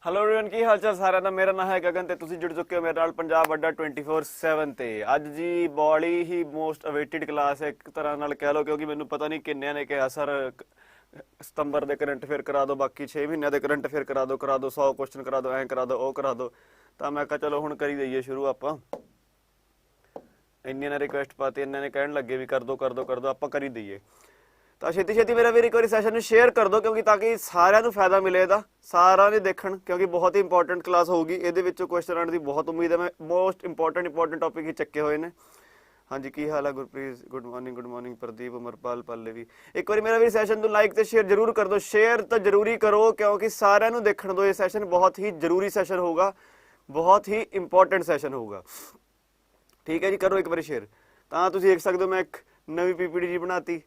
Hello everyone की हाल चाल साਰਿਆਂ ਦਾ। ਮੇਰਾ ਨਾਮ ਹੈ ਗਗਨ ਤੇ ਤੁਸੀਂ ਜੁੜ ਚੁੱਕੇ ਹੋ ਮੇਰੇ ਨਾਲ ਪੰਜਾਬ ਅੱਡਾ 24/7 ਤੇ। ਅੱਜ ਜੀ ਬੜੀ ਹੀ ਮੋਸਟ ਅਵੇਟਡ ਕਲਾਸ ਹੈ ਇੱਕ ਤਰ੍ਹਾਂ ਨਾਲ ਕਹਿ ਲਓ, ਕਿਉਂਕਿ ਮੈਨੂੰ ਪਤਾ ਨਹੀਂ ਕਿੰਨਿਆਂ ਨੇ ਕਿਹਾ ਸਰ ਸਤੰਬਰ ਦੇ ਕਰੰਟ ਅਫੇਅਰ ਕਰਾ ਦਿਓ, ਬਾਕੀ 6 ਮਹੀਨਿਆਂ ਦੇ ਕਰੰਟ ਅਫੇਅਰ ਕਰਾ ਦਿਓ 100 ਕੁਐਸਚਨ ਕਰਾ ਦਿਓ, ਐਂ ਕਰਾ ਦਿਓ ਉਹ ਕਰਾ ਦਿਓ। ਤਾਂ ਮੈਂ ਕਿਹਾ ਚਲੋ ਹੁਣ ਕਰੀ ਦਈਏ ਸ਼ੁਰੂ ਆਪਾਂ। ਇੰਨੀਆਂ ਨੇ ਰਿਕੁਐਸਟ ਪਾਤੀ, ਇੰਨਾਂ ਨੇ ਕਹਿਣ ਲੱਗੇ ਵੀ ਕਰ ਦਿਓ ਆਪਾਂ ਕਰੀ ਦਈਏ। ਤਾਂ ਛੇਤੀ ਛੇਤੀ ਮੇਰਾ ਵੀਰ ਇੱਕ ਵਾਰੀ ਸੈਸ਼ਨ ਨੂੰ ਸ਼ੇਅਰ ਕਰ ਦਿਓ, ਕਿਉਂਕਿ ਤਾਂ ਕਿ ਸਾਰਿਆਂ ਨੂੰ ਫਾਇਦਾ ਮਿਲੇ ਇਹਦਾ, ਸਾਰਿਆਂ ਨੇ ਦੇਖਣ, ਕਿਉਂਕਿ ਬਹੁਤ ਹੀ ਇੰਪੋਰਟੈਂਟ ਕਲਾਸ ਹੋਊਗੀ। ਇਹਦੇ ਵਿੱਚੋਂ ਕੁਐਸਚਨ ਆਉਣ ਦੀ ਬਹੁਤ ਉਮੀਦ ਹੈ। ਮੈਂ ਮੋਸਟ ਇੰਪੋਰਟੈਂਟ ਟੌਪਿਕ ਹੀ ਚੱਕੇ ਹੋਏ ਨੇ। ਹਾਂਜੀ ਕੀ ਹਾਲ ਹੈ ਗੁਰਪ੍ਰੀਤ? ਗੁੱਡ ਮਾਰਨਿੰਗ ਪ੍ਰਦੀਪ, ਅਮਰਪਾਲ, ਪੱਲੇ ਵੀ। ਇੱਕ ਵਾਰੀ ਮੇਰਾ ਵੀ ਸੈਸ਼ਨ ਨੂੰ ਲਾਈਕ ਤੇ ਸ਼ੇਅਰ ਜ਼ਰੂਰ ਕਰ ਦਿਓ। ਸ਼ੇਅਰ ਤਾਂ ਜ਼ਰੂਰੀ ਕਰੋ, ਕਿਉਂਕਿ ਸਾਰਿਆਂ ਨੂੰ ਦੇਖਣ ਦਿਓ। ਇਹ ਸੈਸ਼ਨ ਬਹੁਤ ਹੀ ਜ਼ਰੂਰੀ ਸੈਸ਼ਨ ਹੋਊਗਾ, ਬਹੁਤ ਹੀ ਇੰਪੋਰਟੈਂਟ ਸੈਸ਼ਨ ਹੋਊਗਾ। ਠੀਕ ਹੈ ਜੀ, ਕਰੋ ਇੱਕ ਵਾਰੀ ਸ਼ੇਅਰ। ਤਾਂ ਤੁਸੀਂ ਦੇਖ ਸਕਦੇ ਹੋ ਮੈਂ ਇੱਕ ਨਵੀਂ ਪੀਪੀਟੀ ਜੀ ਬਣਾਤੀ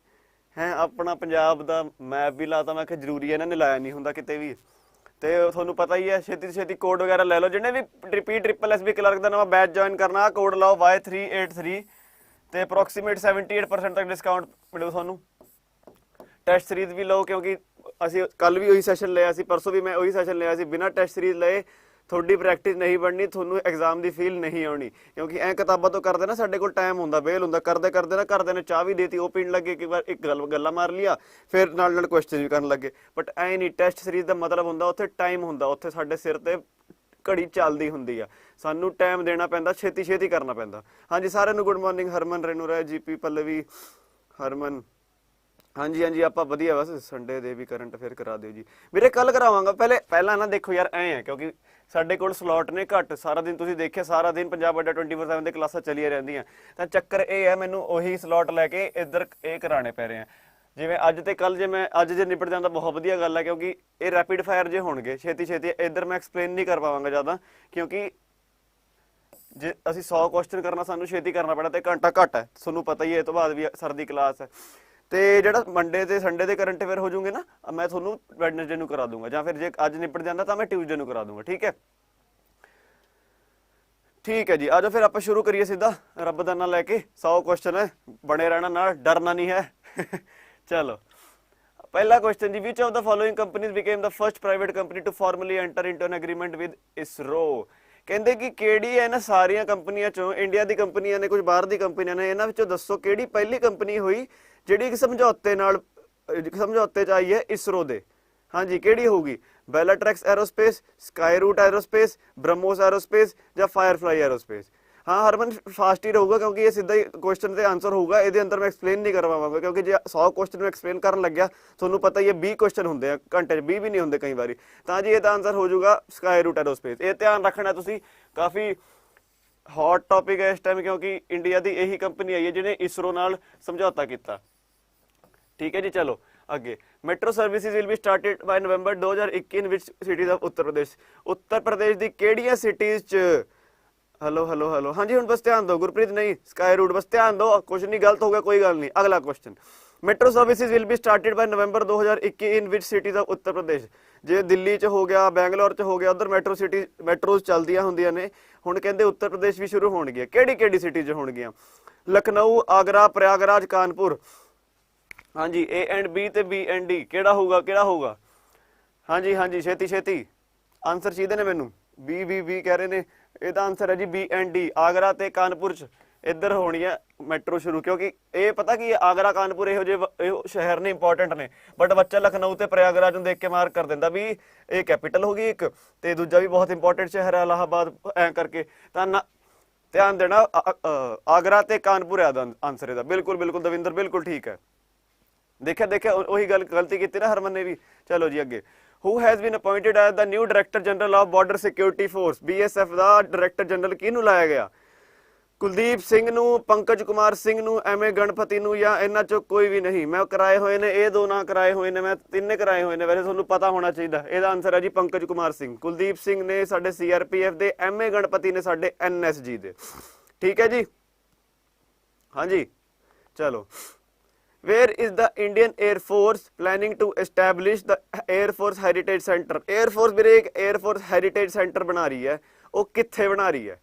ਹੈ, ਆਪਣਾ ਪੰਜਾਬ ਦਾ ਮੈਪ ਵੀ ਲਾਤਾ। ਮੈਂ ਕਿਹਾ ਜ਼ਰੂਰੀ ਹੈ, ਇਹਨਾਂ ਨੇ ਲਾਇਆ ਨਹੀਂ ਹੁੰਦਾ ਕਿਤੇ ਵੀ। ਤੇ ਤੁਹਾਨੂੰ ਪਤਾ ਹੀ ਹੈ, ਛੇਤੀ ਤੋਂ ਛੇਤੀ ਕੋਡ ਵਗੈਰਾ ਲੈ ਲਓ। ਜਿਹਨੇ ਵੀ PSSB ਕਲਰਕ ਦਾ ਨਵਾਂ ਬੈਚ ਜੁਆਇਨ ਕਰਨਾ, ਆਹ ਕੋਡ ਲਾਓ Y383 ਤੇ ਅਪਰੋਕਸੀਮੇਟ 78% ਤੱਕ ਡਿਸਕਾਊਂਟ ਮਿਲੂ ਤੁਹਾਨੂੰ। ਟੈਸਟ ਸੀਰੀਜ਼ ਵੀ ਲਓ, ਕਿਉਂਕਿ ਅਸੀਂ ਕੱਲ ਵੀ ਉਹੀ ਸੈਸ਼ਨ ਲਿਆ ਸੀ, ਪਰਸੋਂ ਵੀ ਮੈਂ ਉਹੀ ਸੈਸ਼ਨ ਲਿਆ ਸੀ। ਬਿਨਾਂ ਟੈਸਟ ਸੀਰੀਜ਼ ਲਏ ਤੁਹਾਡੀ ਪ੍ਰੈਕਟਿਸ ਨਹੀਂ ਬਣਨੀ, ਤੁਹਾਨੂੰ ਐਗਜ਼ਾਮ ਦੀ ਫੀਲ ਨਹੀਂ ਆਉਣੀ। ਕਿਉਂਕਿ ਐਂ ਕਿਤਾਬਾਂ ਤੋਂ ਕਰਦੇ ਨਾ, ਸਾਡੇ ਕੋਲ ਟਾਈਮ ਹੁੰਦਾ, ਵੇਲ ਹੁੰਦਾ, ਕਰਦੇ ਕਰਦੇ ਨਾ ਘਰਦਿਆਂ ਨੇ ਚਾਹ ਵੀ ਦੇਤੀ, ਉਹ ਪੀਣ ਲੱਗੇ, ਇੱਕ ਵਾਰ ਇੱਕ ਗੱਲਾਂ ਮਾਰ ਲਿਆ, ਫਿਰ ਨਾਲ ਕੁਐਸਚਨ ਵੀ ਕਰਨ ਲੱਗੇ। ਬਟ ਐਂ ਨਹੀਂ, ਟੈਸਟ ਸੀਰੀਜ਼ ਦਾ ਮਤਲਬ ਹੁੰਦਾ ਉੱਥੇ ਟਾਈਮ ਹੁੰਦਾ, ਉੱਥੇ ਸਾਡੇ ਸਿਰ ਤੇ ਘੜੀ ਚੱਲਦੀ ਹੁੰਦੀ ਆ, ਸਾਨੂੰ ਟਾਈਮ ਦੇਣਾ ਪੈਂਦਾ, ਛੇਤੀ ਛੇਤੀ ਕਰਨਾ ਪੈਂਦਾ। ਹਾਂਜੀ ਸਾਰਿਆਂ ਨੂੰ ਗੁੱਡ ਮਾਰਨਿੰਗ। ਹਰਮਨ, ਰੇਨੂ ਰਾਏ, ਜੀਪੀ, ਪੱਲਵੀ, ਹਰਮਨ। ਹਾਂਜੀ ਹਾਂਜੀ ਆਪਾਂ ਵਧੀਆ, ਬਸ ਸੰਡੇ ਦੇ ਵੀ ਕਰੰਟ ਅਫੇਅਰ ਕਰਾ ਦਿਓ ਜੀ ਵੀਰੇ, ਕੱਲ ਕਰਾਵਾਂਗਾ। ਪਹਿਲਾਂ ਨਾ ਦੇਖੋ ਯਾਰ, ਐਂ ਹੈ ਕਿਉਂਕਿ ਸਾਡੇ ਕੋਲ ਸਲੋਟ ਨੇ ਘੱਟ, ਸਾਰਾ ਦਿਨ ਤੁਸੀਂ ਦੇਖਿਆ ਸਾਰਾ ਦਿਨ ਪੰਜਾਬ ਅੱਡਾ 24/7 ਦੇ ਕਲਾਸਾਂ ਚੱਲੀਆਂ ਰਹਿੰਦੀਆਂ। ਤਾਂ ਚੱਕਰ ਇਹ ਹੈ, ਮੈਨੂੰ ਉਹੀ ਸਲੋਟ ਲੈ ਕੇ ਇੱਧਰ ਇਹ ਕਰਾਣੇ ਪੈ ਰਹੇ ਆ। ਜਿਵੇਂ ਅੱਜ ਤੇ ਕੱਲ, ਜੇ ਨਿਪਟ ਜਾਂਦਾ ਬਹੁਤ ਵਧੀਆ ਗੱਲ ਹੈ, ਕਿਉਂਕਿ ਇਹ ਰੈਪਿਡ ਫਾਇਰ ਜੇ ਹੋਣਗੇ ਛੇਤੀ ਛੇਤੀ। ਇੱਧਰ ਮੈਂ ਐਕਸਪਲੇਨ ਨਹੀਂ ਕਰ ਪਾਵਾਂਗਾ ਜ਼ਿਆਦਾ, ਕਿਉਂਕਿ ਜੇ ਅਸੀਂ 100 ਕੁਐਸਚਨ ਕਰਨਾ ਸਾਨੂੰ ਛੇਤੀ ਕਰਨਾ ਪੈਣਾ, ਤੇ ਘੰਟਾ ਘੱਟ ਹੈ, ਤੁਹਾਨੂੰ ਪਤਾ ਹੀ ਹੈ। ਇਹ ਤੋਂ ਬਾਅਦ ਵੀ ਸਰ ਦੀ ਕਲਾਸ ਹੈ। ਤੇ ਜਿਹੜਾ ਮੰਡੇ ਤੇ ਸੰਡੇ ਦੇ ਕਰੰਟ ਅਫੇਅਰ ਹੋ ਜੂਗੇ ਨਾ, ਮੈਂ ਤੁਹਾਨੂੰ ਵੈਡਨਸਡੇ ਨੂੰ ਕਰਾ ਦੂੰਗਾ, ਜਾਂ ਫਿਰ ਜੇ ਅੱਜ ਨਿਪਟ ਜਾਂਦਾ ਤਾਂ ਮੈਂ ਟਿਊਜ਼ਡੇ ਨੂੰ ਕਰਾ ਦੂੰਗਾ। ਠੀਕ ਹੈ ਠੀਕ ਹੈ ਜੀ, ਆਜੋ ਫਿਰ ਆਪਾਂ ਸ਼ੁਰੂ ਕਰੀਏ ਸਿੱਧਾ। ਰੱਬ ਦਾ ਨਾਂ ਲੈ ਕੇ 100 ਕੁਐਸਚਨ ਹੈ, ਬਣੇ ਰਹਿਣਾ ਨਾਲ, ਡਰਨਾ ਨਹੀਂ ਹੈ। ਚਲੋ ਪਹਿਲਾ ਕੁਐਸਚਨ ਜੀ, which of the following companies became the first private company to formally enter into an agreement with ISRO. ਕਹਿੰਦੇ ਕਿ ਕਿਹੜੀ ਹੈ ਇਹਨਾਂ ਸਾਰੀਆਂ ਕੰਪਨੀਆਂ ਚੋਂ, ਇੰਡੀਆ ਦੀ ਕੰਪਨੀਆਂ ਨੇ, ਕੁਝ ਬਾਹਰ ਦੀ ਕੰਪਨੀਆਂ ਨੇ, ਇਹਨਾਂ ਵਿੱਚੋਂ ਦੱਸੋ ਕਿਹੜੀ ਪਹਿਲੀ ਕੰਪਨੀ ਹੋਈ ਜਿਹੜੀ ਇੱਕ ਸਮਝੌਤੇ 'ਚ ਆਈ ਹੈ ਇਸਰੋ ਦੇ। ਹਾਂਜੀ ਕਿਹੜੀ ਹੋਊਗੀ? Bellatrix aerospace, Skyroot aerospace, BrahMos aerospace ਜਾਂ ਫਾਇਰਫਲਾਈ ਐਰੋਸਪੇਸ। ਹਾਂ ਹਰਮਨ ਫਾਸਟ ਹੀ ਰਹੂਗਾ, ਕਿਉਂਕਿ ਇਹ ਸਿੱਧਾ ਹੀ ਕੁਐਸਚਨ ਤੇ ਆਂਸਰ ਹੋਊਗਾ। ਇਹਦੇ ਅੰਦਰ ਮੈਂ ਐਕਸਪਲੇਨ ਨਹੀਂ ਕਰਵਾਵਾਂਗਾ, ਕਿਉਂਕਿ ਜੇ 100 ਕੁਐਸਚਨ ਨੂੰ ਐਕਸਪਲੇਨ ਕਰਨ ਲੱਗਿਆ, ਤੁਹਾਨੂੰ ਪਤਾ ਹੀ ਹੈ 20 ਕੁਐਸਚਨ ਹੁੰਦੇ ਆ ਘੰਟੇ 'ਚ, 20 ਵੀ ਨਹੀਂ ਹੁੰਦੇ ਕਈ ਵਾਰੀ। ਤਾਂ ਜੀ ਇਹਦਾ ਆਂਸਰ ਹੋ ਜਾਊਗਾ ਸਕਾਈ ਰੂਟ ਐਰੋਸਪੇਸ। ਇਹ ਧਿਆਨ ਰੱਖਣਾ ਤੁਸੀਂ, ਕਾਫੀ ਹੌਟ ਟੌਪਿਕ ਹੈ ਇਸ ਟਾਈਮ, ਕਿਉਂਕਿ ਇੰਡੀਆ ਦੀ ਇਹੀ ਕੰਪਨੀ ਆਈ ਹੈ ਜਿਹਨੇ ਇਸਰੋ ਨਾਲ ਸਮਝੌਤਾ ਕੀਤਾ। ਠੀਕ ਹੈ ਜੀ, ਚਲੋ ਅੱਗੇ। Metro services will be started by November 2021 in which cities of Uttar Pradesh. Uttar Pradesh ਦੀ ਕਿਹੜੀਆਂ ਸਿਟੀਜ਼ 'ਚ? ਹੈਲੋ ਹਾਂਜੀ ਹੁਣ ਬਸ ਧਿਆਨ ਦਿਓ। ਗੁਰਪ੍ਰੀਤ ਨਹੀਂ, ਸਕਾਈ ਰੂਟ, ਬਸ ਧਿਆਨ ਦਿਓ, ਕੁਛ ਨਹੀਂ ਗਲਤ ਹੋ ਗਿਆ, ਕੋਈ ਗੱਲ ਨਹੀਂ। ਅਗਲਾ question, metro services will be started by November 2021 in which cities of Uttar Pradesh. ਜੇ ਦਿੱਲੀ 'ਚ ਹੋ ਗਿਆ, ਬੈਂਗਲੌਰ 'ਚ ਹੋ ਗਿਆ, ਉੱਧਰ ਮੈਟਰੋਜ਼ ਚੱਲਦੀਆਂ ਹੁੰਦੀਆਂ ਨੇ। ਹੁਣ ਕਹਿੰਦੇ ਉੱਤਰ ਪ੍ਰਦੇਸ਼ ਵੀ ਸ਼ੁਰੂ ਹੋਣਗੀਆਂ। ਕਿਹੜੀ ਸਿਟੀ 'ਚ ਹੋਣਗੀਆਂ? ਲਖਨਊ, ਆਗਰਾ, ਪ੍ਰਯਾਗਰਾਜ, ਕਾਨਪੁਰ। ਹਾਂਜੀ A&B ਤੇ B&D ਕਿਹੜਾ ਹੋਊਗਾ? ਹਾਂਜੀ ਛੇਤੀ ਆਂਸਰ ਚਾਹੀਦੇ ਨੇ ਮੈਨੂੰ। B ਕਹਿ ਰਹੇ ਨੇ, ਇਹਦਾ ਆਂਸਰ ਹੈ ਜੀ B&D, ਆਗਰਾ ਤੇ ਕਾਨਪੁਰ 'ਚ ਇੱਧਰ ਹੋਣੀ ਹੈ ਮੈਟਰੋ ਸ਼ੁਰੂ। ਕਿਉਂਕਿ ਇਹ ਪਤਾ ਕੀ ਹੈ, ਆਗਰਾ ਕਾਨਪੁਰ ਇਹੋ ਜਿਹੇ ਸ਼ਹਿਰ ਨੇ, ਇੰਪੋਰਟੈਂਟ ਨੇ, ਬਟ ਬੱਚਾ ਲਖਨਊ ਤੇ ਪ੍ਰਯਾਗਰਾਜ ਨੂੰ ਦੇਖ ਕੇ ਮਾਰਕ ਕਰ ਦਿੰਦਾ ਵੀ ਇਹ ਕੈਪੀਟਲ ਹੋ ਗਈ ਇੱਕ, ਤੇ ਦੂਜਾ ਵੀ ਬਹੁਤ ਇੰਪੋਰਟੈਂਟ ਸ਼ਹਿਰ ਹੈ ਇਲਾਹਾਬਾਦ, ਐਂ ਕਰਕੇ। ਤਾਂ ਨਾ ਧਿਆਨ ਦੇਣਾ, ਆਗਰਾ ਤੇ ਕਾਨਪੁਰ ਹੈ ਆਂਸਰ ਇਹਦਾ। ਬਿਲਕੁਲ ਦਵਿੰਦਰ, ਬਿਲਕੁਲ ਠੀਕ ਹੈ। ਦੇਖਿਆ ਉਹੀ ਗਲਤੀ ਕੀਤੀ ਨਾ ਹਰਮਨ ਨੇ ਵੀ। ਚਲੋ ਜੀ ਅੱਗੇ। Who has been appointed as the new director general of border security force. BSF ਦਾ ਡਾਇਰੈਕਟਰ ਜਨਰਲ ਕਿਹਨੂੰ ਲਾਇਆ ਗਿਆ? ਕੁਲਦੀਪ ਸਿੰਘ ਨੂੰ, ਪੰਕਜ ਕੁਮਾਰ ਸਿੰਘ ਨੂੰ, MA ਗਣਪਤੀ ਨੂੰ, ਜਾਂ ਇਹਨਾਂ ਚੋਂ ਕੋਈ ਵੀ ਨਹੀਂ? ਮੈਂ ਕਰਾਏ ਹੋਏ ਨੇ, ਇਹ ਦੋ ਨਾਂ ਕਰਾਏ ਹੋਏ ਨੇ, ਮੈਂ ਤਿੰਨੇ ਕਰਾਏ ਹੋਏ ਨੇ, ਵੈਸੇ ਤੁਹਾਨੂੰ ਪਤਾ ਹੋਣਾ ਚਾਹੀਦਾ। ਇਹਦਾ ਆਂਸਰ ਹੈ ਜੀ ਪੰਕਜ ਕੁਮਾਰ ਸਿੰਘ। ਕੁਲਦੀਪ ਸਿੰਘ ਨੇ ਸਾਡੇ CRPF ਦੇ, MA ਗਣਪਤੀ ਨੇ ਸਾਡੇ NSG ਦੇ। ਠੀਕ ਹੈ ਜੀ, ਹਾਂਜੀ ਚਲੋ। Where is the Indian Air Force planning to establish the Air Force Heritage Center? Air Force ਵੀਰੇ ਇੱਕ Air Force Heritage Center ਬਣਾ ਰਹੀ ਹੈ, ਉਹ ਕਿੱਥੇ ਬਣਾ ਰਹੀ ਹੈ?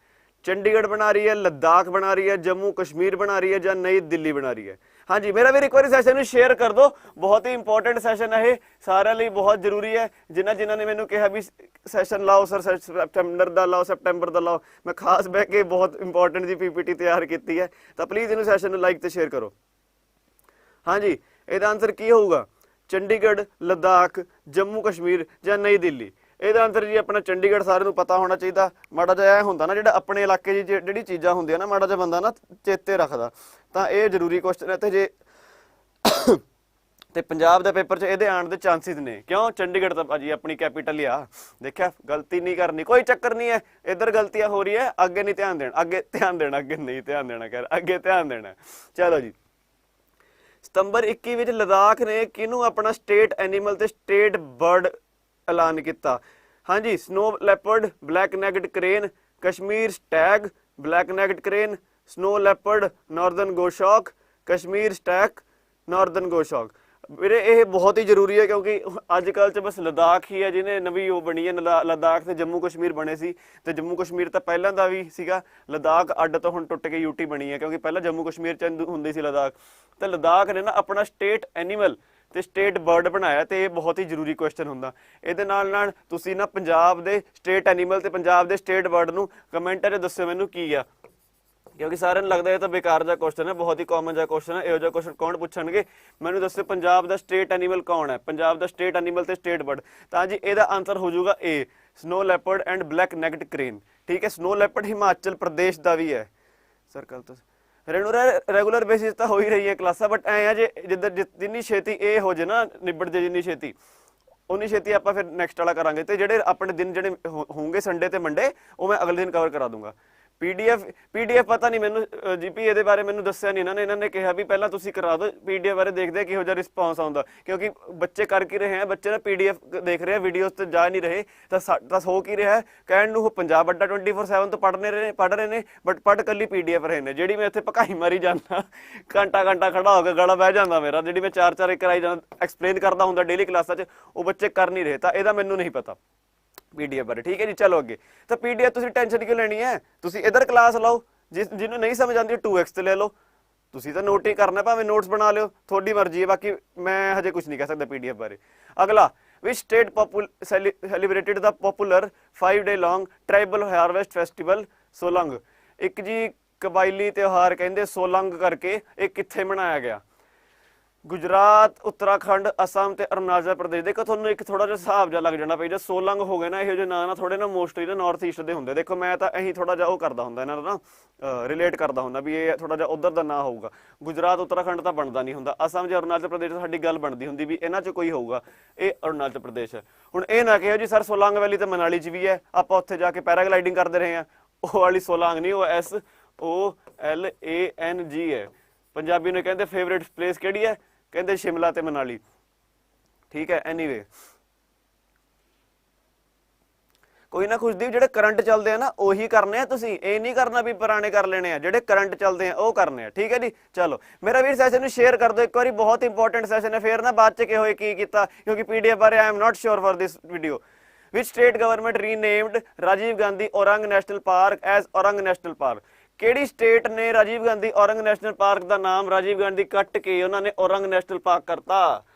ਚੰਡੀਗੜ੍ਹ ਬਣਾ ਰਹੀ ਹੈ, ਲੱਦਾਖ ਬਣਾ ਰਹੀ ਹੈ, ਜੰਮੂ ਕਸ਼ਮੀਰ ਬਣਾ ਰਹੀ ਹੈ, ਜਾਂ ਨਈ ਦਿੱਲੀ ਬਣਾ ਰਹੀ ਹੈ? हाँ जी मेरा भी एक बार सैशन शेयर कर दो, बहुत ही इंपॉर्टेंट सैशन है ये, सारे लिए बहुत जरूरी है। जिन्होंने ने मैंने कहा भी सैशन लाओ सर, सैप्टेंबर का लाओ, सैप्टेंबर का लाओ, मैं खास बह के बहुत इंपॉर्टेंट जी पीपीटी तैयार की है, तो प्लीज़ इन सैशन लाइक तो शेयर करो। हाँ जी ਇਹਦਾ आंसर की होगा, चंडीगढ़, लद्दाख, जम्मू कश्मीर ਜਾਂ नई दिल्ली। ਇਹਦਾ आंसर जी अपना चंडीगढ़ सारे पता होना चाहिए। माड़ा जिहा होंदा ना, जिहड़ा अपने इलाके दी जिहड़ी चीज़ां होंदियां ना, माड़ा जिहा बंदा ना चेते रखदा, तां ਇਹ ਜ਼ਰੂਰੀ क्वेश्चन है। तो जे ਤੇ पंजाब ਦੇ पेपर 'ਚ ਇਹਦੇ ਆਉਣ ਦੇ ਚਾਂਸਿਸ ਨੇ, ਕਿਉਂ? ਚੰਡੀਗੜ੍ਹ ਤਾਂ ਭਾਜੀ ਆਪਣੀ ਕੈਪੀਟਲ ਹੀ ਆ। ਦੇਖਿਆ, ਗਲਤੀ ਨਹੀਂ ਕਰਨੀ, ਕੋਈ ਚੱਕਰ ਨਹੀਂ ਹੈ, ਇੱਧਰ ਗਲਤੀਆਂ ਹੋ ਰਹੀ ਹੈ, ਅੱਗੇ ਨਹੀਂ ਧਿਆਨ ਦੇਣਾ, ਅੱਗੇ ਧਿਆਨ ਦੇਣਾ, ਅੱਗੇ ਨਹੀਂ ਧਿਆਨ ਦੇਣਾ, ਕਹਿ ਅੱਗੇ ਧਿਆਨ ਦੇਣਾ। ਚਲੋ ਜੀ, ਸਤੰਬਰ 21 ਵਿੱਚ ਲਦਾਖ ਨੇ ਕਿਹਨੂੰ ਆਪਣਾ ਸਟੇਟ ਐਨੀਮਲ ਤੇ ਸਟੇਟ ਬਰਡ ਐਲਾਨ ਕੀਤਾ? ਹਾਂਜੀ, snow leopard, black necked crane, Kashmir stag, black necked crane, snow leopard, northern goshawk, Kashmir stag, northern goshawk. ਵੀਰੇ ਇਹ ਬਹੁਤ ਹੀ ਜ਼ਰੂਰੀ ਹੈ, ਕਿਉਂਕਿ ਅੱਜ ਕੱਲ੍ਹ 'ਚ ਬਸ ਲਦਾਖ ਹੀ ਹੈ ਜਿਹਨੇ ਨਵੀਂ ਉਹ ਬਣੀ ਹੈ। ਲਦਾਖ ਤੇ ਜੰਮੂ ਕਸ਼ਮੀਰ ਬਣੇ ਸੀ, ਤੇ ਜੰਮੂ ਕਸ਼ਮੀਰ ਤਾਂ ਪਹਿਲਾਂ ਦਾ ਵੀ ਸੀਗਾ, ਲਦਾਖ ਅੱਡ ਤੋਂ ਹੁਣ ਟੁੱਟ ਕੇ ਯੂਟੀ ਬਣੀ ਹੈ, ਕਿਉਂਕਿ ਪਹਿਲਾਂ ਜੰਮੂ ਕਸ਼ਮੀਰ 'ਚ ਹੁੰਦੀ ਸੀ ਲਦਾਖ। ਤੇ ਲਦਾਖ ਨੇ ਨਾ ਆਪਣਾ ਸਟੇਟ ਐਨੀਮਲ ਤੇ ਸਟੇਟ ਬਰਡ ਬਣਾਇਆ, ਤੇ ਇਹ ਬਹੁਤ ਹੀ ਜ਼ਰੂਰੀ ਕੁਐਸਚਨ ਹੁੰਦਾ। ਇਹਦੇ ਨਾਲ ਤੁਸੀਂ ਨਾ ਪੰਜਾਬ ਦੇ ਸਟੇਟ ਐਨੀਮਲ ਤੇ ਪੰਜਾਬ ਦੇ ਸਟੇਟ ਬਰਡ ਨੂੰ ਕਮੈਂਟਾਂ 'ਚ ਦੱਸਿਓ ਮੈਨੂੰ ਕੀ ਆ, क्योंकि सारे लगता है तो बेकार जा क्वेश्चन है, बहुत ही कॉमन जा क्वेश्चन है। ਇਹੋ ਜਿਹਾ क्वेश्चन कौन पूछणगे? मैंने दसो पंजाब का स्टेट एनीमल कौन है, पंजाब का स्टेट एनीमल ते स्टेट बर्ड। तो जी ਇਹਦਾ आंसर हो जाऊगा ए, snow leopard and black necked crane. ठीक है, स्नो लैपर्ड हिमाचल प्रदेश का भी है। सर कल तो रेगूलर बेसिस तो हो ही रही है क्लासा, बट ऐ है जे जिधर जिन्नी छेती ये हो जाए ना निबड़ जाए, जिन्नी छेती उन्नी छेती आप फिर नैक्सट वाला करांगे। तो ਜਿਹੜੇ अपने दिन ਜਿਹੜੇ होंगे संडे ते मंडे, वो मैं अगले दिन कवर करा दूंगा। पीडीएफ पता नहीं मैनू जीपी ये बारे मैंने दस्या नहीं इन्होंने कहा भी पहला तुसी करा दो पीडीएफ बारे, देखते हैं किहो जिहा रिस्पॉन्स आउंदा, क्योंकि बच्चे कर की रहे हैं, बच्चे ना पीडीएफ देख रहे हैं, वीडियोस तो जा नहीं रहे, तो हो की रहा है कहण नूं पंजाब अड्डा 24/7 तो पढ़ रहे ने, बट पढ़ कल्ली पीडीएफ रहे ने, जिहड़ी मैं इत्थे भकाई मारी जाना, घंटा खड़ा होकर गला बह जाता मेरा, जिहड़ी मैं 4 कराई जाना एक्सप्लेन करता हुंदा डेली क्लासां 'च, वो बच्चे कर नहीं रहे, तो इहदा मैनूं नहीं पता पीडीएफ बारे। ठीक है जी, चलो अगे। तो पीडीएफ तुसीं टेंशन क्यों लेनी है, तुसीं इधर क्लास लाओ, जिन्होंने नहीं समझ आती 2x ते ले लो, तुसीं तो नोट ही करना, भावें नोट्स बना लियो, थोड़ी मर्जी है, बाकी मैं हजे कुछ नहीं कह सकता पीडीएफ बारे। अगला, which state celebrated the popular 5 day long tribal harvest festival Solang? एक जी कबायली त्यौहार कहते सोलंग करके, एक कित्थे मनाया गया? गुजरात, उत्तराखंड, असम ते अरुणाचल प्रदेश। देखो थोड़ा एक थोड़ा जिहा हिसाब जिहा लग जाना पईदा, सोलंग हो गए ना, इहो ਜਿਹੇ ਨਾਂ ਨਾ थोड़े ना मोस्टली ना नॉर्थ ईस्ट ਦੇ ਹੁੰਦੇ। देखो मैं तो अहीं थोड़ा जिहा ਉਹ ਕਰਦਾ ਹੁੰਦਾ ਇਹਨਾਂ ਦਾ ਨਾ ਰਿਲੇਟ ਕਰਦਾ ਹੁੰਦਾ ਵੀ ਇਹ ਥੋੜਾ ਜਿਹਾ ਉਧਰ ਦਾ ਨਾਂ ਹੋਊਗਾ। ਗੁਜਰਾਤ ਉੱਤਰਾਖੰਡ ਤਾਂ ਬਣਦਾ ਨਹੀਂ ਹੁੰਦਾ, ਅਸਮ ਜਾਂ ਅਰੁਣਾਚਲ ਪ੍ਰਦੇਸ਼ ਸਾਡੀ ਗੱਲ ਬਣਦੀ ਹੁੰਦੀ ਵੀ ਇਹਨਾਂ 'ਚ ਕੋਈ ਹੋਊਗਾ, ਇਹ ਅਰੁਣਾਚਲ ਪ੍ਰਦੇਸ਼ ਹੈ। ਹੁਣ ਇਹ ਨਾ ਕਿਹੋ ਜੀ ਸਰ ਸੋਲੰਗ ਵੈਲੀ ਤਾਂ ਮਨਾਲੀ 'ਚ ਵੀ ਹੈ, ਆਪਾਂ ਉੱਥੇ ਜਾ ਕੇ ਪੈਰਾਗਲਾਈਡਿੰਗ ਕਰਦੇ ਰਹੇ ਹਾਂ, ਉਹ ਵਾਲੀ ਸੋਲੰਗ ਨਹੀਂ, ਉਹ SOLANG ਹੈ। ਪੰਜਾਬੀ ਨੂੰ ਕਹਿੰਦੇ ਫੇਵਰੇਟ ਪਲੇਸ ਕਿਹੜੀ ਹੈ, कहते शिमला ते मनाली। ठीक है, एनीवे कोई ना खुशदीप ਜਿਹੜੇ करंट चलते हैं ना ਉਹੀ करने हैं, तुसीं ਇਹ नहीं करना भी पुराने कर लेने हैं, ਜਿਹੜੇ करंट चलते हैं वो करने हैं। ठीक है जी, चलो मेरा वीर सैशन ਨੂੰ शेयर कर दो एक बार, बहुत इंपॉर्टेंट सैशन है, फिर ना बाद च किहो की कीता, क्योंकि पीडीएफ बारे I am not sure for this video. Which state government renamed Rajiv Gandhi Orang national park as Orang national park? ਕਿਹੜੀ ਸਟੇਟ ਨੇ ਰਾਜੀਵ ਗਾਂਧੀ ਔਰੰਗ ਨੈਸ਼ਨਲ ਪਾਰਕ ਦਾ ਨਾਮ ਰਾਜੀਵ ਗਾਂਧੀ ਕੱਟ ਕੇ ਉਹਨਾਂ ਨੇ ਔਰੰਗ ਨੈਸ਼ਨਲ ਪਾਰਕ ਕਰਤਾ?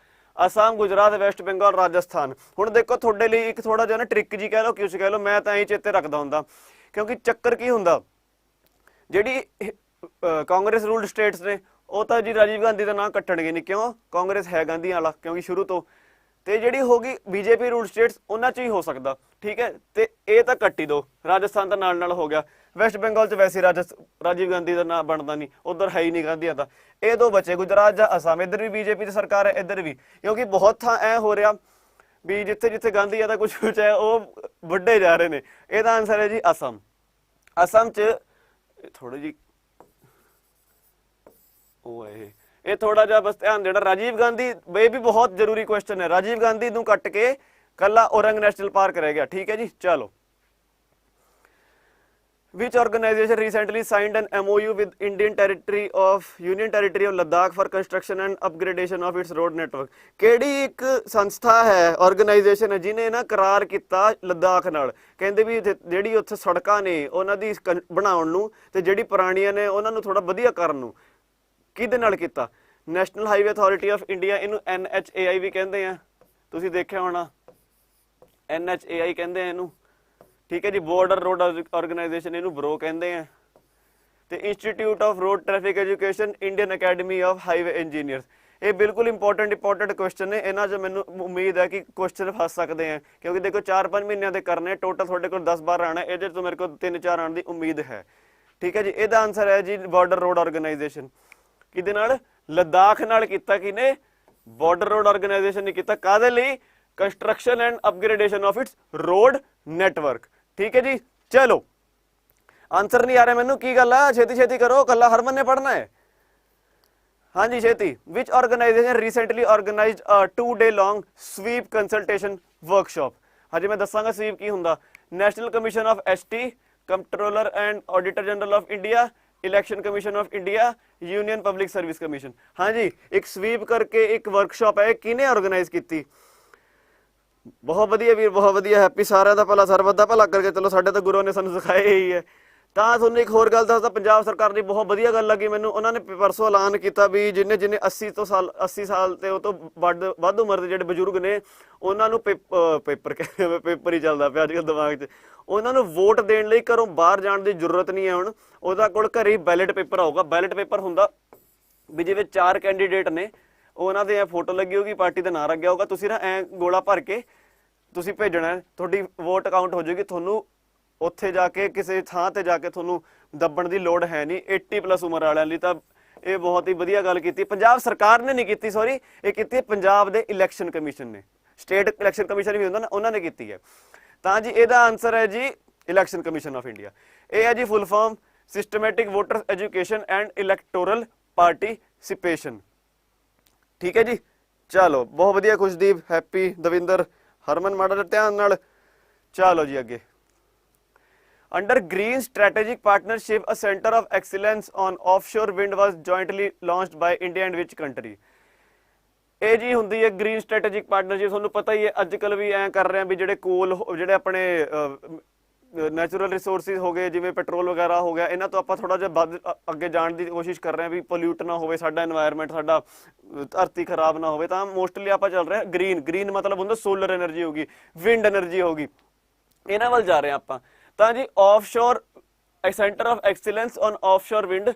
ਅਸਾਮ, ਗੁਜਰਾਤ, ਵੈਸਟ ਬੰਗਾਲ, ਰਾਜਸਥਾਨ। ਹੁਣ ਦੇਖੋ ਤੁਹਾਡੇ ਲਈ ਇੱਕ ਥੋੜਾ ਜਿਹਾ ਨਾ ਟ੍ਰਿਕ ਜੀ ਕਹਿ ਲਓ, ਕੁਛ ਕਹਿ ਲਓ, ਮੈਂ ਤਾਂ ਐਂ ਚੇਤੇ ਰੱਖਦਾ ਹੁੰਦਾ, ਕਿਉਂਕਿ ਚੱਕਰ ਕੀ ਹੁੰਦਾ, ਜਿਹੜੀ ਕਾਂਗਰਸ ਰੂਲਡ ਸਟੇਟਸ ਨੇ ਉਹ ਤਾਂ ਜੀ ਰਾਜੀਵ ਗਾਂਧੀ ਦਾ ਨਾਂ ਕੱਟਣਗੇ ਨਹੀਂ, ਕਿਉਂ? ਕਾਂਗਰਸ ਹੈ ਗਾਂਧੀ ਵਾਲਾ, ਕਿਉਂਕਿ ਸ਼ੁਰੂ ਤੋਂ। ਤੇ ਜਿਹੜੀ ਹੋ ਗਈ ਬੀਜੇਪੀ ਰੂਲਡ ਸਟੇਟਸ, ਉਹਨਾਂ 'ਚ ਹੀ ਹੋ ਸਕਦਾ। ਠੀਕ ਹੈ, ਤੇ ਇਹ ਤਾਂ ਕੱਟੀ ਦੋ, ਰਾਜਸਥਾਨ ਤਾਂ ਨਾਲ ਹੋ ਗਿਆ, ਵੈਸਟ ਬੰਗਾਲ 'ਚ ਵੈਸੇ ਰਾਜੀਵ ਗਾਂਧੀ ਦਾ ਨਾਂ ਬਣਦਾ ਨਹੀਂ, ਉਧਰ ਹੈ ਹੀ ਨਹੀਂ ਗਾਂਧੀਆਂ ਤਾਂ। ਇਹ ਦੋ ਬਚੇ, ਗੁਜਰਾਤ ਜਾਂ ਅਸਾਮ, ਇੱਧਰ ਵੀ ਬੀਜੇਪੀ ਦੀ ਸਰਕਾਰ ਹੈ, ਇੱਧਰ ਵੀ, ਕਿਉਂਕਿ ਬਹੁਤ ਥਾਂ ਐ ਹੋ ਰਿਹਾ ਵੀ ਜਿੱਥੇ ਗਾਂਧੀ ਆ ਤਾਂ ਕੁਛ ਹੈ ਉਹ ਵੱਡੇ ਜਾ ਰਹੇ ਨੇ। ਇਹਦਾ ਆਨਸਰ ਹੈ ਜੀ ਅਸਮ। ਅਸਮ 'ਚ ਥੋੜੀ ਜੀ ਉਹ ਹੈ, ਇਹ ਥੋੜਾ ਜਿਹਾ ਬਸ ਧਿਆਨ ਦੇਣਾ। ਰਾਜੀਵ ਗਾਂਧੀ ਇਹ ਵੀ ਬਹੁਤ ਜ਼ਰੂਰੀ ਕੁਐਸਚਨ ਹੈ, ਰਾਜੀਵ ਗਾਂਧੀ ਨੂੰ ਕੱਟ ਕੇ ਕੱਲਾ ਔਰੰਗ ਨੈਸ਼ਨਲ ਪਾਰਕ ਰਹਿ ਗਿਆ। ਠੀਕ ਹੈ ਜੀ, ਚਲੋ। Which organization recently signed an MOU with Union Territory of Ladakh for construction and upgradation of its road network? ਕਿਹੜੀ ਇੱਕ ਸੰਸਥਾ ਹੈ, ਆਰਗੇਨਾਈਜੇਸ਼ਨ ਹੈ, ਜਿਹਨੇ ਨਾ ਕਰਾਰ ਕੀਤਾ ਲਦਾਖ ਨਾਲ, ਕਹਿੰਦੇ ਵੀ ਜਿਹੜੀ ਉੱਥੇ ਸੜਕਾਂ ਨੇ ਉਹਨਾਂ ਦੀ ਬਣਾਉਣ ਨੂੰ ਤੇ ਜਿਹੜੀ ਪੁਰਾਣੀਆਂ ਨੇ ਉਹਨਾਂ ਨੂੰ ਥੋੜਾ ਵਧੀਆ ਕਰਨ ਨੂੰ। ਕਿਹਦੇ ਨਾਲ ਕੀਤਾ? National highway authority of India, ਇਹਨੂੰ NHAI ਵੀ ਕਹਿੰਦੇ ਆ, ਤੁਸੀਂ ਦੇਖਿਆ ਹੋਣਾ NHAI ਕਹਿੰਦੇ ਆ ਇਹਨੂੰ, ਠੀਕ ਹੈ ਜੀ। ਬਾਰਡਰ ਰੋਡ ਆਰਗੇਨਾਈਜੇਸ਼ਨ ਇਹਨੂੰ ਬਰੋ ਕਹਿੰਦੇ ਆ। ਤੇ institute of road traffic education, Indian academy of highway engineers. ਇਹ ਬਿਲਕੁਲ ਇੰਪੋਰਟੈਂਟ ਕੁਐਸਚਨ ਨੇ, ਇਹਨਾਂ 'ਚ ਮੈਨੂੰ ਉਮੀਦ ਹੈ ਕਿ ਕੁਐਸਚਨ ਫਸ ਸਕਦੇ ਆ, ਕਿਉਂਕਿ ਦੇਖੋ 4-5 ਮਹੀਨਿਆਂ ਦੇ ਕਰਨੇ, ਟੋਟਲ ਤੁਹਾਡੇ ਕੋਲ 10-12 ਆਣਾ, ਇਹਦੇ ਤੋਂ ਮੇਰੇ ਕੋਲ 3-4 ਆਉਣ ਦੀ ਉਮੀਦ ਹੈ, ਠੀਕ ਹੈ ਜੀ। ਇਹਦਾ ਆਨਸਰ ਹੈ ਜੀ ਬਾਰਡਰ ਰੋਡ ਆਰਗੇਨਾਈਜੇਸ਼ਨ। ਕਿਹਦੇ ਨਾਲ? ਲਦਾਖ ਨਾਲ ਕੀਤਾ। ਕਿਹਨੇ? ਬਾਰਡਰ ਰੋਡ ਆਰਗੇਨਾਈਜੇਸ਼ਨ ਨੇ ਕੀਤਾ। ਕਾਹਦੇ ਲਈ? Construction and upgradation of its road network, ਠੀਕ ਹੈ ਜੀ। ਚਲੋ ਆਨਸਰ ਨਹੀਂ ਆ ਰਿਹਾ ਮੈਨੂੰ, ਕੀ ਗੱਲ ਆ? ਛੇਤੀ ਕਰੋ, ਕੱਲਾ ਹਰਮਨ ਨੇ ਪੜ੍ਹਨਾ ਹੈ। ਹਾਂਜੀ ਛੇਤੀ। Which organisation recently organised a 2-day long SVEEP consultation workshop. ਹਜੇ ਮੈਂ ਦੱਸਾਂਗਾ ਸਵੀਪ ਕੀ ਹੁੰਦਾ। National commission of ST, comptroller and auditor general of India, election commission of India, union public service commission. हाँ जी, एक स्वीप करके एक वर्कशॉप है, किने ऑर्गेनाइज की? बहुत वधिया वीर, बहुत वधिया। हैप्पी सारिਆਂ ਦਾ ਭਲਾ, ਸਰਬਤ ਦਾ ਭਲਾ ਕਰਕੇ ਚਲੋ, ਸਾਡੇ ਤਾਂ ਗੁਰੂ ਨੇ ਸਾਨੂੰ ਸਿਖਾਇਆ ਹੀ ਹੈ। ਤਾਂ ਤੁਹਾਨੂੰ ਇੱਕ ਹੋਰ ਗੱਲ ਦੱਸਦਾ, ਪੰਜਾਬ ਸਰਕਾਰ ਦੀ ਬਹੁਤ ਵਧੀਆ ਗੱਲ ਲੱਗੀ ਮੈਨੂੰ, ਉਹਨਾਂ ਨੇ ਪਰਸੋਂ ਐਲਾਨ ਕੀਤਾ ਵੀ ਜਿਹਨੇ 80 ਸਾਲ ਤੇ ਉਹ ਤੋਂ ਵੱਧ ਉਮਰ ਦੇ ਜਿਹੜੇ ਬਜ਼ੁਰਗ ਨੇ, ਉਹਨਾਂ ਨੂੰ ਪੇਪਰ ਹੀ ਚੱਲਦਾ ਪਿਆ ਅੱਜ ਕੱਲ੍ਹ ਦਿਮਾਗ 'ਚ, ਉਹਨਾਂ ਨੂੰ ਵੋਟ ਦੇਣ ਲਈ ਘਰੋਂ ਬਾਹਰ ਜਾਣ ਦੀ ਜ਼ਰੂਰਤ ਨਹੀਂ ਹੈ ਹੁਣ। ਉਹਦਾ ਕੋਲ ਘਰੇ ਹੀ ਬੈਲਟ ਪੇਪਰ ਆਊਗਾ। ਬੈਲਟ ਪੇਪਰ ਹੁੰਦਾ ਵੀ ਜਿਵੇਂ 4 ਕੈਂਡੀਡੇਟ ਨੇ, ਉਹਨਾਂ ਦੇ ਫੋਟੋ ਲੱਗੀ ਹੋਊਗੀ, ਪਾਰਟੀ ਦਾ ਨਾਂ ਲੱਗਿਆ ਹੋਊਗਾ, ਤੁਸੀਂ ਨਾ ਐਂ ਗੋਲਾ ਭਰ ਕੇ ਤੁਸੀਂ ਭੇਜਣਾ, ਤੁਹਾਡੀ ਵੋਟ ਕਾਊਂਟ ਹੋ ਜਾਊਗੀ। ਤੁਹਾਨੂੰ ਉੱਥੇ ਜਾ ਕੇ ਕਿਸੇ ਥਾਂ ਤੇ ਜਾ ਕੇ ਤੁਹਾਨੂੰ ਦੱਬਣ ਦੀ ਲੋੜ ਹੈ ਨਹੀਂ। 80+ ਉਮਰ ਵਾਲਿਆਂ ਲਈ ਤਾਂ ਇਹ ਬਹੁਤ ਹੀ ਵਧੀਆ ਗੱਲ ਕੀਤੀ। ਪੰਜਾਬ ਸਰਕਾਰ ਨੇ ਨਹੀਂ ਕੀਤੀ, ਸੌਰੀ, ਇਹ ਕੀਤੀ ਪੰਜਾਬ ਦੇ ਇਲੈਕਸ਼ਨ ਕਮਿਸ਼ਨ ਨੇ, ਸਟੇਟ ਇਲੈਕਸ਼ਨ ਕਮਿਸ਼ਨ ਵੀ ਹੁੰਦਾ ਨਾ, ਉਹਨਾਂ ਨੇ ਕੀਤੀ ਹੈ। ਤਾਂ ਜੀ ਇਹਦਾ ਆਨਸਰ ਹੈ ਜੀ ਇਲੈਕਸ਼ਨ ਕਮਿਸ਼ਨ ਆਫ ਇੰਡੀਆ। ਇਹ ਹੈ ਜੀ full form, systematic voter education and electoral participation, ਠੀਕ ਹੈ ਜੀ। ਚਲੋ ਬਹੁਤ ਵਧੀਆ, ਖੁਸ਼ਦੀਪ, ਹੈਪੀ, ਦਵਿੰਦਰ, ਹਰਮਨ, ਮਾੜਾ ਧਿਆਨ ਨਾਲ। ਚਲੋ ਜੀ ਅੱਗੇ। Under Green Strategic Partnership, a Center of Excellence on Offshore Wind was jointly launched by India and which country? ਇਹ ਜੀ ਹੁੰਦੀ ਹੈ ਗ੍ਰੀਨ ਸਟ੍ਰੈਟੇਜਿਕ ਪਾਰਟਨਰਸ਼ਿਪ। ਤੁਹਾਨੂੰ ਪਤਾ ਹੀ ਹੈ ਅੱਜ ਕੱਲ੍ਹ ਵੀ ਐਂ ਕਰ ਰਹੇ ਆ ਵੀ ਜਿਹੜੇ ਕੋਲ, ਜਿਹੜੇ ਆਪਣੇ ਨੈਚੁਰਲ ਰਿਸੋਰਸਿਸ ਹੋ ਗਏ, ਜਿਵੇਂ ਪੈਟਰੋਲ ਵਗੈਰਾ ਹੋ ਗਿਆ, ਇਹਨਾਂ ਤੋਂ ਆਪਾਂ ਥੋੜ੍ਹਾ ਜਿਹਾ ਵੱਧ ਅੱਗੇ ਜਾਣ ਦੀ ਕੋਸ਼ਿਸ਼ ਕਰ ਰਹੇ ਹਾਂ ਵੀ ਪੋਲਿਊਟ ਨਾ ਹੋਵੇ ਸਾਡਾ ਇਨਵਾਇਰਮੈਂਟ, ਸਾਡਾ ਧਰਤੀ ਖਰਾਬ ਨਾ ਹੋਵੇ। ਤਾਂ ਮੋਸਟਲੀ ਆਪਾਂ ਚੱਲ ਰਹੇ ਹਾਂ ਗ੍ਰੀਨ ਮਤਲਬ ਹੁੰਦਾ ਸੋਲਰ ਐਨਰਜੀ ਹੋ ਗਈ, ਵਿੰਡ ਐਨਰਜੀ ਹੋ ਗਈ, ਇਹਨਾਂ ਵੱਲ ਜਾ ਰਹੇ ਹਾਂ ਆਪਾਂ। ਤਾਂ ਜੀ offshore centre of excellence on offshore wind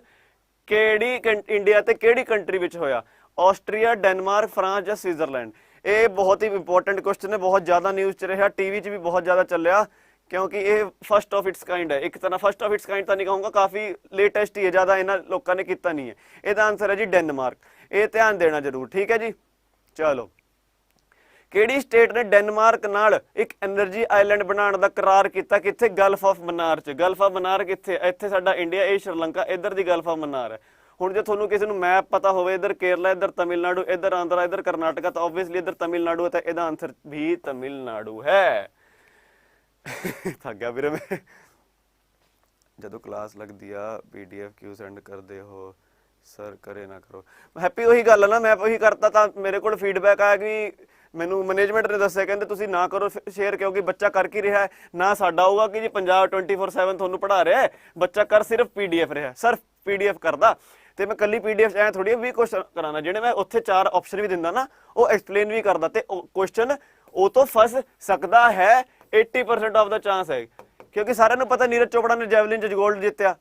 ਕਿਹੜੀ ਇੰਡੀਆ ਤੇ ਕਿਹੜੀ ਕੰਟਰੀ ਵਿੱਚ ਹੋਇਆ? ਆਸਟਰੀਆ, ਡੈਨਮਾਰਕ, ਫਰਾਂਸ ਜਾਂ ਸਵਿਟਜ਼ਰਲੈਂਡ? ਇਹ ਬਹੁਤ ਹੀ ਇੰਪੋਰਟੈਂਟ ਕੁਐਸਚਨ ਹੈ, ਬਹੁਤ ਜ਼ਿਆਦਾ ਨਿਊਜ਼ 'ਚ ਰਿਹਾ, TV 'ਚ ਵੀ ਬਹੁਤ ਜ਼ਿਆਦਾ ਚੱਲਿਆ, ਕਿਉਂਕਿ ਇਹ ਫਸਟ ਆਫ ਇਟਸ ਕਾਈਂਡ ਹੈ। ਇੱਕ ਤਰ੍ਹਾਂ ਫਸਟ ਆਫ ਇਟਸ ਕਾਈਂਡ ਤਾਂ ਨਹੀਂ ਕਹੂੰਗਾ, ਕਾਫੀ ਲੇਟੈਸਟ ਹੀ ਹੈ, ਜ਼ਿਆਦਾ ਇਹਨਾਂ ਲੋਕਾਂ ਨੇ ਕੀਤਾ ਨਹੀਂ ਹੈ। ਇਹਦਾ ਆਨਸਰ ਹੈ ਜੀ ਡੈਨਮਾਰਕ। ਇਹ ਧਿਆਨ ਦੇਣਾ ਜ਼ਰੂਰ, ਠੀਕ ਹੈ ਜੀ। ਚਲੋ, ਕਿਹੜੀ ਸਟੇਟ ਨੇ ਡੈਨਮਾਰਕ ਨਾਲ ਇੱਕ ਐਨਰਜੀ ਆਈਲੈਂਡ ਬਣਾਉਣ ਦਾ ਕਰਾਰ ਕੀਤਾ? ਕਿੱਥੇ? ਗਲਫ ਆਫ ਮਨਾਰ 'ਚ। ਗਲਫ ਆਫ ਮਨਾਰ ਕਿੱਥੇ? ਇੱਥੇ ਸਾਡਾ ਇੰਡੀਆ, ਇਹ ਸ਼੍ਰੀਲੰਕਾ, ਇੱਧਰ ਦੀ ਗਲਫ ਆਫ ਮਨਾਰ ਹੈ। ਹੁਣ ਜੇ ਤੁਹਾਨੂੰ ਕਿਸੇ ਨੂੰ ਮੈਪ ਪਤਾ ਹੋਵੇ, ਇੱਧਰ ਕੇਰਲਾ, ਇੱਧਰ ਤਮਿਲਨਾਡੂ, ਇੱਧਰ ਆਂਧਰਾ, ਇੱਧਰ ਕਰਨਾਟਕਾ, ਤਾਂ ਓਬਵੀਅਸਲੀ ਇੱਧਰ ਤਮਿਲਨਾਡੂ ਹੈ, ਤਾਂ ਇਹਦਾ ਆਨਸਰ ਵੀ ਤਮਿਲਨਾਡੂ ਹੈ। ਥੱਕ ਗਿਆ ਵੀਰੇ ਮੈਂ। ਜਦੋਂ ਕਲਾਸ ਲੱਗਦੀ ਆ PDF ਕਿਉਂ ਸੈਂਡ ਕਰਦੇ ਹੋ ਸਰ? ਕਰੇ ਨਾ ਕਰੋ। ਹੈਪੀ ਉਹੀ ਗੱਲ ਹੈ ਨਾ, ਮੈਂ ਉਹੀ ਕਰਤਾ ਤਾਂ ਮੇਰੇ ਕੋਲ ਫੀਡਬੈਕ ਆਇਆ ਕਿ ਮੈਨੂੰ ਮੈਨੇਜਮੈਂਟ ਨੇ ਦੱਸਿਆ, ਕਹਿੰਦੇ ਤੁਸੀਂ ਨਾ ਕਰੋ ਸ਼ੇਅਰ, ਕਿਉਂਕਿ ਬੱਚਾ ਕਰ ਕੀ ਰਿਹਾ ਨਾ ਸਾਡਾ ਹੋਊਗਾ ਕਿ ਜੀ ਪੰਜਾਬ 24/7 ਤੁਹਾਨੂੰ ਪੜ੍ਹਾ ਰਿਹਾ, ਬੱਚਾ ਕਰ ਸਿਰਫ PDF ਰਿਹਾ, ਸਿਰਫ PDF ਕਰਦਾ। ਤੇ ਮੈਂ ਕੱਲੀ PDF ਐ ਥੋੜੀ 20 ਕੁਐਸਚਨ ਕਰਾਉਣਾ, ਜਿਹੜੇ ਮੈਂ ਉੱਥੇ 4 ਆਪਸ਼ਨ ਵੀ ਦਿੰਦਾ ਨਾ, ਉਹ ਐਕਸਪਲੇਨ ਵੀ ਕਰਦਾ, ਤੇ ਕੁਐਸਚਨ ਉਹ ਤੋਂ ਫਸ ਸਕਦਾ ਹੈ। 80% ਆਫ ਦਾ ਚਾਂਸ ਹੈ, ਕਿਉਂਕਿ ਸਾਰਿਆਂ ਨੂੰ ਪਤਾ ਨੀਰਜ ਚੋਪੜਾ ਨੇ ਜੈਵਲਿਨ 'ਚ ਗੋਲਡ ਜਿੱਤਿਆ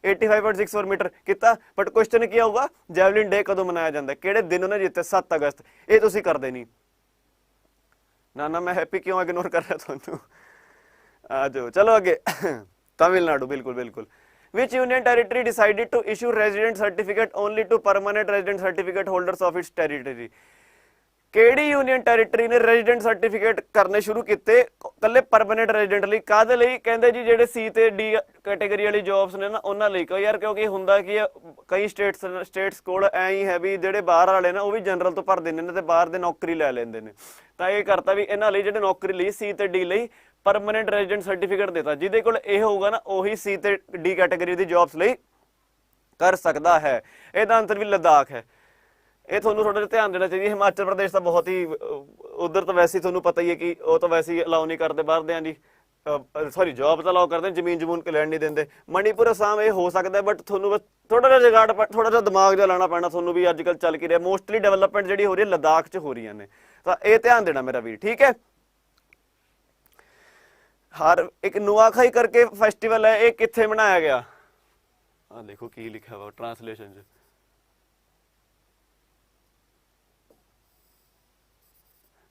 85.64 ਮੀਟਰ ਕੀਤਾ। ਬਟ ਕੁਐਸਚਨ ਕੀ ਆਊਗਾ? ਜੈਵਲਿਨ ਡੇ ਕਦੋਂ ਮਨਾਇਆ ਜਾਂਦਾ? ਕਿਹੜੇ ਦਿਨ ਉਹਨੇ ਜਿੱਤਿਆ? 7 ਅਗਸਤ। ਇਹ ਤੁਸੀਂ ਕਰਦੇ ਨਹੀਂ ਨਾ। ਮੈਂ ਹੈਪੀ ਕਿਉਂ ਇਗਨੋਰ ਕਰ ਰਿਹਾ ਤੁਹਾਨੂੰ? ਆ ਜਾਓ, ਚਲੋ ਅੱਗੇ। Tamil Nadu, ਬਿਲकुल। Which union territory decided to issue resident certificate only to permanent resident certificate holders of its territory? ਕਿਹੜੀ ਯੂਨੀਅਨ ਟੈਰੀਟਰੀ ਨੇ ਰੈਜ਼ੀਡੈਂਟ ਸਰਟੀਫਿਕੇਟ ਕਰਨੇ ਸ਼ੁਰੂ ਕੀਤੇ ਕੱਲੇ ਪਰਮਾਨੈਂਟ ਰੈਜ਼ੀਡੈਂਟ ਲਈ? ਕਾਹਦੇ ਲਈ? ਕਹਿੰਦੇ ਜੀ ਜਿਹੜੇ C ਤੇ D ਕੈਟੇਗਰੀ ਵਾਲੀ ਜੌਬਸ ਨੇ ਨਾ, ਉਹਨਾਂ ਲਈ। ਯਾਰ ਕਿਉਂਕਿ ਹੁੰਦਾ ਕਿ ਕਈ ਸਟੇਟਸ ਕੋਲ ਐਂ ਹੀ ਹੈ ਵੀ ਜਿਹੜੇ ਬਾਹਰ ਵਾਲੇ ਨਾ ਉਹ ਵੀ ਜਨਰਲ ਤੋਂ ਭਰ ਦਿੰਦੇ ਨੇ ਤੇ ਬਾਹਰ ਦੇ ਨੌਕਰੀ ਲੈ ਲੈਂਦੇ ਨੇ। ਤਾਂ ਇਹ ਕਰਤਾ ਵੀ ਇਹਨਾਂ ਲਈ ਜਿਹੜੇ ਨੌਕਰੀ ਲਈ C ਤੇ D ਲਈ ਪਰਮਾਨੈਂਟ ਰੈਜ਼ੀਡੈਂਟ ਸਰਟੀਫਿਕੇਟ ਦਿੱਤਾ। ਜਿਹਦੇ ਕੋਲ ਇਹ ਹੋਊਗਾ ਨਾ, ਉਹੀ C ਤੇ D ਕੈਟੇਗਰੀ ਦੀ ਜੌਬਸ ਲਈ ਕਰ ਸਕਦਾ ਹੈ। ਇਹਦਾ ਆਨਸਰ ਵੀ ਲਦਾਖ ਹੈ। ਇਹ ਤੁਹਾਨੂੰ ਥੋੜਾ ਜਿਹਾ ਧਿਆਨ ਦੇਣਾ ਚਾਹੀਦਾ। ਹਿਮਾਚਲ ਪ੍ਰਦੇਸ਼ ਤਾਂ ਬਹੁਤ ਹੀ, ਉਧਰ ਤਾਂ ਵੈਸੇ ਤੁਹਾਨੂੰ ਪਤਾ ਹੀ ਹੈ ਕਿ ਉਹ ਤਾਂ ਵੈਸੇ ਹੀ ਅਲਾਉ ਨਹੀਂ ਕਰਦੇ ਬਾਹਰ ਦਿਆਂ ਜੀ, ਸੌਰੀ ਜੌਬ ਤਾਂ ਅਲਾਓ ਕਰਦੇ ਨੇ, ਜ਼ਮੀਨ ਜਮੂਨ ਲੈਣ ਨਹੀਂ ਦਿੰਦੇ। ਮਣੀਪੁਰ ਅਸਾਮ ਇਹ ਹੋ ਸਕਦਾ, ਬਟ ਤੁਹਾਨੂੰ ਬਸ ਥੋੜਾ ਜਿਹਾ ਜਗਾੜ, ਥੋੜਾ ਜਿਹਾ ਦਿਮਾਗ ਜਿਹਾ ਲਾਣਾ ਪੈਣਾ ਤੁਹਾਨੂੰ ਵੀ। ਅੱਜ ਕੱਲ੍ਹ ਚੱਲ ਕੀ ਰਿਹਾ, ਮੋਸਟਲੀ ਡਿਵੈਲਪਮੈਂਟ ਜਿਹੜੀ ਹੋ ਰਹੀ ਹੈ ਲਦਾਖ 'ਚ ਹੋ ਰਹੀਆਂ ਨੇ, ਤਾਂ ਇਹ ਧਿਆਨ ਦੇਣਾ ਮੇਰਾ ਵੀਰ, ਠੀਕ ਹੈ। ਹਰ ਇੱਕ ਨੁਆਖਾਈ ਕਰਕੇ ਫੈਸਟੀਵਲ ਹੈ, ਇਹ ਕਿੱਥੇ ਮਨਾਇਆ ਗਿਆ? ਆ ਦੇਖੋ ਕੀ ਲਿਖਿਆ ਵਾ ਟ੍ਰਾਂਸਲੇਸ਼ਨ 'ਚ।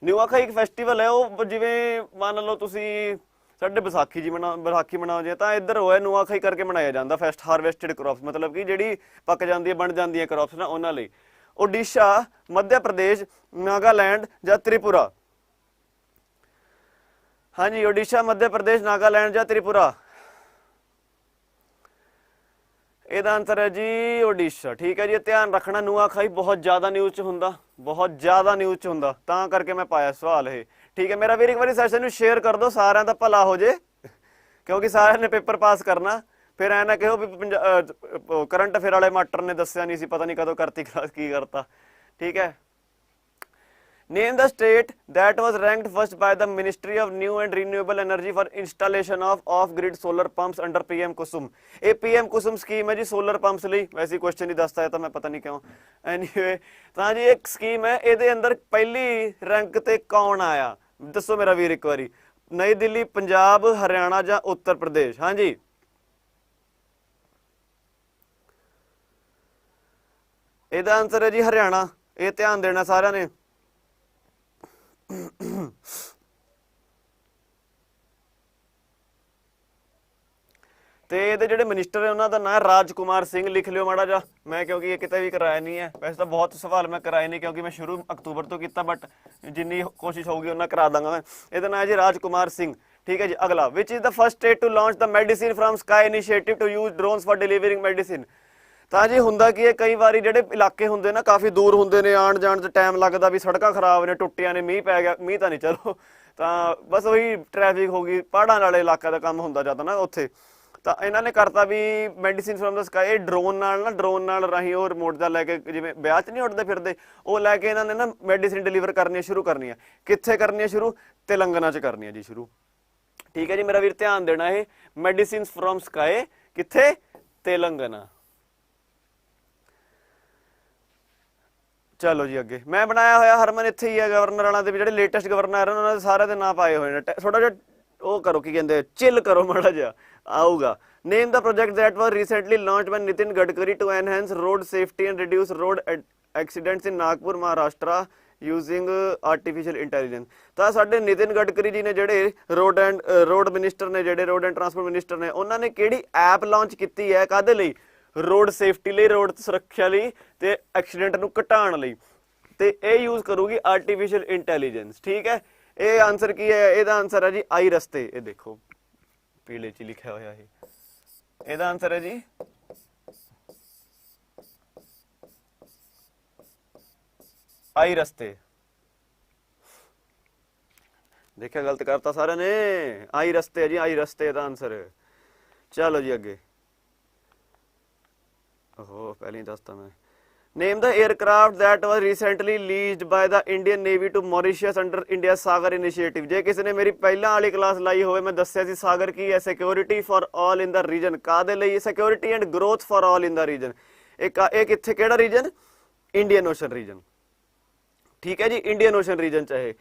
ਨੁਆਖਾਈ ਇੱਕ ਫੈਸਟੀਵਲ ਹੈ, ਉਹ ਜਿਵੇਂ ਮੰਨ ਲਓ ਤੁਸੀਂ ਸਾਡੇ ਵਿਸਾਖੀ ਵਿਸਾਖੀ ਮਨਾਓ ਜੇ, ਤਾਂ ਇੱਧਰ ਹੋਇਆ ਨੁਆਖਾਈ ਕਰਕੇ ਮਨਾਇਆ ਜਾਂਦਾ ਫੈਸਟ ਹਾਰਵੈਸਟਡ ਕ੍ਰੌਪਸ, ਮਤਲਬ ਕਿ ਜਿਹੜੀ ਪੱਕ ਜਾਂਦੀ ਹੈ, ਬਣ ਜਾਂਦੀਆਂ ਕ੍ਰੌਪਸ ਨਾ, ਉਹਨਾਂ ਲਈ। ਓਡੀਸ਼ਾ, ਮੱਧ ਪ੍ਰਦੇਸ਼, ਨਾਗਾਲੈਂਡ ਜਾਂ ਤ੍ਰਿਪੁਰਾ? ਹਾਂਜੀ, ਓਡੀਸ਼ਾ, ਮੱਧ ਪ੍ਰਦੇਸ਼, ਨਾਗਾਲੈਂਡ ਜਾਂ ਤ੍ਰਿਪੁਰਾ? ਇਹਦਾ ਆਨਸਰ ਹੈ ਜੀ ਓਡੀਸ਼ਾ, ਠੀਕ ਹੈ ਜੀ। ਧਿਆਨ ਰੱਖਣਾ, ਨੁਆਖਾਈ ਬਹੁਤ ਜ਼ਿਆਦਾ ਨਿਊਜ਼ 'ਚ ਹੁੰਦਾ, ਬਹੁਤ ਜ਼ਿਆਦਾ ਨਿਊਜ਼ 'ਚ ਹੁੰਦਾ, ਤਾਂ ਕਰਕੇ ਮੈਂ ਪਾਇਆ ਸਵਾਲ ਇਹ, ਠੀਕ ਹੈ ਮੇਰਾ ਵੀਰ। ਇੱਕ ਵਾਰੀ ਸੈਸ਼ਨ ਨੂੰ ਸ਼ੇਅਰ ਕਰ ਦਿਓ, ਸਾਰਿਆਂ ਦਾ ਭਲਾ ਹੋ ਜੇ, ਕਿਉਂਕਿ ਸਾਰਿਆਂ ਨੇ ਪੇਪਰ ਪਾਸ ਕਰਨਾ। ਫਿਰ ਐ ਨਾ ਕਹੋ ਵੀ ਕਰੰਟ ਅਫੇਅਰ ਵਾਲੇ ਮਾਸਟਰ ਨੇ ਦੱਸਿਆ ਨਹੀਂ ਸੀ, ਪਤਾ ਨਹੀਂ ਕਦੋਂ ਕਰਤੀ ਕਲਾਸ, ਕੀ ਕਰਤਾ, ਠੀਕ ਹੈ। Name the state that was ranked first by the Ministry of New and Renewable Energy for installation of off-grid solar pumps under PM Kusum। ਇਹ PM Kusum ਸਕੀਮ ਹੈ ਜੀ ਸੋਲਰ ਪੰਪਸ ਲਈ, ਵੈਸੇ ਕੁਐਸਚਨ ਨਹੀਂ ਦੱਸਦਾ ਹੈ ਤਾਂ ਮੈਂ ਪਤਾ ਨਹੀਂ ਕਿਉਂ। ਐਨੀਵੇ ਤਾਂ ਜੀ ਇੱਕ ਸਕੀਮ ਹੈ, ਇਹਦੇ ਅੰਦਰ ਪਹਿਲੀ ਰੈਂਕ ਤੇ ਕੌਣ ਆਇਆ ਦੱਸੋ ਮੇਰਾ ਵੀਰ ਇੱਕ ਵਾਰੀ? ਨਈ ਦਿੱਲੀ, ਪੰਜਾਬ, ਹਰਿਆਣਾ ਜਾਂ ਉੱਤਰ ਪ੍ਰਦੇਸ਼? ਹਾਂਜੀ, ਇਹਦਾ ਆਨਸਰ ਹੈ ਜੀ ਹਰਿਆਣਾ। ਇਹ ਧਿਆਨ ਦੇਣਾ ਸਾਰਿਆਂ ਨੇ। ਤੇ ਇਹਦੇ ਜਿਹੜੇ ਮਿਨਿਸਟਰ ਹੈ ਉਹਨਾਂ ਦਾ ਨਾਂ ਰਾਜ ਕੁਮਾਰ ਸਿੰਘ, ਲਿਖ ਲਿਓ ਮਾੜਾ ਜਿਹਾ, ਮੈਂ ਕਿਉਂਕਿ ਇਹ ਕਿਤੇ ਵੀ ਕਰਾਇਆ ਨਹੀਂ ਹੈ। ਵੈਸੇ ਤਾਂ ਬਹੁਤ ਸਵਾਲ ਮੈਂ ਕਰਾਏ ਨਹੀਂ, ਕਿਉਂਕਿ ਮੈਂ ਸ਼ੁਰੂ ਅਕਤੂਬਰ ਤੋਂ ਕੀਤਾ, ਬਟ ਜਿੰਨੀ ਕੋਸ਼ਿਸ਼ ਹੋਊਗੀ ਉਹਨਾਂ ਕਰਾ ਦਾਂਗਾ ਮੈਂ। ਇਹਦਾ ਨਾਂ ਹੈ ਜੀ ਰਾਜ ਕੁਮਾਰ ਸਿੰਘ, ਠੀਕ ਹੈ ਜੀ। ਅਗਲਾ, which is the first state to launch the medicine from sky initiative to use drones for delivering medicine? ਤਾਂ ਜੀ ਹੁੰਦਾ ਕੀ ਹੈ, ਕਈ ਵਾਰੀ ਜਿਹੜੇ ਇਲਾਕੇ ਹੁੰਦੇ ਨਾ ਕਾਫੀ ਦੂਰ ਹੁੰਦੇ ਨੇ, ਆਉਣ ਜਾਣ 'ਚ ਟਾਈਮ ਲੱਗਦਾ, ਵੀ ਸੜਕਾਂ ਖਰਾਬ ਨੇ, ਟੁੱਟੀਆਂ ਨੇ, ਮੀਂਹ ਪੈ ਗਿਆ, ਮੀਂਹ ਤਾਂ ਨਹੀਂ ਚਲੋ, ਤਾਂ ਬਸ ਉਹੀ ਟ੍ਰੈਫਿਕ ਹੋ ਗਈ, ਪਹਾੜਾਂ ਵਾਲੇ ਇਲਾਕਾ ਦਾ ਕੰਮ ਹੁੰਦਾ ਜ਼ਿਆਦਾ ਨਾ ਉੱਥੇ। ਤਾਂ ਇਹਨਾਂ ਨੇ ਕਰਤਾ ਵੀ medicine from the sky, drone ਨਾਲ ਨਾ, ਡਰੋਨ ਨਾਲ ਰਾਹੀਂ ਉਹ ਰਿਮੋਟ ਦਾ ਲੈ ਕੇ, ਜਿਵੇਂ ਵਿਆਹ 'ਚ ਨਹੀਂ ਉੱਡਦੇ ਫਿਰਦੇ, ਉਹ ਲੈ ਕੇ ਇਹਨਾਂ ਨੇ ਨਾ ਮੈਡੀਸਿਨ ਡਿਲੀਵਰ ਕਰਨੀਆਂ ਸ਼ੁਰੂ ਕਰਨੀਆਂ। ਕਿੱਥੇ ਕਰਨੀਆਂ ਸ਼ੁਰੂ? ਤੇਲੰਗਾਨਾ 'ਚ ਕਰਨੀਆਂ ਜੀ ਸ਼ੁਰੂ, ਠੀਕ ਹੈ ਜੀ ਮੇਰਾ ਵੀਰ। ਧਿਆਨ ਦੇਣਾ, ਇਹ ਮੈਡੀਸਿਨ ਫਰਮ ਸਕਾਈ ਕਿੱਥੇ? ਤੇਲੰਗਾਨਾ। ਚਲੋ ਜੀ ਅੱਗੇ, ਮੈਂ ਬਣਾਇਆ ਹੋਇਆ ਹਰਮਨ ਇੱਥੇ ਹੀ ਹੈ ਗਵਰਨਰ ਵਾਲਾ ਦੇ, ਜਿਹੜੇ ਲੇਟੈਸਟ ਗਵਰਨਰ ਹਨ ਉਹਨਾਂ ਦੇ ਸਾਰਿਆਂ ਦੇ ਨਾਂ ਪਾਏ ਹੋਏ ਨੇ। ਥੋੜਾ ਜਿਹਾ ਉਹ ਕਰੋ, ਕੀ ਕਹਿੰਦੇ, ਚਿੱਲ ਕਰੋ ਮਾੜਾ ਜਿਹਾ, ਆਊਗਾ। Name the project that was recently launched by Nitin Gadkari to enhance road safety and reduce road accidents in Nagpur, Maharashtra using artificial intelligence. ਤਾਂ ਸਾਡੇ ਨਿਤਿਨ ਗਡਕਰੀ ਜੀ ਨੇ, ਜਿਹੜੇ ਰੋਡ ਮਿਨਿਸਟਰ ਨੇ, ਜਿਹੜੇ ਰੋਡ ਐਂਡ ਟਰਾਂਸਪੋਰਟ ਮਿਨਿਸਟਰ ਨੇ, ਉਹਨਾਂ ਨੇ ਕਿਹੜੀ ਐਪ ਲਾਂਚ ਕੀਤੀ ਹੈ? ਕਾਹਦੇ ਲਈ? ਰੋਡ ਸੇਫਟੀ ਲਈ, ਰੋਡ ਸੁਰੱਖਿਆ ਲਈ ਤੇ ਐਕਸੀਡੈਂਟ ਨੂੰ ਘਟਾਉਣ ਲਈ, ਤੇ ਇਹ ਯੂਜ਼ ਕਰੂਗੀ ਆਰਟੀਫਿਸ਼ੀਅਲ ਇੰਟੈਲੀਜੈਂਸ, ਠੀਕ ਹੈ। ਇਹ ਆਨਸਰ ਕੀ ਹੈ? ਇਹਦਾ ਆਨਸਰ ਹੈ ਜੀ ਆਈ ਰਸਤੇ। ਇਹ ਦੇਖੋ ਪੀਲੇ 'ਚ ਲਿਖਿਆ ਹੋਇਆ ਇਹ, ਇਹਦਾ ਆਨਸਰ ਹੈ ਜੀ ਆਈ ਰਸਤੇ। ਦੇਖਿਆ ਗਲਤ ਕਰਤਾ ਸਾਰਿਆਂ ਨੇ, ਆਈ ਰਸਤੇ ਹੈ ਜੀ, ਆਈ ਰਸਤੇ ਇਹਦਾ ਆਨਸਰ। ਚਲੋ ਜੀ ਅੱਗੇ, ਓਹੋ ਪਹਿਲਾਂ ਹੀ ਦੱਸਤਾ ਮੈਂ। Name the aircraft that was recently leased by the Indian navy to Mauritius under India Sagar initiative. ਜੇ ਕਿਸੇ ਨੇ ਮੇਰੀ ਪਹਿਲਾਂ ਵਾਲੀ ਕਲਾਸ ਲਾਈ ਹੋਵੇ, ਮੈਂ ਦੱਸਿਆ ਸੀ ਸਾਗਰ ਕੀ ਹੈ? Security for all in the region. ਕਾਹਦੇ ਲਈ? Security and growth for all in the region. ਇਹ ਕਿੱਥੇ, ਕਿਹੜਾ ਰੀਜਨ? ਇੰਡੀਅਨ ਓਸ਼ਨ ਰੀਜਨ, ਠੀਕ ਹੈ ਜੀ, ਇੰਡੀਅਨ ਓਸ਼ਨ ਰੀਜਨ 'ਚ ਇਹ।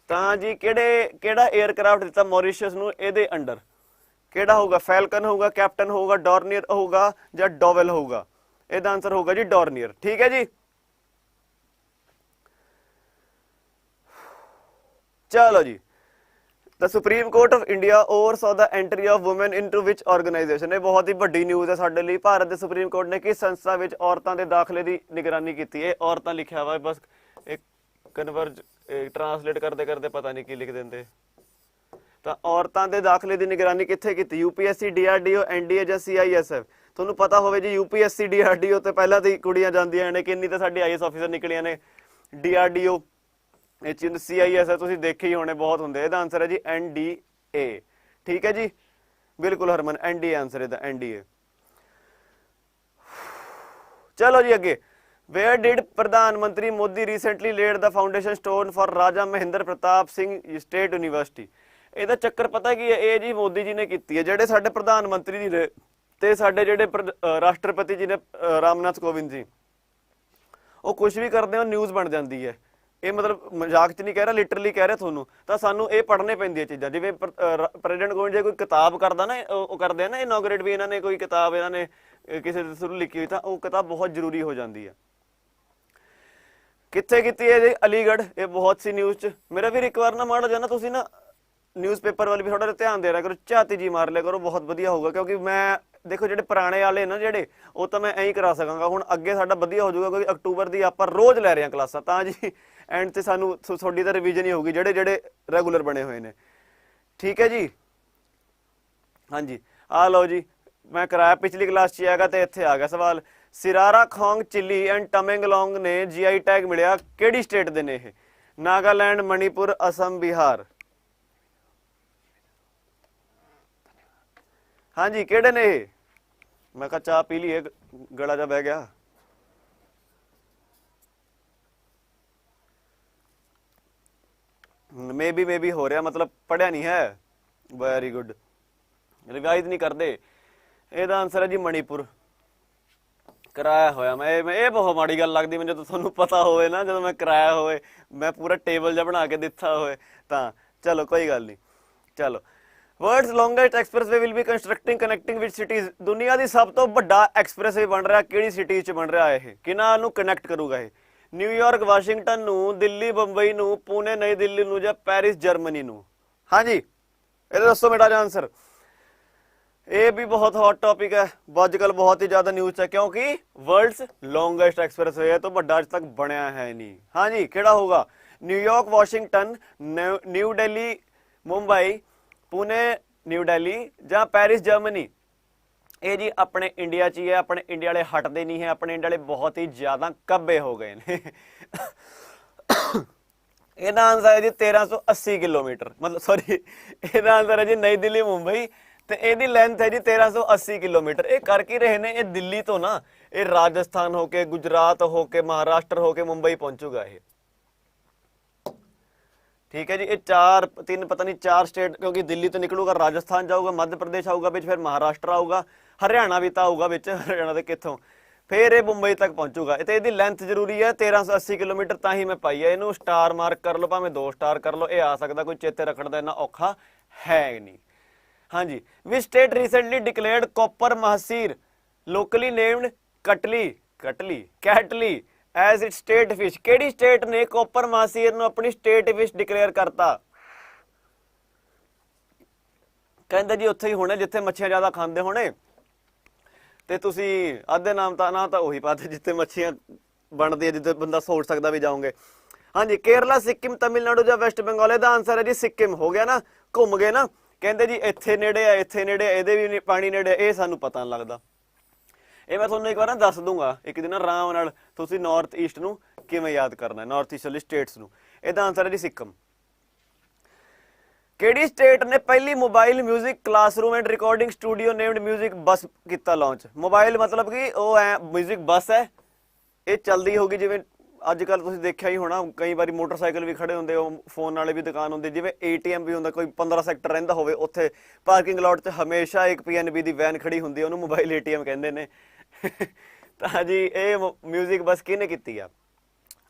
ਤਾਂ ਜੀ ਕਿਹੜਾ 에ਅਰਕ੍ਰਾਫਟ ਦਿੱਤਾ ਮੌਰੀਸ਼ੀਅਸ ਨੂੰ? ਇਹਦੇ ਅੰਡਰ ਕਿਹੜਾ ਹੋਊਗਾ? ਫੈਲਕਨ ਹੋਊਗਾ, ਕੈਪਟਨ ਹੋਊਗਾ, ਡੋਰਨੀਅਰ ਹੋਊਗਾ ਜਾਂ ਡੋਵਲ ਹੋਊਗਾ? ਇਹਦਾ ਆਨਸਰ ਹੋਊਗਾ ਜੀ ਡੋਰਨੀਅਰ, ਠੀਕ ਹੈ ਜੀ। ਚਲੋ ਜੀ, the supreme court of India oversaw the entry of women into which organisation. ਇਹ ਬਹੁਤ ਹੀ ਵੱਡੀ ਨਿਊਜ਼ ਹੈ ਸਾਡੇ ਲਈ। ਭਾਰਤ ਦੇ ਸੁਪਰੀਮ ਕੋਰਟ ਨੇ ਕਿਸ ਸੰਸਥਾ ਵਿੱਚ ਔਰਤਾਂ ਦੇ ਦਾਖਲੇ ਦੀ ਨਿਗਰਾਨੀ ਕੀਤੀ? ਇਹ ਔਰਤਾਂ ਲਿਖਿਆ ਵਾ, ਬਸ ਇੱਕ ਕਨਵਰਜ ਟਰਾਂਸਲੇਟ ਕਰਦੇ ਕਰਦੇ ਪਤਾ ਨਹੀਂ ਕੀ ਲਿਖ ਦਿੰਦੇ। ਤਾਂ ਔਰਤਾਂ ਦੇ ਦਾਖਲੇ ਦੀ ਨਿਗਰਾਨੀ ਕਿੱਥੇ ਕੀਤੀ? UPSC, DRDO, NDA ਜਾਂ CISF? ਤੁਹਾਨੂੰ ਪਤਾ ਹੋਵੇ ਜੀ UPSC DRDO ਤੇ ਪਹਿਲਾਂ ਤੇ ਕੁੜੀਆਂ ਜਾਂਦੀਆਂ ਨੇ, ਕਿੰਨੀ ਤਾਂ ਸਾਡੀ IAS ਆਫੀਸਰ ਨਿਕਲੀਆਂ ਨੇ। DRDO ਇਹ ਚਿੰਦ CISF ਤੁਸੀਂ ਦੇਖੇ ਹੀ ਹੋਣੇ, ਬਹੁਤ ਹੁੰਦੇ। ਇਹਦਾ ਆਨਸਰ ਹੈ ਜੀ NDA, ਠੀਕ ਹੈ ਜੀ, ਬਿਲਕੁਲ ਹਰਮਨ, NDA ਆਨਸਰ ਇਹਦਾ, NDA। ਚਲੋ ਜੀ ਅੱਗੇ, ਵੇਅਰ ਡਿਡ ਪ੍ਰਧਾਨ ਮੰਤਰੀ Modi recently laid the foundation stone for ਰਾਜਾ ਮਹਿੰਦਰ ਪ੍ਰਤਾਪ ਸਿੰਘ ਸਟੇਟ ਯੂਨੀਵਰਸਿਟੀ? ਇਹਦਾ ਚੱਕਰ ਪਤਾ ਕੀ ਹੈ, ਇਹ ਜੀ ਮੋਦੀ ਜੀ ਨੇ ਕੀਤੀ ਹੈ। ਜਿਹੜੇ ਸਾਡੇ ਪ੍ਰਧਾਨ ਮੰਤਰੀ ਜੀ ਨੇ ਤੇ ਸਾਡੇ ਜਿਹੜੇ ਰਾਸ਼ਟਰਪਤੀ ਜੀ ਨੇ ਰਾਮਨਾਥ ਕੋਵਿੰਦ ਜੀ, ਉਹ ਕੁਝ ਵੀ ਕਰਦੇ ਹੋ ਨਿਊਜ਼ ਬਣ ਜਾਂਦੀ ਹੈ। ਇਹ ਮਤਲਬ ਮਜ਼ਾਕ ਚ ਨਹੀਂ ਕਹਿ ਰਿਹਾ, ਲਿਟਰਲੀ ਕਹਿ ਰਿਹਾ ਤੁਹਾਨੂੰ। ਤਾਂ ਸਾਨੂੰ ਇਹ ਪੜ੍ਹਨੇ ਪੈਂਦੀਆਂ ਚੀਜ਼ਾਂ। ਜਿਵੇਂ ਪ੍ਰੈਜ਼ੀਡੈਂਟ ਕੋਵਿੰਦ ਜੇ ਕੋਈ ਕਿਤਾਬ ਕਰਦਾ ਨਾ, ਉਹ ਕਰਦੇ ਆ ਨਾ ਇਨੋਗਰੇਟ ਵੀ, ਇਹਨਾਂ ਨੇ ਕੋਈ ਕਿਤਾਬ ਇਹਨਾਂ ਨੇ ਕਿਸੇ ਦੇ ਥਰੂ ਲਿਖੀ ਹੋਈ, ਤਾਂ ਉਹ ਕਿਤਾਬ ਬਹੁਤ ਜ਼ਰੂਰੀ ਹੋ ਜਾਂਦੀ ਹੈ। ਕਿੱਥੇ ਕੀਤੀ ਹੈ ਜੀ? ਅਲੀਗੜ੍ਹ। ਇਹ ਬਹੁਤ ਸੀ ਨਿਊਜ਼ 'ਚ। ਮੇਰਾ ਵੀਰ ਇੱਕ ਵਾਰ ਨਾ ਮਾੜਾ ਜਿਹਾ ਨਾ ਤੁਸੀਂ ਨਾ ਨਿਊਜ਼ਪੇਪਰ ਵੱਲ ਵੀ ਥੋੜਾ ਜਿਹਾ ਧਿਆਨ ਦੇ ਰਿਹਾ ਕਰੋ, ਝਾਤੀ ਜੀ ਮਾਰ ਲਿਆ ਕਰੋ, ਬਹੁਤ ਵਧੀਆ ਹੋਊਗਾ। ਕਿਉਂਕਿ ਮੈਂ ਦੇਖੋ ਜਿਹੜੇ ਪੁਰਾਣੇ ਵਾਲੇ ਨਾ ਜਿਹੜੇ, ਉਹ ਤਾਂ ਮੈਂ ਐਂ ਹੀ ਕਰਾ ਸਕਾਂਗਾ। ਹੁਣ ਅੱਗੇ ਸਾਡਾ ਵਧੀਆ ਹੋ ਜਾਊਗਾ, ਕਿਉਂਕਿ ਅਕਤੂਬਰ ਦੀ ਆਪਾਂ ਰੋਜ਼ ਲੈ ਰਹੇ ਹਾਂ ਕਲਾਸਾਂ, ਤਾਂ ਜੀ ਐਂਡ 'ਤੇ ਸਾਨੂੰ ਤੁਹਾਡੀ ਤਾਂ ਰਿਵੀਜ਼ਨ ਹੀ ਹੋਊਗੀ ਜਿਹੜੇ ਜਿਹੜੇ ਰੈਗੂਲਰ ਬਣੇ ਹੋਏ ਨੇ। ਠੀਕ ਹੈ ਜੀ, ਹਾਂਜੀ ਆ ਲਓ ਜੀ, ਮੈਂ ਕਰਾਇਆ ਪਿਛਲੀ ਕਲਾਸ 'ਚ ਆਏਗਾ ਤੇ ਇੱਥੇ ਆ ਗਿਆ ਸਵਾਲ। ਸਿਰਾਰਾ ਖੌਂਗ ਚਿੱਲੀ ਐਂਡ ਟਮੈਂਗਲੋਂਗ ਨੇ GI ਟੈਗ ਮਿਲਿਆ, ਕਿਹੜੀ ਸਟੇਟ ਦੇ ਨੇ ਇਹ? ਨਾਗਾਲੈਂਡ, ਮਣੀਪੁਰ, ਅਸਮ, ਬਿਹਾਰ। ਹਾਂਜੀ ਕਿਹੜੇ ਨੇ ਇਹ? ਮੈਂ ਕਿਹਾ ਚਾਹ ਪੀ ਲਈਏ, ਗਲਾ ਜਾ ਬਹਿ ਗਿਆ। ਮੇਬੀ ਹੋ ਰਿਹਾ, ਮਤਲਬ ਪੜਿਆ ਨਹੀਂ ਹੈ। ਵੈਰੀ ਗੁੱਡ, ਰਿਵਾਈਜ਼ ਨਹੀਂ ਕਰਦੇ। ਇਹਦਾ ਆਨਸਰ ਹੈ ਜੀ ਮਣੀਪੁਰ। ਕਰਾਇਆ ਹੋਇਆ ਮੈਂ। ਇਹ ਬਹੁਤ ਮਾੜੀ ਗੱਲ ਲੱਗਦੀ ਮੈਨੂੰ ਜਦੋਂ ਤੁਹਾਨੂੰ ਪਤਾ ਹੋਵੇ ਨਾ, ਜਦੋਂ ਮੈਂ ਕਰਾਇਆ ਹੋਵੇ, ਮੈਂ ਪੂਰਾ ਟੇਬਲ ਜਿਹਾ ਬਣਾ ਕੇ ਦਿੱਤਾ ਹੋਵੇ ਤਾਂ। ਚਲੋ ਕੋਈ ਗੱਲ ਨਹੀਂ। ਚਲੋ, world's longest expressway will be constructing connecting with cities. ਦੁਨੀਆ ਦੀ ਸਭ ਤੋਂ ਵੱਡਾ ਐਕਸਪ੍ਰੈਸਵੇ ਬਣ ਰਿਹਾ ਕਿਹੜੀ ਸਿਟੀ 'ਚ ਬਣ ਰਿਹਾ? ਇਹ ਕਿਹਨਾਂ ਨੂੰ ਕਨੈਕਟ ਕਰੂਗਾ? ਇਹ ਨਿਊਯਾਰਕ ਵਾਸ਼ਿੰਗਟਨ ਨੂੰ, ਦਿੱਲੀ ਬੰਬਈ ਨੂੰ, ਪੁਣੇ ਨਈ ਦਿੱਲੀ ਨੂੰ, ਜਾਂ ਪੈਰਿਸ ਜਰਮਨੀ ਨੂੰ? ਹਾਂਜੀ ਇਹਦਾ ਦੱਸੋ ਮੇਰਾ ਆਨਸਰ। ਇਹ ਵੀ ਬਹੁਤ ਹੌਟ ਟੌਪਿਕ ਹੈ, ਅੱਜ ਕੱਲ੍ਹ ਬਹੁਤ ਹੀ ਜ਼ਿਆਦਾ ਨਿਊਜ਼ ਹੈ, ਕਿਉਂਕਿ ਵਰਲਡਸ ਲੌਂਗੈਸਟ ਐਕਸਪ੍ਰੈਸਵੇ ਤੋਂ ਵੱਡਾ ਅੱਜ ਤੱਕ ਬਣਿਆ ਹੈ ਨਹੀਂ। ਹਾਂਜੀ ਕਿਹੜਾ ਹੋਊਗਾ? New York Washington, new Delhi Mumbai, Pune new Delhi, ਜਾਂ ਪੈਰਿਸ ਜਰਮਨੀ? ਇਹ ਜੀ ਆਪਣੇ ਇੰਡੀਆ 'ਚ ਹੀ ਹੈ। ਆਪਣੇ ਇੰਡੀਆ ਵਾਲੇ ਹਟਦੇ ਨਹੀਂ ਹੈ, ਆਪਣੇ ਇੰਡੀਆ ਵਾਲੇ ਬਹੁਤ ਹੀ ਜ਼ਿਆਦਾ ਕੱਬੇ ਹੋ ਗਏ ਨੇ। ਇਹਦਾ ਆਨਸਰ ਹੈ ਜੀ 1380 ਕਿਲੋਮੀਟਰ, ਮਤਲਬ ਸੌਰੀ, ਇਹਦਾ ਆਨਸਰ ਹੈ ਜੀ ਨਈ ਦਿੱਲੀ ਮੁੰਬਈ, ਤੇ ਇਹਦੀ ਲੈਂਥ ਹੈ ਜੀ 1380 ਕਿਲੋਮੀਟਰ। ਇਹ ਕਰ ਕੀ ਰਹੇ ਨੇ? ਇਹ ਦਿੱਲੀ ਤੋਂ ਨਾ, ਇਹ ਰਾਜਸਥਾਨ ਹੋ ਕੇ, ਗੁਜਰਾਤ ਹੋ ਕੇ, ਮਹਾਰਾਸ਼ਟਰ ਹੋ ਕੇ ਮੁੰਬਈ ਪਹੁੰਚੂਗਾ ਇਹ। ਠੀਕ ਹੈ ਜੀ, ਇਹ ਤਿੰਨ ਪਤਾ ਨਹੀਂ ਚਾਰ ਸਟੇਟ, ਕਿਉਂਕਿ ਦਿੱਲੀ ਤੋਂ ਨਿਕਲੂਗਾ, ਰਾਜਸਥਾਨ ਜਾਊਗਾ, ਮੱਧ ਪ੍ਰਦੇਸ਼ ਆਊਗਾ ਵਿੱਚ, ਫਿਰ ਮਹਾਰਾਸ਼ਟਰ ਆਊਗਾ, ਹਰਿਆਣਾ ਵੀ ਤਾਂ ਆਊਗਾ ਵਿੱਚ, ਹਰਿਆਣਾ ਦੇ ਕਿੱਥੋਂ, ਫਿਰ ਇਹ ਮੁੰਬਈ ਤੱਕ ਪਹੁੰਚੂਗਾ। ਤੇ ਇਹਦੀ ਲੈਂਥ ਜ਼ਰੂਰੀ ਹੈ 1380 ਕਿਲੋਮੀਟਰ, ਤਾਂ ਹੀ ਮੈਂ ਪਾਈ ਹੈ। ਇਹਨੂੰ ਸਟਾਰ ਮਾਰਕ ਕਰ ਲਓ, ਭਾਵੇਂ 2 ਸਟਾਰ ਕਰ ਲਓ, ਇਹ ਆ ਸਕਦਾ, ਕੋਈ ਚੇਤੇ ਰੱਖਣ ਦਾ ਇੰਨਾ ਔਖਾ ਹੈ ਨਹੀਂ। ਹਾਂਜੀ, which state recently declared copper mahseer locally named Katli as it state fish? ਕਿਹੜੀ ਸਟੇਟ ਨੇ ਕਾਪਰ ਮਹਸੀਰ ਨੂੰ ਆਪਣੀ ਸਟੇਟ ਫਿਸ਼ ਡਿਕਲੇਅਰ ਕਰਤਾ? ਕਹਿੰਦੇ ਜੀ ਉੱਥੇ ਹੀ ਹੋਣੇ ਜਿੱਥੇ ਮੱਛੀਆਂ ਜ਼ਿਆਦਾ ਖਾਂਦੇ ਹੋਣੇ, ਤੇ ਤੁਸੀਂ ਅੱਧੇ ਨਾਮ ਤਾਂ ਉਹੀ ਪਾਤੇ ਜਿੱਥੇ ਮੱਛੀਆਂ ਬਣਦੀ ਹੈ, ਜਿੱਥੇ ਬੰਦਾ ਸੋਚ ਸਕਦਾ ਵੀ ਜਾਓਗੇ। ਹਾਂਜੀ, ਕੇਰਲਾ, ਸਿੱਕਿਮ, ਤਮਿਲਨਾਡੂ ਜਾਂ ਵੈਸਟ ਬੰਗਾਲ? ਇਹਦਾ ਆਨਸਰ ਹੈ ਜੀ ਸਿੱਕਿਮ। ਹੋ ਗਿਆ ਨਾ, ਘੁੰਮ ਗਏ ਨਾ। ਕਹਿੰਦੇ ਜੀ ਇੱਥੇ ਨੇੜੇ ਆ, ਇੱਥੇ ਨੇੜੇ ਆ, ਇਹਦੇ ਵੀ ਪਾਣੀ ਨੇੜੇ, ਇਹ ਸਾਨੂੰ ਪਤਾ ਨਹੀਂ ਲੱਗਦਾ। ਇਹ ਮੈਂ ਤੁਹਾਨੂੰ ਇੱਕ ਵਾਰ ਨਾ ਦੱਸ ਦੂੰਗਾ ਇੱਕ ਦਿਨ ਆਰਾਮ ਨਾਲ, ਤੁਸੀਂ ਨਾਰਥ ਈਸਟ ਨੂੰ ਕਿਵੇਂ ਯਾਦ ਕਰਨਾ, ਨਾਰਥ ਈਸਟ ਵਾਲੀ ਸਟੇਟਸ ਨੂੰ। ਇਹਦਾ ਆਨਸਰ ਹੈ ਜੀ ਸਿੱਕਮ। ਕਿਹੜੀ ਸਟੇਟ ਨੇ ਪਹਿਲੀ mobile music classroom and recording studio named music bus ਕੀਤਾ ਲਾਂਚ? ਮੋਬਾਈਲ ਮਤਲਬ ਕਿ ਉਹ ਹੈ ਮਿਊਜ਼ਿਕ ਬੱਸ ਹੈ, ਇਹ ਚੱਲਦੀ ਹੋਗੀ। ਜਿਵੇਂ ਅੱਜ ਕੱਲ੍ਹ ਤੁਸੀਂ ਦੇਖਿਆ ਹੀ ਹੋਣਾ, ਕਈ ਵਾਰੀ ਮੋਟਰਸਾਈਕਲ ਵੀ ਖੜੇ ਹੁੰਦੇ, ਉਹ ਫੋਨ ਵਾਲੇ ਵੀ ਦੁਕਾਨ ਹੁੰਦੀ, ਜਿਵੇਂ ATM ਵੀ ਹੁੰਦਾ, ਕੋਈ 15 ਸੈਕਟਰ ਰਹਿੰਦਾ ਹੋਵੇ, ਉੱਥੇ ਪਾਰਕਿੰਗ ਲੋਟ 'ਚ ਹਮੇਸ਼ਾ ਇੱਕ PNB ਦੀ ਵੈਨ ਖੜੀ ਹੁੰਦੀ ਹੈ, ਉਹਨੂੰ ਮੋਬਾਈਲ ATM ਕਹਿੰਦੇ ਨੇ। ਤਾਂ ਜੀ ਇਹ ਮਿਊਜ਼ਿਕ ਬੱਸ ਕਿਹਨੇ ਕੀਤੀ ਆ?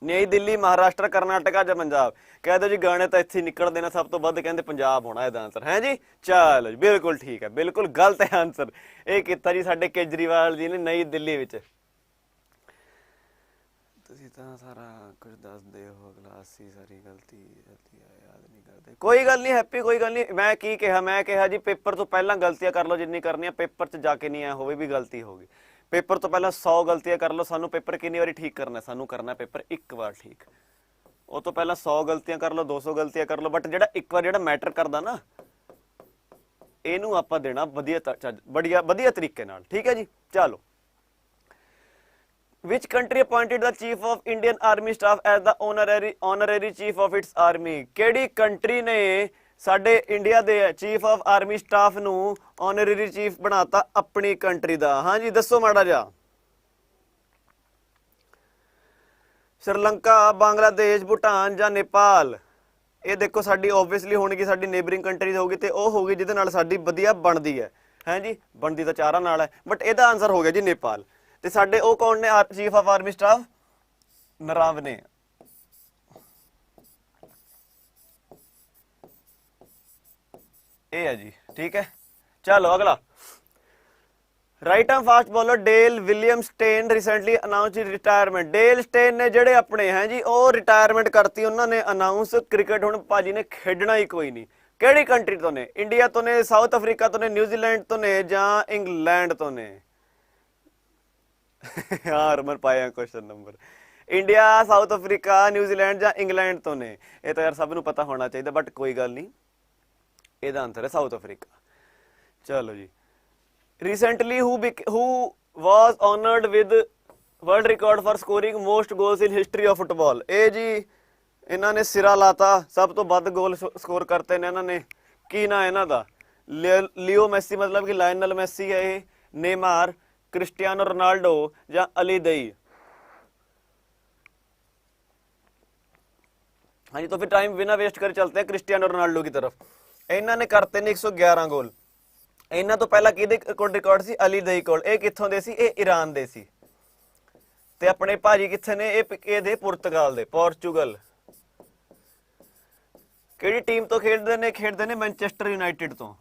ਨਈ ਦਿੱਲੀ, ਮਹਾਰਾਸ਼ਟਰ, ਕਰਨਾਟਕਾ ਜਾਂ ਪੰਜਾਬ? ਕਹਿ ਦਿਓ ਜੀ ਗਾਣੇ ਤਾਂ ਇੱਥੇ ਨਿਕਲਦੇ ਨੇ, ਸਭ ਤੋਂ ਵੱਧ ਕਹਿੰਦੇ ਪੰਜਾਬ ਹੋਣਾ ਇਹਦਾ ਆਨਸਰ ਹੈ ਜੀ। ਚਲੋ ਜੀ ਬਿਲਕੁਲ ਠੀਕ ਹੈ, ਬਿਲਕੁਲ ਗਲਤ ਹੈ ਆਨਸਰ। ਇਹ ਕੀਤਾ ਜੀ ਸਾਡੇ ਕੇਜਰੀਵਾਲ ਜੀ ਨੇ ਨਈ ਦਿੱਲੀ ਵਿੱਚ। ਤੁਸੀਂ ਤਾਂ ਸਾਰਾ ਕੁਝ ਦੱਸਦੇ ਹੋ, ਕਲਾਸੀ ਸਾਰੀ ਗਲਤੀ ਯਾਦ ਨਹੀਂ ਕਰਦੇ। ਕੋਈ ਗੱਲ ਨਹੀਂ ਹੈਪੀ, ਕੋਈ ਗੱਲ ਨਹੀਂ। ਮੈਂ ਕੀ ਕਿਹਾ? ਮੈਂ ਕਿਹਾ ਜੀ ਪੇਪਰ ਤੋਂ ਪਹਿਲਾਂ ਗਲਤੀਆਂ ਕਰ ਲਓ ਜਿੰਨੀ ਕਰਨੀ ਆ, ਪੇਪਰ 'ਚ ਜਾ ਕੇ ਨਹੀਂ ਐ ਹੋਵੇ ਵੀ ਗਲਤੀ ਹੋ ਗਈ। ਪੇਪਰ ਤੋਂ ਪਹਿਲਾਂ 100 ਗਲਤੀਆਂ ਕਰ ਲਓ। ਸਾਨੂੰ ਪੇਪਰ ਕਿੰਨੀ ਵਾਰੀ ਠੀਕ ਕਰਨਾ? ਸਾਨੂੰ ਕਰਨਾ ਪੇਪਰ ਇੱਕ ਵਾਰ ਠੀਕ। ਉਹ ਤੋਂ ਪਹਿਲਾਂ 100 ਗਲਤੀਆਂ ਕਰ ਲਓ, 200 ਗਲਤੀਆਂ ਕਰ ਲਓ, ਬਟ ਜਿਹੜਾ ਇੱਕ ਵਾਰ ਜਿਹੜਾ ਮੈਟਰ ਕਰਦਾ ਨਾ, ਇਹਨੂੰ ਆਪਾਂ ਦੇਣਾ ਵਧੀਆ ਤਰੀਕੇ ਨਾਲ। ਠੀਕ ਹੈ ਜੀ, ਚਲੋ। Which country appointed the chief of Indian Army Staff as the honorary chief of its army? ਕਿਹੜੀ ਕੰਟਰੀ ਨੇ ਸਾਡੇ ਇੰਡੀਆ ਦੇ ਚੀਫ ਆਫ ਆਰਮੀ ਸਟਾਫ ਨੂੰ ਆਨਰਰੀ ਚੀਫ ਬਣਾਤਾ ਆਪਣੀ ਕੰਟਰੀ ਦਾ? ਹਾਂਜੀ ਦੱਸੋ ਮਾੜਾ ਜਿਹਾ। श्रीलंका, बांग्लादेश, भूटान ਜਾਂ नेपाल? ਇਹ ਦੇਖੋ ਸਾਡੀ ਓਬਵੀਅਸਲੀ ਹੋਣਗੀ ਸਾਡੀ ਨੇਬਰਿੰਗ ਕੰਟਰੀਜ਼ ਹੋਊਗੀ ਤੇ ਉਹ ਹੋਊਗੀ ਜਿਹਦੇ ਨਾਲ ਸਾਡੀ ਵਧੀਆ ਬਣਦੀ ਹੈ ਜੀ, ਬਣਦੀ ਤਾਂ ਚਾਰਾਂ ਨਾਲ ਹੈ, ਬਟ ਇਹਦਾ ਆਨਸਰ ਹੋ ਗਿਆ ਜੀ ਨੇਪਾਲ। ਤੇ ਸਾਡੇ ਉਹ ਕੌਣ ਨੇ chief of army staff? Naravane. ਇਹ ਹੈ ਜੀ, ਠੀਕ ਹੈ। ਚਲੋ ਅਗਲਾ, right arm fast bowler Dale Willem Steyn recently announce retirement. Dale Steyn ਨੇ ਜਿਹੜੇ ਆਪਣੇ ਹੈ ਜੀ ਉਹ ਰਿਟਾਇਰਮੈਂਟ ਕਰਤੀ ਉਹਨਾਂ ਨੇ ਅਨਾਉਂਸ। ਕ੍ਰਿਕਟ ਹੁਣ ਭਾਜੀ ਨੇ ਖੇਡਣਾ ਹੀ ਕੋਈ ਨਹੀਂ। ਕਿਹੜੀ ਕੰਟਰੀ ਤੋਂ ਨੇ? ਇੰਡੀਆ ਤੋਂ ਨੇ, ਸਾਊਥ ਅਫਰੀਕਾ ਤੋਂ ਨੇ, ਨਿਊਜ਼ੀਲੈਂਡ ਤੋਂ ਨੇ ਜਾਂ ਇੰਗਲੈਂਡ ਤੋਂ ਨੇ? ਹਾਂ ਰਮਨ ਪਾਇਆ question number. India, south Africa, New Zealand ਜਾਂ ਇੰਗਲੈਂਡ ਤੋਂ ਨੇ। ਇਹ ਤਾਂ ਯਾਰ ਸਭ ਨੂੰ ਪਤਾ ਹੋਣਾ ਚਾਹੀਦਾ, ਬਟ ਕੋਈ ਗੱਲ ਨਹੀਂ, ਇਹਦਾ ਆਨਸਰ ਹੈ ਸਾਊਥ ਅਫਰੀਕਾ। ਚਲੋ ਜੀ, recently who was honored with world record for scoring most goals in history of football? ਇਹ ਜੀ ਇਹਨਾਂ ਨੇ ਸਿਰਾ ਲਾਤਾ, ਸਭ ਤੋਂ ਵੱਧ ਗੋਲ ਸਕੋਰ ਕਰਤੇ ਨੇ ਇਹਨਾਂ ਨੇ। ਕੀ ਨਾ ਇਹਨਾਂ ਦਾ? ਲਿਓ ਮੈਸੀ ਮਤਲਬ ਕਿ ਲਾਇਨਲ ਮੈਸੀ ਹੈ ਇਹ, ਨੇਮਾਰ, क्रिस्टियानो रोनाल्डो या अली दई? हाँ जी, तो फिर टाइम बिना वेस्ट कर चलते हैं क्रिस्टियानो रोनाल्डो की तरफ। इन्हों ने करते ने 111 गोल। इन्हों तो पहला किहदे कोल रिकॉर्ड सी? अली दई कोल। ये कित्थों दे सी? ये ईरान दे सी। ते अपने भाजी कित्थे ने? ये दे पुर्तगाल दे, पोर्चुगल। किहड़ी टीम तो खेडदे ने? खेडदे ने मैनचेस्टर यूनाइटेड तो।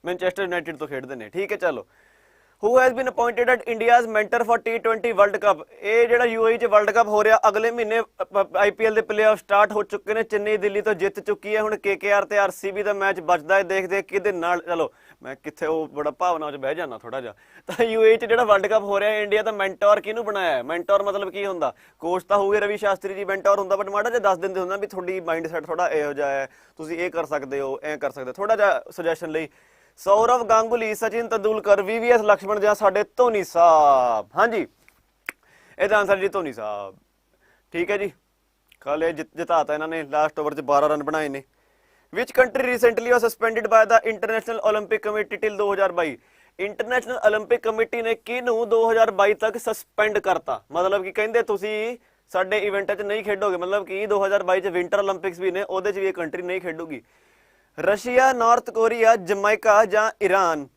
मैनचेस्टर यूनाइटेड तो खेडते हैं, ठीक है। चलो, who has been appointed at India's mentor for T20 world cup? ये जो यूएई च वर्ल्ड कप हो रहा, अगले महीने IPL के प्ले ऑफ स्टार्ट हो चुके हैं। चेन्नई दिल्ली तो जित चुकी है। हुण KKR ते RCB का मैच बचता है, देखते किहदे नाल। चलो मैं कित्थे वो बड़ा भावना च बह जाना थोड़ा जा। तो यूएई च जो वर्ल्ड कप हो रहा है, इंडिया का मैंटोर किहनूं बनाया है? मैंटोर मतलब की हुंदा? कोच तो होऊगे रवि शास्त्री जी, मैंटोर हुंदा बट माड़ा जिहा दस दिंदे हुंदा भी थोड़ी माइंड सैट थोड़ा इहो जिहा है, तुसीं इह कर सकदे हो, इह कर सकदे, थोड़ा जिहा सुजैशन लई। सौरव गांगुली, सचिन तेंदुलकर, VVS लक्ष्मण या साडे धोनी साहब? हाँ जी, ਇਹਦਾ ਆਨਸਰ ਜੀ ਧੋਨੀ ਸਾਹਿਬ, ਠੀਕ ਹੈ ਜੀ। ਕੱਲ ਇਹ ਜਿਤਾਤਾ ਇਹਨਾਂ ਨੇ, ਲਾਸਟ ਓਵਰ 'ਚ 12 ਰਨ ਬਣਾਏ ਨੇ। Which country recently was suspended by the International Olympic Committee till 2022? International Olympic Committee ਨੇ ਕਿਹਨੂੰ 2022 ਤੱਕ ਸਸਪੈਂਡ ਕਰਤਾ? ਮਤਲਬ ਕਿ ਕਹਿੰਦੇ ਤੁਸੀਂ ਸਾਡੇ ਇਵੈਂਟਾਂ 'ਚ ਨਹੀਂ ਖੇਡੋਗੇ, ਮਤਲਬ ਕਿ 2022 'ਚ ਵਿੰਟਰ ਓਲੰਪਿਕਸ ਵੀ ਨੇ, ਉਹਦੇ 'ਚ ਵੀ ਇਹ ਕੰਟਰੀ ਨਹੀਂ ਖੇਡੂਗੀ। ਰਸ਼ੀਆ, ਨਾਰਥ ਕੋਰੀਆ, ਜਮਾਇਕਾ ਜਾਂ ਈਰਾਨ?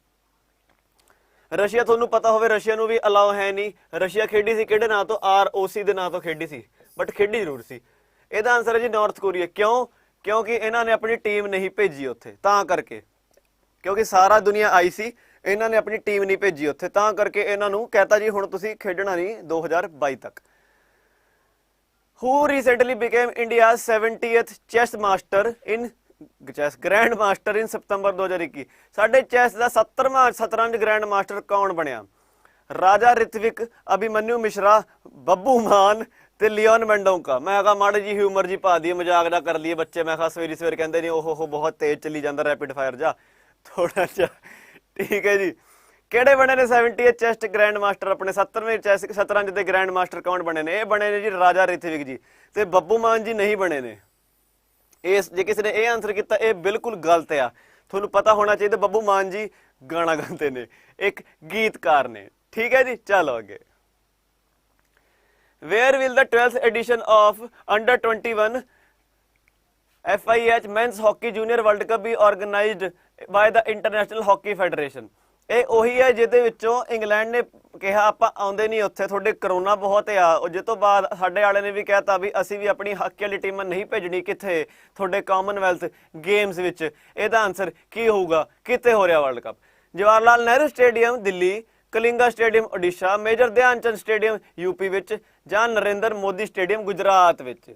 ਰਸ਼ੀਆ ਤੁਹਾਨੂੰ ਪਤਾ ਹੋਵੇ, ਰਸ਼ੀਆ ਨੂੰ ਵੀ ਅਲਾਓ ਹੈ ਨਹੀਂ। ਰਸ਼ੀਆ ਖੇਡੀ ਸੀ ਕਿਹੜੇ ਨਾਂ ਤੋਂ? ROC ਦੇ ਨਾਂ ਤੋਂ ਖੇਡੀ ਸੀ, ਬਟ ਖੇਡੀ ਜ਼ਰੂਰ ਸੀ। ਇਹਦਾ ਆਨਸਰ ਹੈ ਜੀ ਨਾਰਥ ਕੋਰੀਆ। ਕਿਉਂ? ਕਿਉਂਕਿ ਇਹਨਾਂ ਨੇ ਆਪਣੀ ਟੀਮ ਨਹੀਂ ਭੇਜੀ ਉੱਥੇ, ਤਾਂ ਕਰਕੇ। ਕਿਉਂਕਿ ਸਾਰਾ ਦੁਨੀਆ ਆਈ ਸੀ, ਇਹਨਾਂ ਨੇ ਆਪਣੀ ਟੀਮ ਨਹੀਂ ਭੇਜੀ ਉੱਥੇ, ਤਾਂ ਕਰਕੇ ਇਹਨਾਂ ਨੂੰ ਕਹਿਤਾ ਜੀ ਹੁਣ ਤੁਸੀਂ ਖੇਡਣਾ ਨਹੀਂ 2022 ਤੱਕ। Who recently became India's 70th chess master in chess grand master in September 2021? ਸਾਡੇ ਚੈਸ ਦਾ 70ਵਾਂ ਸ਼ਤਰੰਜ ਗ੍ਰੈਂਡ ਮਾਸਟਰ ਕੌਣ ਬਣਿਆ? ਰਾਜਾ ਰਿਤਵਿਕ, ਅਭਿਮਨਿਊ ਮਿਸ਼ਰਾ, ਬੱਬੂ ਮਾਨ ਤੇ ਲਿਓਨ ਮੈਂਡੋਂਕਾ। ਮੈਂ ਕਿਹਾ ਮਾੜੀ ਜੀ ਹਿਊਮਰ ਜੀ ਪਾ ਦਈਏ, ਮਜ਼ਾਕ ਦਾ ਕਰ ਲਈਏ ਬੱਚੇ। ਮੈਂ ਕਿਹਾ ਸਵੇਰੀ ਸਵੇਰ ਕਹਿੰਦੇ ਨੇ ਉਹ ਬਹੁਤ ਤੇਜ਼ ਚੱਲੀ ਜਾਂਦਾ ਰੈਪਿਡ ਫਾਇਰ ਜਾ, ਥੋੜਾ ਜਿਹਾ, ਠੀਕ ਹੈ ਜੀ। ਕਿਹੜੇ ਬਣੇ ਨੇ 70th ਚੈਸ ਗ੍ਰੈਂਡ ਮਾਸਟਰ? ਆਪਣੇ 70ਵੇਂ ਚੈਸ ਸ਼ਤਰੰਜ ਦੇ ਗ੍ਰੈਂਡ ਮਾਸਟਰ ਕੌਣ ਬਣੇ ਨੇ? ਇਹ ਬਣੇ ਨੇ ਜੀ ਰਾਜਾ ਰਿਤਵਿਕ ਜੀ, ਤੇ ਬੱਬੂ ਮਾਨ ਜੀ ਨਹੀਂ ਬਣੇ ਨੇ। ਇਸ ਜੇ ਕਿਸੇ ਨੇ ਇਹ ਆਨਸਰ ਕੀਤਾ, ਇਹ ਬਿਲਕੁਲ ਗਲਤ ਆ। ਤੁਹਾਨੂੰ ਪਤਾ ਹੋਣਾ ਚਾਹੀਦਾ ਬੱਬੂ ਮਾਨ ਜੀ ਗਾਣਾ ਗਾਉਂਦੇ ਨੇ, ਇੱਕ ਗੀਤਕਾਰ ਨੇ, ਠੀਕ ਹੈ ਜੀ। ਚਲੋ ਅੱਗੇ, where will the 12th edition of under 21 FIH men's hockey junior world cup be organised by the international hockey federation? ਇਹ ਉਹੀ ਹੈ ਜਿਹਦੇ ਵਿੱਚੋਂ ਇੰਗਲੈਂਡ ਨੇ ਕਿਹਾ ਆਪਾਂ ਆਉਂਦੇ ਨਹੀਂ ਉੱਥੇ, ਤੁਹਾਡੇ ਕਰੋਨਾ ਬਹੁਤ ਆ। ਉਹ ਜਿਸ ਤੋਂ ਬਾਅਦ ਸਾਡੇ ਵਾਲੇ ਨੇ ਵੀ ਕਹਿਤਾ ਵੀ ਅਸੀਂ ਵੀ ਆਪਣੀ ਹਾਕੀ ਵਾਲੀ ਟੀਮਾਂ ਨਹੀਂ ਭੇਜਣੀ ਕਿੱਥੇ, ਤੁਹਾਡੇ ਕਾਮਨਵੈਲਥ ਗੇਮਸ ਵਿੱਚ। ਇਹਦਾ ਆਨਸਰ ਕੀ ਹੋਊਗਾ? ਕਿੱਥੇ ਹੋ ਰਿਹਾ world cup? Jawahar Lal Nehru stadium Delhi, Kalinga stadium Orissa, major Dhyan Chand stadium UP ਵਿੱਚ ਜਾਂ ਨਰਿੰਦਰ ਮੋਦੀ ਸਟੇਡੀਅਮ ਗੁਜਰਾਤ ਵਿੱਚ?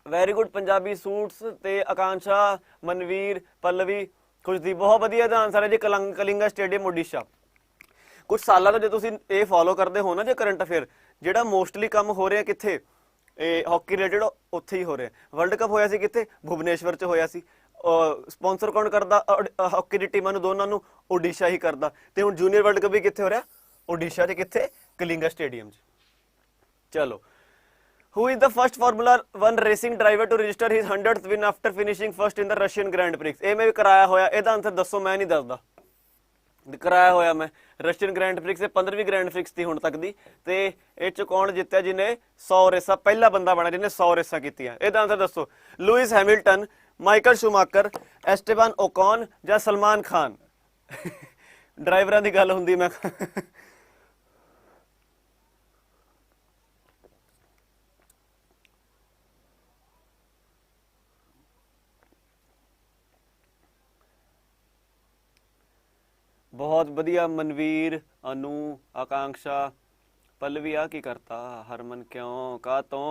ਵੈਰੀ ਗੁੱਡ ਪੰਜਾਬੀ ਸੂਟਸ ਤੇ ਆਕਾਂਸ਼ਾ, ਮਨਵੀਰ, ਪੱਲਵੀ, ਖੁਸ਼ਦੀਪ, ਬਹੁਤ ਵਧੀਆ ਦਾ ਆਨਸਰ ਹੈ ਜੀ ਕਲਿੰਗਾ ਸਟੇਡੀਅਮ ਉੜੀਸਾ। ਕੁਝ ਸਾਲਾਂ ਤੋਂ ਜੇ ਤੁਸੀਂ ਇਹ ਫੋਲੋ ਕਰਦੇ ਹੋ ਨਾ ਜੇ ਕਰੰਟ ਅਫੇਅਰ, ਜਿਹੜਾ ਮੋਸਟਲੀ ਕੰਮ ਹੋ ਰਿਹਾ ਕਿੱਥੇ, ਇਹ ਹਾਕੀ ਰਿਲੇਟਡ ਉੱਥੇ ਹੀ ਹੋ ਰਿਹਾ। ਵਰਲਡ ਕੱਪ ਹੋਇਆ ਸੀ ਕਿੱਥੇ? ਭੁਵਨੇਸ਼ਵਰ 'ਚ ਹੋਇਆ ਸੀ। ਸਪੋਂਸਰ ਕੌਣ ਕਰਦਾ ਹਾਕੀ ਦੀ ਟੀਮਾਂ ਨੂੰ ਦੋਨਾਂ ਨੂੰ? ਉੜੀਸਾ ਹੀ ਕਰਦਾ। ਤੇ ਹੁਣ ਜੂਨੀਅਰ ਵਰਲਡ ਕੱਪ ਵੀ ਕਿੱਥੇ ਹੋ ਰਿਹਾ? ਉੜੀਸਾ 'ਚ। ਕਿੱਥੇ? ਕਲਿੰਗਾ ਸਟੇਡੀਅਮ 'ਚ। ਚਲੋ, Who is the first Formula 1 racing driver to register his 100th win after finishing first in the Russian Grand Prix? ਇਹ ਮੈਂ ਵੀ ਕਰਾਇਆ ਹੋਇਆ, ਇਹਦਾ ਆਨਸਰ ਦੱਸੋ, ਮੈਂ ਨਹੀਂ ਦੱਸਦਾ। ਕਰਾਇਆ ਹੋਇਆ ਮੈਂ ਰਸ਼ੀਅਨ ਗ੍ਰੈਂਡ ਪ੍ਰਿਕਸ ਤੇ 15ਵੀਂ ਗ੍ਰੈਂਡ ਪ੍ਰਿਕਸ ਦੀ ਹੁਣ ਤੱਕ ਦੀ, ਤੇ ਇਹ ਚ ਕੌਣ ਜਿੱਤਿਆ ਜਿਹਨੇ 100 ਰੇਸਾਂ, ਪਹਿਲਾ ਬੰਦਾ ਬਣਿਆ ਜਿਹਨੇ 100 ਰੇਸਾਂ ਕੀਤੀਆਂ। ਇਹਦਾ ਆਨਸਰ ਦੱਸੋ, ਲੂਇਸ ਹੈਮਿਲਟਨ, ਮਾਈਕਲ ਸ਼ੂਮਾਕਰ, ਐਸਟੇਬਾਨ ਓਕॉन ਜਾਂ ਸਲਮਾਨ ਖਾਨ। ਡਰਾਈਵਰਾਂ ਦੀ ਗੱਲ ਹੁੰਦੀ ਮੈਂ बहुत बढ़िया मनवीर, अनु, आकांक्षा, पल्लवी आ की करता, हरमन क्यों का तो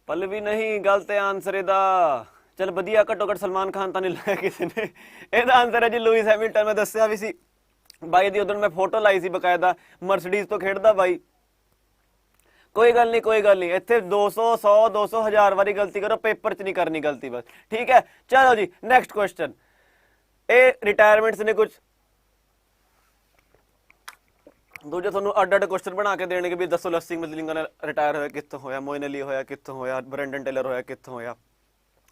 पल्लवी नहीं गलत है आंसर एदा। चल बढ़िया, घट्टो घट सलमान खान तो नहीं लाया किसी ने। एदा आंसर है जी लुइस हैमिल्टन। मैं दस्या भी सी बाई दी, उधर मैं फोटो लाई सी बकायदा, मर्सिडीज तो खेडदा बाई। कोई गल नहीं, कोई गल नहीं, इत्थे 200 100 200 1000 वारी गलती करो, पेपर च नहीं करनी गलती बस, ठीक है। चलो जी नेक्स्ट क्वेश्चन। ये रिटायरमेंट्स ने कुछ दूजे थोनू अड अड क्वेश्चन बना के देने भी, दसो लस्सी मलिंगा ने रिटायर होया कित्थों होया, मोइन अली होया कित्थों होया, ब्रेंडन टेलर होया कित्थों होया।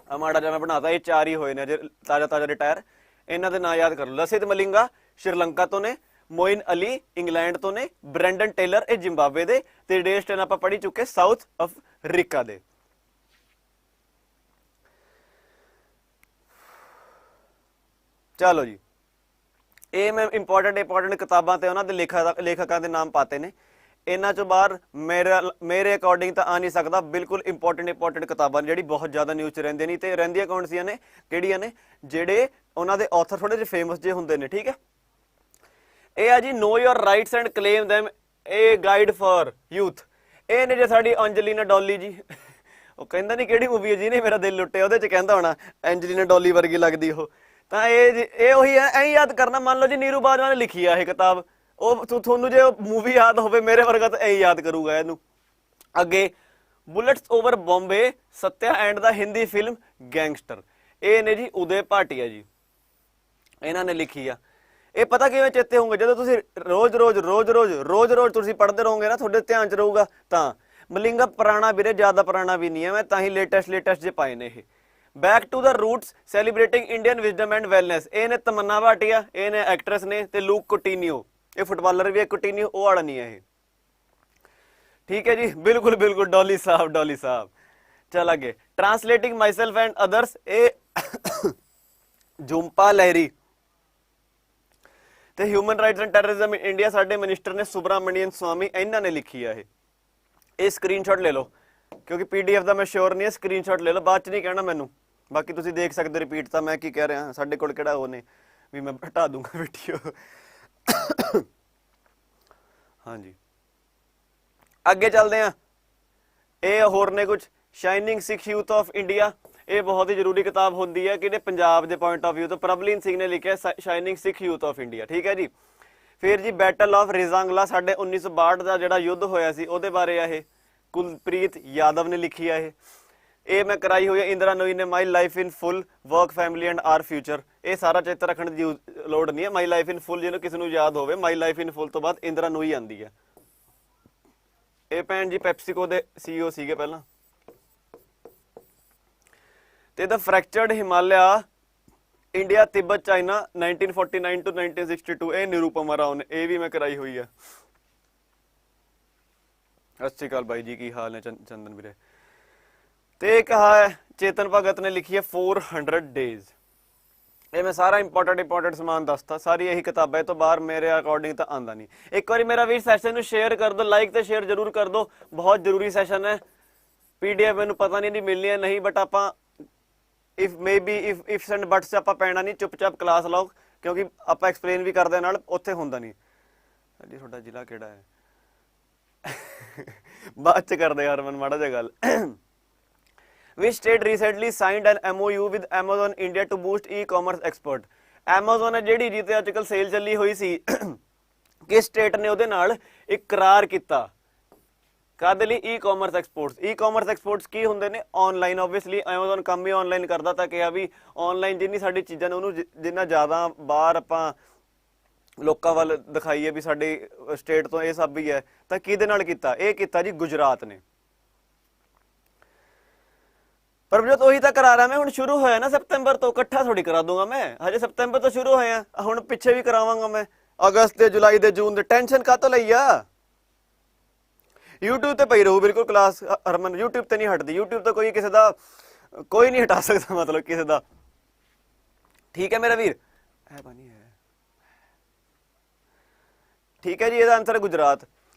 माड़ा जिहा मैं बनाता, ये 4 ही होए ने अजे ताजा ताजा रिटायर। इन्हां दे नाम याद कर लो, लसित मलिंगा श्रीलंका तो ने, मोइन अली इंग्लैंड तो ने, ब्रेंडन टेलर ये जिम्बाब्वे दे, ते डेल स्टेन आपां पढ़ी चुके साउथ अफ्रीका दे। चलो जी, ये मैं इंपॉर्टेंट किताबां ते उन्हां दे लेखकां दे नाम पाते ने। इन्हां चों बाहर मेरे अकॉर्डिंग तो आ नहीं सकता। बिल्कुल इंपॉर्टेंट किताबां जिहड़ी बहुत ज़्यादा न्यूज़ च रहिंदियां नहीं, ते रहिंदियां कौन सीआं ने, किहड़ियां ने, जिहड़े उन्हां दे ऑथर थोड़े जिहे फेमस जे हुंदे ने, ठीक है। ਇਹ ਆ ਜੀ know your rights and claim them, a guide for youth. ਇਹ ਨੇ ਜੇ ਸਾਡੀ ਅੰਜਲੀਨਾ ਡੋਲੀ ਜੀ, ਉਹ ਕਹਿੰਦਾ ਨਹੀਂ ਕਿਹੜੀ ਮੂਵੀ ਹੈ ਜਿਹਨੇ ਮੇਰਾ ਦਿਲ ਲੁੱਟਿਆ, ਉਹਦੇ ਚ ਕਹਿੰਦਾ ਹੋਣਾ ਐਂਜਲੀਨਾ ਡੋਲੀ ਵਰਗੀ ਲੱਗਦੀ ਉਹ। ਤਾਂ ਇਹ ਉਹੀ ਹੈ, ਐਂ ਯਾਦ ਕਰਨਾ। ਮੰਨ ਲਓ ਜੀ ਨੀਰੂ ਬਾਜਵਾ ਨੇ ਲਿਖੀ ਆ ਇਹ ਕਿਤਾਬ, ਉਹ ਤੁਹਾਨੂੰ ਜੇ ਮੂਵੀ ਯਾਦ ਹੋਵੇ, ਮੇਰੇ ਵਰਗਾ ਤਾਂ ਐਂ ਯਾਦ ਕਰੂਗਾ ਇਹਨੂੰ। ਅੱਗੇ bullets over Bombay, Satya and the Hindi film gangster. ਇਹ ਨੇ ਜੀ ਉदय ਭਾਟੀਆ ਜੀ, ਇਹਨਾਂ ਨੇ ਲਿਖੀ ਆ। ਇਹ ਪਤਾ ਕਿਵੇਂ ਚੇਤੇ ਹੋਊਗਾ, ਜਦੋਂ ਤੁਸੀਂ ਰੋਜ਼ ਤੁਸੀਂ ਪੜ੍ਹਦੇ ਰਹੋਗੇ ਨਾ, ਤੁਹਾਡੇ ਧਿਆਨ 'ਚ ਰਹੂਗਾ। ਤਾਂ ਮਲਿੰਗਾ ਪੁਰਾਣਾ ਵੀਰੇ, ਜ਼ਿਆਦਾ ਪੁਰਾਣਾ ਵੀ ਨਹੀਂ ਹੈ, ਮੈਂ ਤਾਂ ਹੀ ਲੇਟੈਸਟ ਜੇ ਪਾਏ ਨੇ ਇਹ। Back to the roots celebrating Indian wisdom and wellness. ਇਹ ਨੇ ਤਮੰਨਾ ਭਾਟੀਆ, ਇਹ ਨੇ ਐਕਟਰੈਸ ਨੇ, ਤੇ ਲੂਕ ਕੁਟੀਨੀਓ, ਇਹ ਫੁੱਟਬਾਲਰ ਵੀ ਹੈ। ਕੁਟੀਨੀਓ ਉਹ ਵਾਲਾ ਨਹੀਂ ਹੈ ਇਹ, ठीक है जी। बिल्कुल डॉली साहब। चल आगे, translating myself and others, a Jhumpa Lahiri. ਤੇ human rights and terrorism in India ਸਾਡੇ ਮਿਨਿਸਟਰ ਨੇ ਸੁਬਰਾਮਣੀਅਨ ਸਵਾਮੀ, ਇਹਨਾਂ ਨੇ ਲਿਖੀ ਆ ਇਹ ਸਕਰੀਨਸ਼ਾਟ ਲੈ ਲਓ, ਕਿਉਂਕਿ ਪੀਡੀਐਫ ਦਾ ਮੈਂ ਸ਼ੋਰ ਨਹੀਂ ਹੈ। ਸਕਰੀਨਸ਼ਾਟ ਲੈ ਲਓ, ਬਾਅਦ ਚ ਨਹੀਂ ਕਹਿਣਾ ਮੈਨੂੰ। ਬਾਕੀ ਤੁਸੀਂ ਦੇਖ ਸਕਦੇ ਰਿਪੀਟ ਤਾਂ ਮੈਂ ਕੀ ਕਹਿ ਰਿਹਾ, ਸਾਡੇ ਕੋਲ ਕਿਹੜਾ ਉਹ ਨੇ ਵੀ ਮੈਂ ਹਟਾ ਦੂੰਗਾ ਵੀਡੀਓ। ਹਾਂਜੀ ਅੱਗੇ ਚੱਲਦੇ ਆ। ਇਹ ਹੋਰ ਨੇ ਕੁਝ, shining Sikh youth of India. ਇਹ ਬਹੁਤ ਹੀ ਜ਼ਰੂਰੀ ਕਿਤਾਬ ਹੁੰਦੀ ਹੈ ਕਿ ਪੰਜਾਬ ਦੇ ਪੁਆਇੰਟ ਆਫ ਵਿਊ ਤੋਂ। ਪ੍ਰਭਲੀਨ ਸਿੰਘ ਨੇ ਲਿਖਿਆ shining Sikh youth of India, ਠੀਕ ਹੈ ਜੀ। ਫਿਰ ਜੀ ਬੈਟਲ ਆਫ ਰਿਜ਼ਾਂਗਲਾ, ਸਾਡੇ 1962 ਦਾ ਜਿਹੜਾ ਯੁੱਧ ਹੋਇਆ ਸੀ ਉਹਦੇ ਬਾਰੇ ਆ ਇਹ। ਕੁਲਪ੍ਰੀਤ ਯਾਦਵ ਨੇ ਲਿਖੀ ਆ ਇਹ ਮੈਂ ਕਰਾਈ ਹੋਈ ਹੈ। ਇੰਦਰਾ ਨੂਈ ਨੇ my life in full, work family and our future. ਇਹ ਸਾਰਾ ਚਿੱਤਰ ਰੱਖਣ ਦੀ ਲੋੜ ਨਹੀਂ ਹੈ। ਮਾਈ ਲਾਈਫ ਇਨ ਫੁੱਲ ਜਿਹਨੂੰ ਕਿਸੇ ਨੂੰ ਯਾਦ ਹੋਵੇ, ਮਾਈ ਲਾਈਫ ਇਨ ਫੁੱਲ ਤੋਂ ਬਾਅਦ ਇੰਦਰਾ ਨੂਈ ਆਉਂਦੀ ਹੈ। ਇਹ ਭੈਣ ਜੀ ਪੈਪਸੀਕੋ ਦੇ CEO ਸੀਗੇ ਪਹਿਲਾਂ। ਤੇ the fractured Himalaya India Tibet China 1949 to 1962, ਇਹ ਨਿਰੂਪਮਾ ਰਾਓ ਨੇ, ਇਹ ਵੀ ਮੈਂ ਕਰਾਈ ਹੋਈ ਆ। ਸਤਿ ਸ਼੍ਰੀ ਅਕਾਲ ਬਾਈ ਜੀ, ਕੀ ਹਾਲ ਨੇ ਚੰਦਨ ਵੀਰੇ। ਤੇ ਕਹਾ ਹੈ ਚੇਤਨ ਭਗਤ ਨੇ ਲਿਖੀ ਹੈ 400 ਡੇਜ਼। ਇਹ ਮੈਂ ਸਾਰਾ ਇੰਪੋਰਟੈਂਟ ਸਮਾਨ ਦੱਸਤਾ। ਸਾਰੀ ਇਹੀ ਕਿਤਾਬਾਂ, ਇਹ ਤੋਂ ਬਾਹਰ ਮੇਰੇ ਅਕੋਰਡਿੰਗ ਤਾਂ ਆਉਂਦਾ ਨਹੀਂ। ਇੱਕ ਵਾਰੀ ਮੇਰਾ ਵੀ ਸੈਸ਼ਨ ਨੂੰ ਸ਼ੇਅਰ ਕਰ ਦਿਓ, ਲਾਈਕ ਤੇ ਸ਼ੇਅਰ ਜ਼ਰੂਰ ਕਰ ਦਿਓ। ਬਹੁਤ ਜ਼ਰੂਰੀ ਸੈਸ਼ਨ ਹੈ। PDF ਮੈਨੂੰ ਪਤਾ ਨਹੀਂ ਮਿਲਣੀ ਹੈ ਨਹੀਂ, ਬਟ ਆਪਾਂ ਇਫ ਐਂਡ ਬਟਸ ਆਪਾਂ ਪੈਣਾ ਨਹੀਂ, ਚੁੱਪਚਾਪ ਕਲਾਸ ਲਾਓ, ਕਿਉਂਕਿ ਆਪਾਂ ਐਕਸਪਲੇਨ ਵੀ ਕਰਦੇ ਨਾਲ, ਉੱਥੇ ਹੁੰਦਾ ਨਹੀਂ। ਜੀ ਤੁਹਾਡਾ ਜ਼ਿਲ੍ਹਾ ਕਿਹੜਾ ਹੈ? ਬਾਅਦ ਚ ਕਰਦੇ ਹਰਮਨ ਮਾੜਾ ਜਿਹਾ ਗੱਲ। Which state recently signed an MOU with Amazon India to boost e-commerce export? Amazon ਹੈ ਜਿਹੜੀ ਜਿੱਤੇ ਅੱਜ ਕੱਲ ਸੇਲ ਚੱਲੀ ਹੋਈ ਸੀ, ਕਿਸ ਸਟੇਟ ਨੇ ਉਹਦੇ ਨਾਲ ਇੱਕ ਕਰਾਰ ਕੀਤਾ? ਕਾਹਦੇ ਲਈ? E-commerce exports. ਈ-ਕਾਮਰਸ ਐਕਸਪੋਰਟਸ ਕੀ ਹੁੰਦੇ ਨੇ? ਆਨਲਾਈਨ। ਓਬਵੀਅਸਲੀ ਐਮਾਜ਼ੋਨ ਕੰਮ ਹੀ ਆਨਲਾਈਨ ਕਰਦਾ, ਤਾਂ ਕਿਹਾ ਵੀ ਆਨਲਾਈਨ ਜਿੰਨੀ ਸਾਡੀ ਚੀਜ਼ਾਂ ਨੇ ਉਹਨੂੰ ਜਿੰਨਾ ਜ਼ਿਆਦਾ ਬਾਹਰ ਆਪਾਂ ਲੋਕਾਂ ਵੱਲ ਦਿਖਾਈਏ ਵੀ ਸਾਡੇ ਸਟੇਟ ਤੋਂ ਇਹ ਸਭ ਵੀ ਹੈ, ਤਾਂ ਕਿਹਦੇ ਨਾਲ ਕੀਤਾ? ਇਹ ਕੀਤਾ ਜੀ ਗੁਜਰਾਤ ਨੇ। ਪ੍ਰਭਜੋਤ ਉਹੀ ਤਾਂ ਕਰਾ ਰਿਹਾ ਮੈਂ, ਹੁਣ ਸ਼ੁਰੂ ਹੋਇਆ ਨਾ ਸਤੰਬਰ ਤੋਂ, ਇਕੱਠਾ ਥੋੜੀ ਕਰਾ ਦੂੰਗਾ ਮੈਂ, ਹਜੇ ਸਤੰਬਰ ਤੋਂ ਸ਼ੁਰੂ ਹੋਇਆ, ਹੁਣ ਪਿੱਛੇ ਵੀ ਕਰਾਵਾਂਗਾ ਮੈਂ, ਅਗਸਤ ਦੇ, ਜੁਲਾਈ ਦੇ, ਜੂਨ ਦੇ। ਟੈਨਸ਼ਨ ਕਾਹਤੋਂ ਲਈ ਆ? YouTube ਤੇ ਪਈ ਰਹੂ ਬਿਲਕੁਲ ਕਲਾਸ ਹਰਮਨ, YouTube ਤੇ ਨਹੀਂ ਹਟਦੀ। YouTube ਤੋਂ ਕੋਈ ਕਿਸੇ ਦਾ ਕੋਈ ਨਹੀਂ ਹਟਾ ਸਕਦਾ, ਮਤਲਬ ਕਿਸੇ ਦਾ। ਠੀਕ ਹੈ ਮੇਰਾ ਵੀਰ, ਹੈ ਬਾਨੀ ਹੈ, ਠੀਕ ਹੈ ਜੀ। ਇਹਦਾ ਆਨਸਰ ਹੈ ਗੁਜਰਾਤ।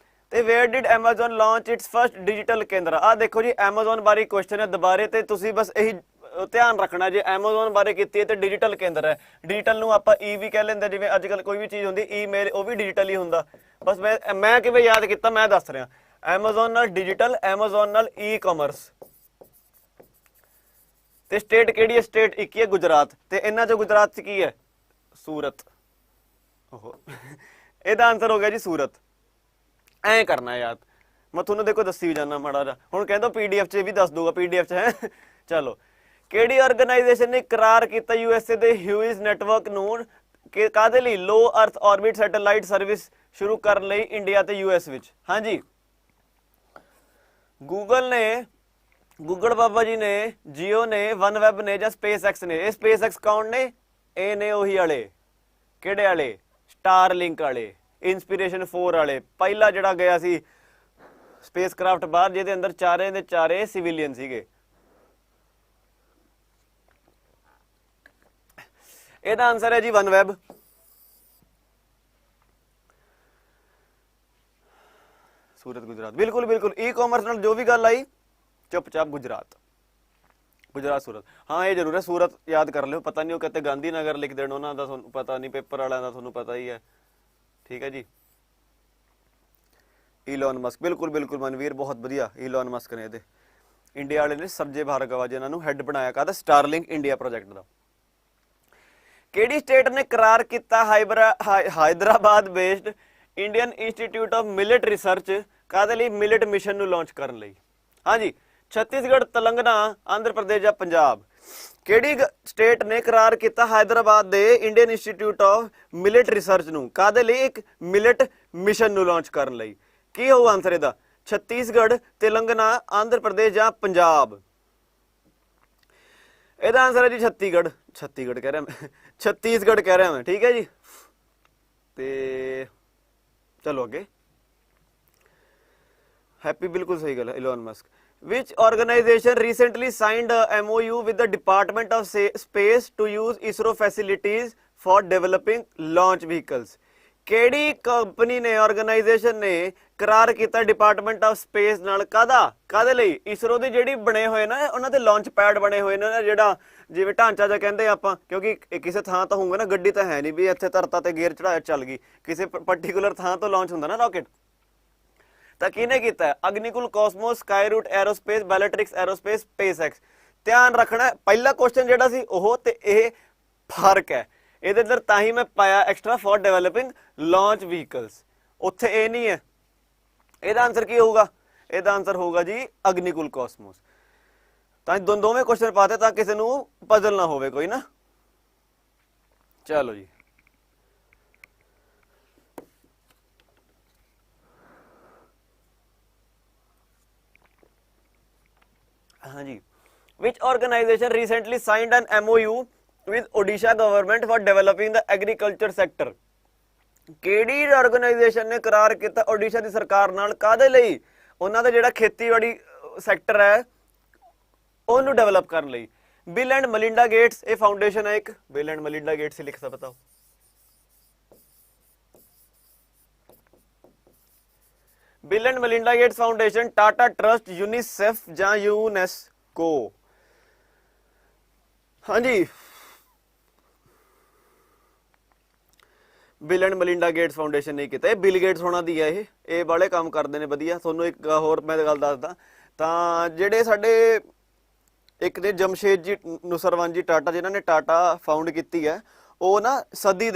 ਤੇ wear did Amazon launch it's first digital ਕੇਂਦਰ? ਆ ਦੇਖੋ ਜੀ, ਐਮਾਜ਼ਨ ਬਾਰੇ ਕੁਐਸਚਨ ਹੈ ਦੁਬਾਰੇ, ਤੇ ਤੁਸੀਂ ਬਸ ਇਹੀ ਧਿਆਨ ਰੱਖਣਾ, ਜੇ ਐਮਾਜ਼ਨ ਬਾਰੇ ਕੀਤੀ ਹੈ ਤੇ ਡਿਜੀਟਲ ਕੇਂਦਰ ਹੈ। ਡਿਜੀਟਲ ਨੂੰ ਆਪਾਂ ਈ ਵੀ ਕਹਿ ਲੈਂਦੇ, ਜਿਵੇਂ ਅੱਜ ਕੱਲ ਕੋਈ ਵੀ ਚੀਜ਼ ਹੁੰਦੀ ਈਮੇਲ, ਉਹ ਵੀ ਡਿਜੀਟਲ ਹੀ ਹੁੰਦਾ। ਬਸ ਮੈਂ ਕਿਵੇਂ ਯਾਦ ਕੀਤਾ ਮੈਂ ਦੱਸ ਰਿਹਾ। ਐਮਾਜ਼ਨ ਨਾਲ ਡਿਜੀਟਲ, ਐਮਾਜ਼ਨ ਨਾਲ ਈ ਕਾਮਰਸ। ਤੇ ਸਟੇਟ ਕਿਹੜੀ ਹੈ? ਸਟੇਟ ਇੱਕ ਹੀ ਹੈ, ਗੁਜਰਾਤ। ਤੇ ਇਹਨਾਂ ਚੋਂ ਗੁਜਰਾਤ ਚ ਕੀ ਹੈ? ਸੂਰਤ। ਓਹੋ, ਇਹਦਾ ਆਨਸਰ ਹੋ ਗਿਆ ਜੀ ਸੂਰਤ। ਐਂ ਕਰਨਾ ਯਾਦ, ਮੈਂ ਤੁਹਾਨੂੰ ਦੇਖੋ ਦੱਸੀ ਵੀ ਜਾਣਾ ਮਾੜਾ ਜਿਹਾ। ਹੁਣ ਕਹਿੰਦਾ PDF 'ਚ ਵੀ ਦੱਸ ਦੂਗਾ, PDF 'ਚ ਹੈ। ਚਲੋ, ਕਿਹੜੀ ਆਰਗੇਨਾਈਜੇਸ਼ਨ ਨੇ ਕਰਾਰ ਕੀਤਾ USA ਦੇ ਹਿਊਜ਼ ਨੈਟਵਰਕ ਨੂੰ ਕਿ ਕਾਹਦੇ ਲਈ? ਲੋ ਅਰਥ ਆਰਬਿਟ ਸੈਟੇਲਾਈਟ ਸਰਵਿਸ ਸ਼ੁਰੂ ਕਰਨ ਲਈ ਇੰਡੀਆ ਤੇ US ਵਿੱਚ। ਹਾਂਜੀ, ਗੂਗਲ ਨੇ, ਗੂਗਲ ਬਾਬਾ ਜੀ ਨੇ, ਜੀਓ ਨੇ, ਵਨਵੈਬ ਨੇ, ਜਾਂ SpaceX ਨੇ? ਇਹ SpaceX ਕੌਣ ਨੇ? ਇਹ ਨੇ ਉਹੀ ਵਾਲੇ, ਕਿਹੜੇ ਵਾਲੇ? ਸਟਾਰਲਿੰਕ ਵਾਲੇ, ਇੰਸਪੀਰੇਸ਼ਨ 4 ਵਾਲੇ। ਪਹਿਲਾ ਜਿਹੜਾ ਗਿਆ ਸੀ ਸਪੇਸ ਕਰਾਫਟ ਬਾਹਰ, ਜਿਹਦੇ ਅੰਦਰ ਚਾਰੇ ਦੇ ਚਾਰੇ ਸਿਵਿਲੀਅਨ ਸੀਗੇ। ਇਹਦਾ ਆਨਸਰ ਹੈ ਜੀ ਵਨਵੈਬ। ਸੂਰਤ ਗੁਜਰਾਤ, ਬਿਲਕੁਲ ਬਿਲकुल। ਈ ਕਾਮਰਸ ਨਾਲ ਜੋ ਵੀ ਗੱਲ ਆਈ ਚੁੱਪਚਾਪ ਗੁਜਰਾਤ, ਗੁਜਰਾਤ ਸੂਰਤ। ਹਾਂ ਇਹ ਜ਼ਰੂਰ ਹੈ, ਸੂਰਤ ਯਾਦ ਕਰ ਲਿਓ। ਪਤਾ ਨਹੀਂ ਉਹ ਕਿਤੇ ਗਾਂਧੀ ਨਗਰ ਲਿਖ ਦੇਣ, ਉਹਨਾਂ ਦਾ ਤੁਹਾਨੂੰ ਪਤਾ ਨਹੀਂ, ਪੇਪਰ ਵਾਲਿਆਂ ਦਾ ਤੁਹਾਨੂੰ ਪਤਾ ਹੀ ਹੈ। ਠੀਕ ਹੈ ਜੀ। ਈਲੋਨ ਮਸਕ, ਬਿਲਕੁਲ ਬਿਲकुल ਮਨਵੀਰ, ਬਹੁਤ ਵਧੀਆ। ਈਲੋਨ ਮਸਕ ਨੇ ਇਹਦੇ, ਇੰਡੀਆ ਵਾਲੇ ਨੇ ਸਰਜੇ ਭਾਰਗਵਾ ਜੀ ਇਹਨਾਂ ਨੂੰ ਹੈਡ ਬਣਾਇਆ ਕਾਹਦਾ? ਸਟਾਰਲਿੰਕ ਇੰਡੀਆ ਪ੍ਰੋਜੈਕਟ ਦਾ। ਕਿਹੜੀ ਸਟੇਟ ਨੇ ਕਰਾਰ ਕੀਤਾ Hyderabad based Indian institute of millet research ਕਾਹਦੇ ਲਈ? ਮਿਲਟ ਮਿਸ਼ਨ ਨੂੰ ਲਾਂਚ ਕਰਨ ਲਈ। ਹਾਂਜੀ, ਛੱਤੀਸਗੜ੍ਹ, ਤੇਲੰਗਾਨਾ, ਆਂਧਰ ਪ੍ਰਦੇਸ਼ ਜਾਂ ਪੰਜਾਬ? ਕਿਹੜੀ ਸਟੇਟ ਨੇ ਕਰਾਰ ਕੀਤਾ ਹੈਦਰਾਬਾਦ ਦੇ Indian institute of millet research ਨੂੰ ਕਾਹਦੇ ਲਈ? ਇੱਕ ਮਿਲਟ ਮਿਸ਼ਨ ਨੂੰ ਲਾਂਚ ਕਰਨ ਲਈ। ਕੀ ਹੋਊ ਆਨਸਰ ਇਹਦਾ? ਛੱਤੀਸਗੜ੍ਹ, ਤੇਲੰਗਾਨਾ, ਆਂਧਰ ਪ੍ਰਦੇਸ਼ ਜਾਂ ਪੰਜਾਬ? ਇਹਦਾ ਆਨਸਰ ਹੈ ਜੀ ਛੱਤੀਸਗੜ੍ਹ। ਛੱਤੀਸਗੜ੍ਹ ਕਹਿ ਰਿਹਾ ਮੈਂ, ਛੱਤੀਸਗੜ੍ਹ ਕਹਿ ਰਿਹਾ ਮੈਂ। ਠੀਕ ਹੈ ਜੀ। ਤੇ ਚਲੋ ਅੱਗੇ। हैप्पी, बिल्कुल सही गल है। Elon Musk, which organization recently signed a MOU with the Department of Space to use ISRO facilities for developing launch vehicles? ਕਿਹੜੀ ਕੰਪਨੀ ਨੇ, ਆਰਗੇਨਾਈਜੇਸ਼ਨ ਨੇ ਕਰਾਰ ਕੀਤਾ ਡਿਪਾਰਟਮੈਂਟ ਆਫ ਸਪੇਸ ਨਾਲ? ਕਾਹਦੇ ਲਈ? ਇਸਰੋ ਦੇ ਜਿਹੜੀ ਬਣੇ ਹੋਏ ਨਾ, ਉਹਨਾਂ ਦੇ ਲਾਂਚ ਪੈਡ ਬਣੇ ਹੋਏ ਨੇ, ਜਿਹੜਾ ਜਿਵੇਂ ਢਾਂਚਾ ਜਿਹਾ ਕਹਿੰਦੇ ਆਪਾਂ, ਕਿਉਂਕਿ ਕਿਸੇ ਥਾਂ ਤੋਂ ਹੋਊਗਾ ਨਾ, ਗੱਡੀ ਤਾਂ ਹੈ ਨਹੀਂ ਵੀ ਇੱਥੇ ਧਰਤਾ ਤੇ ਗੇਅਰ ਚੜਾਇਆ ਚੱਲ ਗਈ, ਕਿਸੇ ਪਰਟੀਕੂਲਰ ਥਾਂ ਤੋਂ ਲਾਂਚ ਹੁੰਦਾ ਨਾ ਰਾਕਟ। ਤਾਂ ਕਿਹਨੇ ਕੀਤਾ? Agnikul, Cosmos, Skyroot aerospace, Bellatrix aerospace, SpaceX। ਧਿਆਨ ਰੱਖਣਾ, ਪਹਿਲਾ ਕੁਐਸਚਨ ਜਿਹੜਾ ਸੀ ਉਹ ਤੇ ਇਹ ਫਰਕ ਹੈ। ਇਹਦੇ ਅੰਦਰ ਤਾਂ ਹੀ ਮੈਂ ਪਾਇਆ extra for developing launch vehicles, ਉੱਥੇ ਇਹ ਨਹੀਂ ਹੈ। ਇਹਦਾ ਆਨਸਰ ਕੀ ਹੋਊਗਾ? ਇਹਦਾ ਆਨਸਰ ਹੋਊਗਾ ਜੀ ਅਗਨੀਕੁਲ, ਕਾਸਮੋਸ। ਤਾਂ ਦੋਵੇਂ ਕੁਐਸਚਨ ਪਾਤੇ ਤਾਂ ਕਿਸੇ ਨੂੰ ਪਜ਼ਲ ਨਾ ਹੋਵੇ ਕੋਈ ਨਾ। ਚਲੋ ਜੀ, हाँ जी, which organization recently signed an MOU with Odisha government for developing the agriculture sector? ਕਿਹੜੀ ਆਰਗੇਨਾਈਜੇਸ਼ਨ ਨੇ ਕਰਾਰ ਕੀਤਾ ਓਡੀਸ਼ਾ ਦੀ ਸਰਕਾਰ ਨਾਲ ਕਾਹਦੇ ਲਈ? ਉਹਨਾਂ ਦਾ ਜਿਹੜਾ ਖੇਤੀਬਾੜੀ ਸੈਕਟਰ ਹੈ ਉਹਨੂੰ ਡਿਵੈਲਪ ਕਰਨ ਲਈ। ਬਿਲ ਐਂਡ ਮਲਿੰਡਾ ਗੇਟਸ, ਇਹ ਫਾਊਂਡੇਸ਼ਨ ਹੈ ਇੱਕ। ਬਿਲ ਐਂਡ ਮਲਿੰਡਾ ਗੇਟਸ ਲਿਖ ਸਕਦਾ ਬਤਾਓ। Bill and Melinda Gates foundation, Tata trust, UNICEF ਜਾਂ UNESCO? ਹਾਂਜੀ, Bill and Melinda Gates foundation ਨਹੀਂ ਕੀਤਾ। ਇਹ ਬਿਲ ਗੇਟਸ ਹੋਣਾ ਦੀ ਹੈ, ਇਹ ਵਾਲੇ ਕੰਮ ਕਰਦੇ ਨੇ ਵਧੀਆ। ਤੁਹਾਨੂੰ ਇੱਕ ਹੋਰ ਮੈਂ ਗੱਲ ਦੱਸਦਾ, ਤਾਂ ਜਿਹੜੇ ਸਾਡੇ ਇੱਕ ਨੇ ਜਮਸ਼ੇਦ ਜੀ ਨੁਸਰਵੰਤ ਜੀ ਟਾਟਾ, ਜਿਨ੍ਹਾਂ ਨੇ ਟਾਟਾ ਫਾਊਂਡ ਕੀਤੀ ਹੈ, ਉਹ ਨਾ ਸਦੀ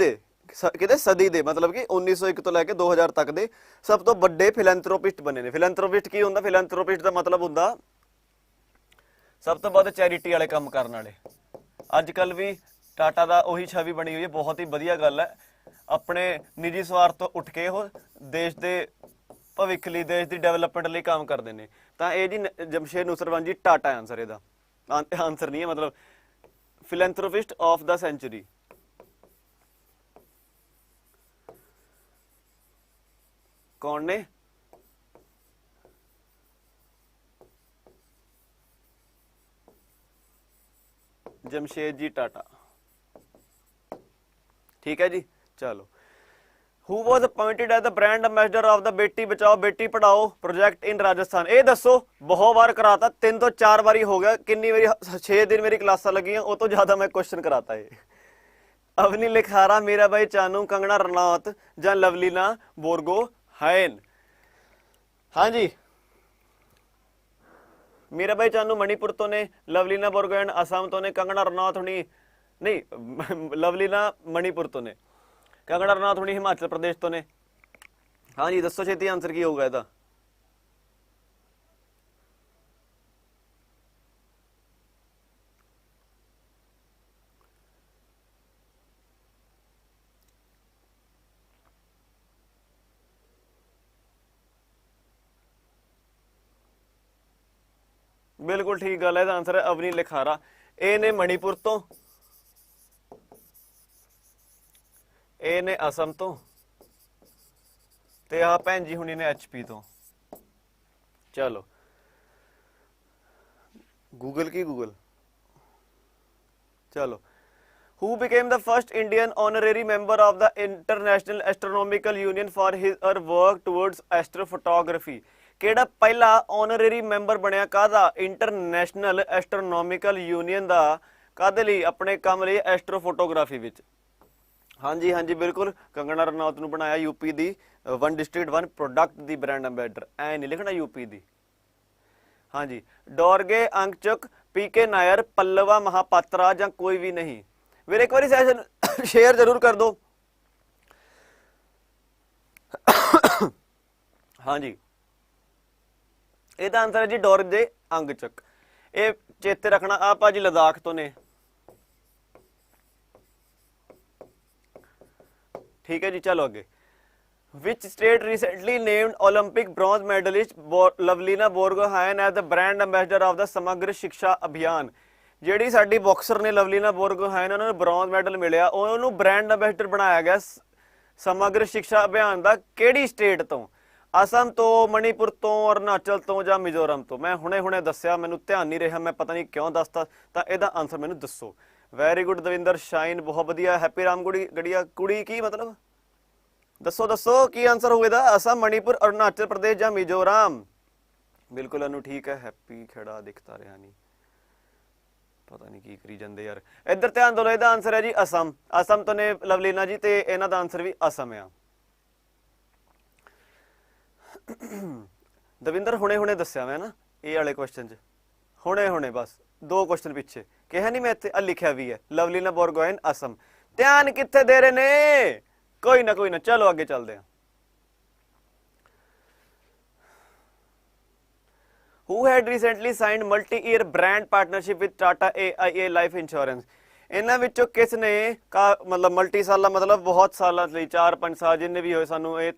ਦੇ ਮਤਲਬ ਕਿ 1901 ਤੋਂ ਲੈ ਕੇ 2000 ਤੱਕ ਦੇ ਸਭ ਤੋਂ ਵੱਡੇ ਫਿਲੈਂਥਰੋਪਿਸਟ ਬਣੇ ਨੇ। ਫਿਲੈਂਥਰੋਪਿਸਟ ਕੀ ਹੁੰਦਾ? ਫਿਲੈਂਥਰੋਪਿਸਟ ਦਾ ਮਤਲਬ ਹੁੰਦਾ ਸਭ ਤੋਂ ਵੱਧ ਚੈਰਿਟੀ ਵਾਲੇ ਕੰਮ ਕਰਨ ਵਾਲੇ। ਅੱਜ ਕੱਲ ਵੀ ਟਾਟਾ ਦਾ ਉਹੀ ਛਵੀ ਬਣੀ ਹੋਈ ਹੈ, ਬਹੁਤ ਹੀ ਵਧੀਆ ਗੱਲ ਹੈ। ਆਪਣੇ ਨਿੱਜੀ ਸਵਾਰਥ ਤੋਂ ਉੱਠ ਕੇ ਉਹ ਦੇਸ਼ ਦੇ ਭਵਿੱਖ ਲਈ, ਦੇਸ਼ ਦੀ ਡਿਵੈਲਪਮੈਂਟ ਲਈ ਕੰਮ ਕਰਦੇ ਨੇ। ਤਾਂ ਇਹ ਜੀ ਜਮਸ਼ੇਦ ਨੁਸਰਤਵੰਤ ਜੀ ਟਾਟਾ ਹੈ ਆਨਸਰ ਇਹਦਾ, ਆਨਸਰ ਨਹੀਂ ਹੈ ਮਤਲਬ ਫਿਲੈਂਥ੍ਰੋਪਿਸਟ ਆਫ ਦਾ ਸੈਂਚੁਰੀ। ਕੌਣ ਨੇ? जमशेद जी टाटा। ठीक है जी, चलो। Who was appointed as the brand ambassador of the Beti Bachao Beti Padhao project in Rajasthan? ये दसो, बहुत बार कराता, 3 तो 4 बारी हो गया, किन्नी मेरी 6 दिन मेरी क्लासा लगी, वो तो ज्यादा मैं क्वेश्चन कराता है। अवनी लिखारा, मीरा भाई चानू, कंगना रनौत या लवलीना बोरगो हायन? हाँ जी, मीरा भाई चानू मणिपुर तो ने, लवलीना बोरगोहैन असम तो ने, कंगना रनौत हुनी नहीं, लवलीना मणिपुर तो ने, कंगना रनौत हुनी हिमाचल प्रदेश तो ने। हाँ जी, दसो छेती आंसर की होगा ਇਹਦਾ? बिल्कुल ठीक गल है, आंसर है अवनी लिखारा। ए ने मणिपुर तो, ए ने असम तो, ते आ भैन जी हुनी ने HP तो। चलो, गूगल की गूगल। चलो, who became the first Indian honorary member of the International Astronomical Union for his her work towards astrophotography? ਕਿਹੜਾ ਪਹਿਲਾ ਆਨਰੇਰੀ ਮੈਂਬਰ ਬਣਿਆ ਕਾਹਦਾ? ਇੰਟਰਨੈਸ਼ਨਲ ਐਸਟਰੋਨੋਮਿਕਲ ਯੂਨੀਅਨ ਦਾ, ਕਾਹਦੇ ਲਈ? ਆਪਣੇ ਕੰਮ ਲਈ, ਐਸਟਰੋਫੋਟੋਗ੍ਰਾਫੀ ਵਿੱਚ। ਹਾਂਜੀ ਹਾਂਜੀ ਬਿਲਕੁਲ, ਕੰਗਣਾ ਰਣੌਤ ਨੂੰ ਬਣਾਇਆ यूपी ਦੀ 1 डिस्ट्रिक्ट 1 प्रोडक्ट ਦੀ ਬ੍ਰਾਂਡ ਐਂਬੈਸਡਰ। ਐ ਨਹੀਂ ਲਿਖਣਾ यूपी ਦੀ। ਹਾਂਜੀ, ਡੋਰਗੇ ਅੰਕਚਕ, PK ਨਾਇਰ, ਪੱਲਵਾ ਮਹਾਪਾਤਰਾ ਜਾਂ ਕੋਈ ਵੀ ਨਹੀਂ? ਵੀਰ ਇੱਕ ਵਾਰੀ ਸੈਸ਼ਨ ਸ਼ੇਅਰ ਜ਼ਰੂਰ ਕਰ ਦਿਓ। ਹਾਂਜੀ, ਇਹਦਾ ਆਨਸਰ ਹੈ ਜੀ ਡੋਰਗੇ ਅੰਗਚਕ। ਇਹ ਚੇਤੇ ਰੱਖਣਾ, ਆ ਭਾਜੀ ਲਦਾਖ ਤੋਂ ਨੇ। ठीक है जी, चलो आगे। Which state recently named Olympic bronze medalist Lovlina बोरगोहाइन as the brand ambassador of the समग्र शिक्षा अभियान? ਜਿਹੜੀ ਸਾਡੀ ਬਾਕਸਰ ਨੇ ਲਵਲੀਨਾ ਬੋਰਗੋਹਾइन, ਉਹਨਾਂ ਨੂੰ ਬ੍ਰੌਂਜ਼ ਮੈਡਲ ਮਿਲਿਆ, ਉਹਨੂੰ ਬ੍ਰਾਂਡ ਐਂਬੈਸਡਰ ਬਣਾਇਆ ਗਿਆ ਸਮਗਰ ਸਿੱਖਿਆ ਅਭਿਆਨ ਦਾ। ਕਿਹੜੀ ਸਟੇਟ ਤੋਂ? असम तो, मणिपुर तो, अरुणाचल तो ਜਾਂ मिजोरम तो? मैं ਹੁਣੇ ਦੱਸਿਆ, ਮੈਨੂੰ ਧਿਆਨ ਨਹੀਂ ਰਿਹਾ, ਮੈਂ ਪਤਾ ਨਹੀਂ ਕਿਉਂ ਦੱਸਤਾ। ਤਾਂ ਇਹਦਾ ਆਨਸਰ ਮੈਨੂੰ ਦੱਸੋ। ਵੈਰੀ ਗੁੱਡ ਦਵਿੰਦਰ ਸ਼ਾਈਨ, ਬਹੁਤ ਵਧੀਆ। ਹੈਪੀ ਰਾਮ ਗੜੀਆ ਕੁੜੀ ਕੀ ਮਤਲਬ? ਦੱਸੋ ਕੀ ਆਨਸਰ ਹੋਵੇਗਾ? असम, मणिपुर, अरुणाचल प्रदेश ਜਾਂ मिजोरम? ਬਿਲਕੁਲ ਅਨੂ ਠੀਕ ਹੈ। ਹੈਪੀ ਖੜਾ ਦਿਖਤਾ ਰਿਹਾ ਨਹੀਂ, ਪਤਾ ਨਹੀਂ ਕੀ ਕਰੀ ਜਾਂਦੇ ਯਾਰ। ਇੱਧਰ ਧਿਆਨ ਦਿਓ, ਇਹਦਾ ਆਨਸਰ ਹੈ ਜੀ असम। असम ਤੋਂ ਨੇ ਲਵਲੀਨਾ ਜੀ, ਤੇ ਇਹਨਾਂ ਦਾ ਆਨਸਰ ਵੀ असम ਆ। ਦਵਿੰਦਰ ਹੁਣੇ ਦੱਸਿਆ ਮੈਂ ਨਾ ਇਹ ਵਾਲੇ ਕੁਐਸਚਨ 'ਚ, ਹੁਣੇ ਬਸ 2 ਕੁਐਸਚਨ ਪਿੱਛੇ ਕਿਹਾ ਨਹੀਂ ਮੈਂ, ਇੱਥੇ ਆ ਲਿਖਿਆ ਵੀ ਹੈ ਲਵਲੀਨਾ ਬੋਰਗੋਹਾइन असम। ਧਿਆਨ ਕਿੱਥੇ ਦੇ ਰਹੇ ਨੇ? ਕੋਈ ਨਾ, ਚਲੋ ਅੱਗੇ ਚੱਲਦੇ ਹਾਂ। Who had recently signed multi-year brand partnership with Tata AIA Life Insurance? ਇਹਨਾਂ ਵਿੱਚੋਂ ਕਿਸ ਨੇ ਮਤਲਬ ਮਲਟੀ ਸਾਲਾ ਮਤਲਬ ਬਹੁਤ ਸਾਲਾਂ ਲਈ, 4-5 ਸਾਲ ਜਿੰਨੇ ਵੀ ਹੋਏ, ਸਾਨੂੰ ਇਹ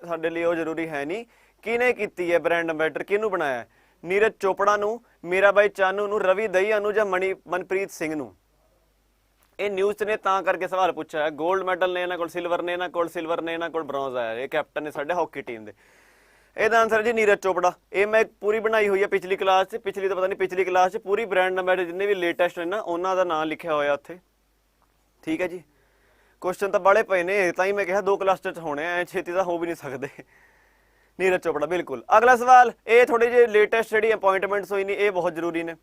ਸਾਡੇ ਲਈ ਉਹ ਜ਼ਰੂਰੀ ਹੈ ਨਹੀਂ। ਕਿਹਨੇ ਕੀਤੀ ਹੈ ਬ੍ਰਾਂਡ ਐਂਬੈਸਡਰ? ਕਿਹਨੂੰ ਬਣਾਇਆ? ਨੀਰਜ ਚੋਪੜਾ ਨੂੰ, ਮੀਰਾ ਬਾਈ ਚਾਨੂ ਨੂੰ, ਰਵੀ ਦਹੀਆ ਨੂੰ ਜਾਂ ਮਨਪ੍ਰੀਤ ਸਿੰਘ ਨੂੰ? ਇਹ ਨਿਊਜ਼ ਨੇ ਤਾਂ ਕਰਕੇ ਸਵਾਲ ਪੁੱਛਿਆ ਹੈ। ਗੋਲਡ ਮੈਡਲ ਨੇ ਇਹਨਾਂ ਕੋਲ, ਸਿਲਵਰ ਨੇ ਇਹਨਾਂ ਕੋਲ, ਇਹਨਾਂ ਕੋਲ ਬ੍ਰੌਂਜ਼ ਆਇਆ। ਇਹ ਕੈਪਟਨ ਨੇ ਸਾਡੇ ਹਾਕੀ ਟੀਮ ਦੇ। ਇਹਦਾ ਆਨਸਰ ਜੀ ਨੀਰਜ ਚੋਪੜਾ। ਇਹ ਮੈਂ ਪੂਰੀ ਬਣਾਈ ਹੋਈ ਹੈ ਪਿਛਲੀ ਕਲਾਸ 'ਚ, ਪਿਛਲੀ ਤਾਂ ਪਤਾ ਨਹੀਂ, ਪਿਛਲੀ ਕਲਾਸ 'ਚ ਪੂਰੀ ਬ੍ਰਾਂਡ ਐਂਬੈਸਡਰ ਜਿੰਨੇ ਵੀ ਲੇਟੈਸਟ ਨੇ ਨਾ, ਉਹਨਾਂ ਦਾ ਨਾਮ ਲਿਖਿਆ ਹੋਇਆ ਉੱਥੇ। ਠੀਕ ਹੈ ਜੀ, ਕੁਐਸਚਨ ਤਾਂ ਬਾਲੇ ਪਏ ਨੇ, ਤਾਂ ਹੀ ਮੈਂ ਕਿਹਾ 2 ਕਲਸਟਰ 'ਚ ਹੋਣੇ, ਐ ਛੇਤੀ ਤਾਂ ਹੋ ਵੀ ਨਹੀਂ ਸਕਦੇ। ਨੀਰਜ ਚੋਪੜਾ ਬਿਲकुल। ਅਗਲਾ ਸਵਾਲ, ਇਹ ਥੋੜੇ ਜਿਹੇ ਲੇਟੈਸਟ ਜਿਹੜੀ ਅਪਾਇੰਟਮੈਂਟਸ ਹੋਈ ਨੇ, ਇਹ ਬਹੁਤ ਜ਼ਰੂਰੀ ਨੇ।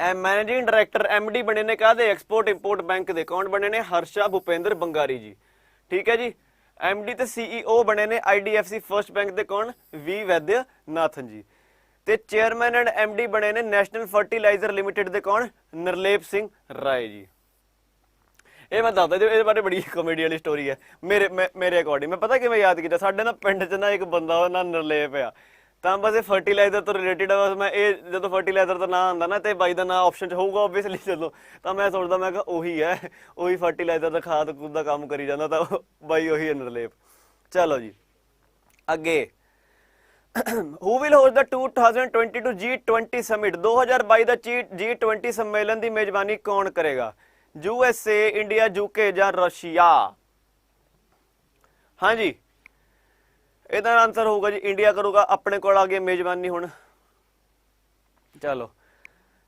ਮੈਨੇਜਿੰਗ ਡਾਇਰੈਕਟਰ MD ਬਣੇ ਨੇ ਕਾਹਦੇ? ਐਕਸਪੋਰਟ ਇੰਪੋਰਟ ਬੈਂਕ ਦੇ। ਕੌਣ ਬਣੇ ਨੇ? ਹਰਸ਼ਾ ਭੁਪਿੰਦਰ ਬੰਗਾਰੀ ਜੀ। ਠੀਕ ਹੈ ਜੀ। MD ਤੇ CEO ਬਣੇ ਨੇ IDFC ਫਰਸਟ ਬੈਂਕ ਦੇ। ਕੌਣ? V ਵੈਦਿਆ ਨਾਥਨ ਜੀ। ਤੇ ਚੇਅਰਮੈਨ ਐਂਡ MD ਬਣੇ ਨੇ ਨੈਸ਼ਨਲ ਫਰਟੀਲਾਈਜ਼ਰ ਲਿਮਿਟਡ ਦੇ। ਕੌਣ? ਨਰਲੇਪ ਸਿੰਘ ਰਾਏ ਜੀ। ਇਹ ਮੈਂ ਦੱਸਦਾ ਜੀ, ਇਹਦੇ ਬਾਰੇ ਬੜੀ ਕਾਮੇਡੀ ਵਾਲੀ ਸਟੋਰੀ ਹੈ ਮੇਰੇ ਅਕੋਰਡਿੰਗ। ਮੈਂ ਪਤਾ ਕਿਵੇਂ ਯਾਦ ਕੀਤਾ, ਸਾਡੇ ਨਾ ਪਿੰਡ 'ਚ ਨਾ ਇੱਕ ਬੰਦਾ, ਉਹ ਨਾ ਨਰਲੇਪ ਆ, ਤਾਂ ਬਸ ਇਹ ਫਰਟੀਲਾਈਜ਼ਰ ਤੋਂ ਰਿਲੇਟਡ ਹੈ। ਬਸ ਮੈਂ ਇਹ ਜਦੋਂ ਫਰਟੀਲਾਈਜ਼ਰ ਦਾ ਨਾਂ ਆਉਂਦਾ ਨਾ ਤੇ ਬਾਈ ਦਾ ਨਾਂ ਆਪਸ਼ਨ 'ਚ ਹੋਊਗਾ ਓਬਵੀਅਸਲੀ, ਜਦੋਂ ਤਾਂ ਮੈਂ ਸੋਚਦਾ ਮੈਂ ਕਿਹਾ ਉਹੀ ਹੈ, ਉਹੀ ਫਰਟੀਲਾਈਜ਼ਰ ਦਾ ਖਾਦ ਖੂਦ ਦਾ ਕੰਮ ਕਰੀ ਜਾਂਦਾ, ਤਾਂ ਬਾਈ ਉਹੀ ਹੈ ਨਿਰਲੇਪ। ਚਲੋ ਜੀ ਅੱਗੇ, who will host the 2022 G20 summit, 2022 ਦਾ G20 ਸੰਮੇਲਨ ਦੀ ਮੇਜ਼ਬਾਨੀ ਕੌਣ ਕਰੇਗਾ? USA, ਇੰਡੀਆ, UK ਜਾਂ ਰਸ਼ੀਆ? ਹਾਂਜੀ ਇਹਦਾ ਆਨਸਰ ਹੋਊਗਾ ਜੀ ਇੰਡੀਆ ਕਰੂਗਾ, ਆਪਣੇ ਕੋਲ ਆ ਗਈ ਮੇਜ਼ਬਾਨੀ ਹੁਣ। ਚਲੋ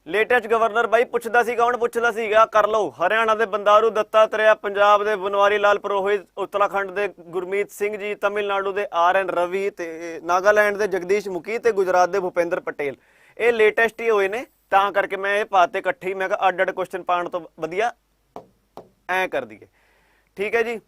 ਲੇਟੈਸਟ ਗਵਰਨਰ ਬਾਈ ਪੁੱਛਦਾ ਸੀ, ਕੌਣ ਪੁੱਛਦਾ ਸੀਗਾ? ਕਰ ਲਓ। ਹਰਿਆਣਾ ਦੇ ਬੰਦਾਰੂ ਦੱਤਾਤਰੇਆ, ਪੰਜਾਬ ਦੇ ਬਨਵਾਰੀ ਲਾਲ ਪੁਰੋਹਿਤ, ਉੱਤਰਾਖੰਡ ਦੇ ਗੁਰਮੀਤ ਸਿੰਘ ਜੀ, ਤਮਿਲਨਾਡੂ ਦੇ RN ਰਵੀ, ਤੇ ਨਾਗਾਲੈਂਡ ਦੇ ਜਗਦੀਸ਼ ਮੁਖੀ, ਤੇ ਗੁਜਰਾਤ ਦੇ ਭੁਪਿੰਦਰ ਪਟੇਲ। ਇਹ ਲੇਟੈਸਟ ਹੀ ਹੋਏ ਨੇ, ਤਾਂ ਕਰਕੇ ਮੈਂ ਇਹ ਪਾਤੇ ਇਕੱਠੇ ਹੀ। ਮੈਂ ਕਿਹਾ ਅੱਡ ਅੱਡ ਕੁਐਸਚਨ ਪਾਉਣ ਤੋਂ ਵਧੀਆ ਐ ਕਰ ਦਈਏ। ਠੀਕ ਹੈ ਜੀ,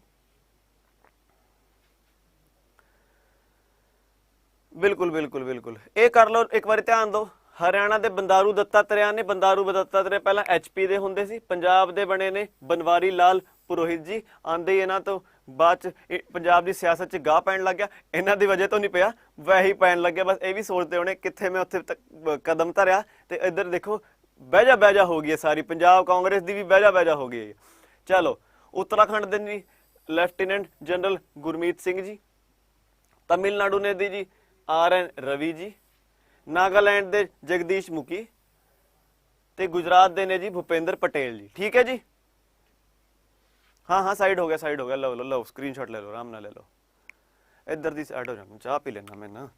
ਬਿਲਕੁਲ ਬਿਲकुल ਬਿਲकुल ਇਹ ਕਰ ਲਓ ਇੱਕ ਵਾਰੀ, ਧਿਆਨ ਦਿਓ। ਹਰਿਆਣਾ ਦੇ ਬੰਦਾਰੂ ਦੱਤਾਤਰੇਆ ਨੇ, ਬੰਦਾਰੂ ਦੱਤਾਤਰੇਆ ਪਹਿਲਾਂ HP ਦੇ ਹੁੰਦੇ ਸੀ। ਪੰਜਾਬ ਦੇ ਬਣੇ ਨੇ ਬਨਵਾਰੀ ਲਾਲ ਪੁਰੋਹਿਤ ਜੀ, ਆਂਦੇ ਹੀ ਇਹਨਾਂ ਤੋਂ ਬਾਅਦ ਚ ਪੰਜਾਬ ਦੀ ਸਿਆਸਤ 'ਚ ਗਾਹ ਪੈਣ ਲੱਗ ਗਿਆ। ਇਹਨਾਂ ਦੀ ਵਜ੍ਹਾ ਤੋਂ ਨਹੀਂ ਪਿਆ, ਵੈਸੇ ਹੀ ਪੈਣ ਲੱਗਿਆ। ਬਸ ਇਹ ਵੀ ਸੋਚਦੇ ਹੋਣੇ ਕਿੱਥੇ ਮੈਂ ਉੱਥੇ ਤੱਕ ਕਦਮ ਧਰਿਆ, ਤੇ ਇੱਧਰ ਦੇਖੋ ਬਹਿਜਾ ਬਹਿਜਾ ਹੋ ਗਈ ਹੈ ਸਾਰੀ, ਪੰਜਾਬ ਕਾਂਗਰਸ ਦੀ ਵੀ ਬਹਿਜਾ ਬਹਿਜਾ ਹੋ ਗਈ ਹੈ। ਚਲੋ ਉੱਤਰਾਖੰਡ ਦੇ ਜੀ ਲੈਫਟੀਨੈਂਟ ਜਨਰਲ ਗੁਰਮੀਤ ਸਿੰਘ ਜੀ, ਤਮਿਲਨਾਡੂ ਨੇ ਦੀ ਜੀ RN ਰਵੀ ਜੀ, ਨਾਗਾਲੈਂਡ ਦੇ ਜਗਦੀਸ਼ ਮੁਖੀ, ਤੇ ਗੁਜਰਾਤ ਦੇ ਨੇ ਜੀ ਭੁਪਿੰਦਰ ਪਟੇਲ ਜੀ। ਠੀਕ ਹੈ ਜੀ, हाँ हाँ साइड हो गया, साइड हो गया। लो लो लो स्क्रीनशॉट ले लो, आराम ना ले लो, इधर दी साइड हो जाना, चाह पी लेना मैं ना।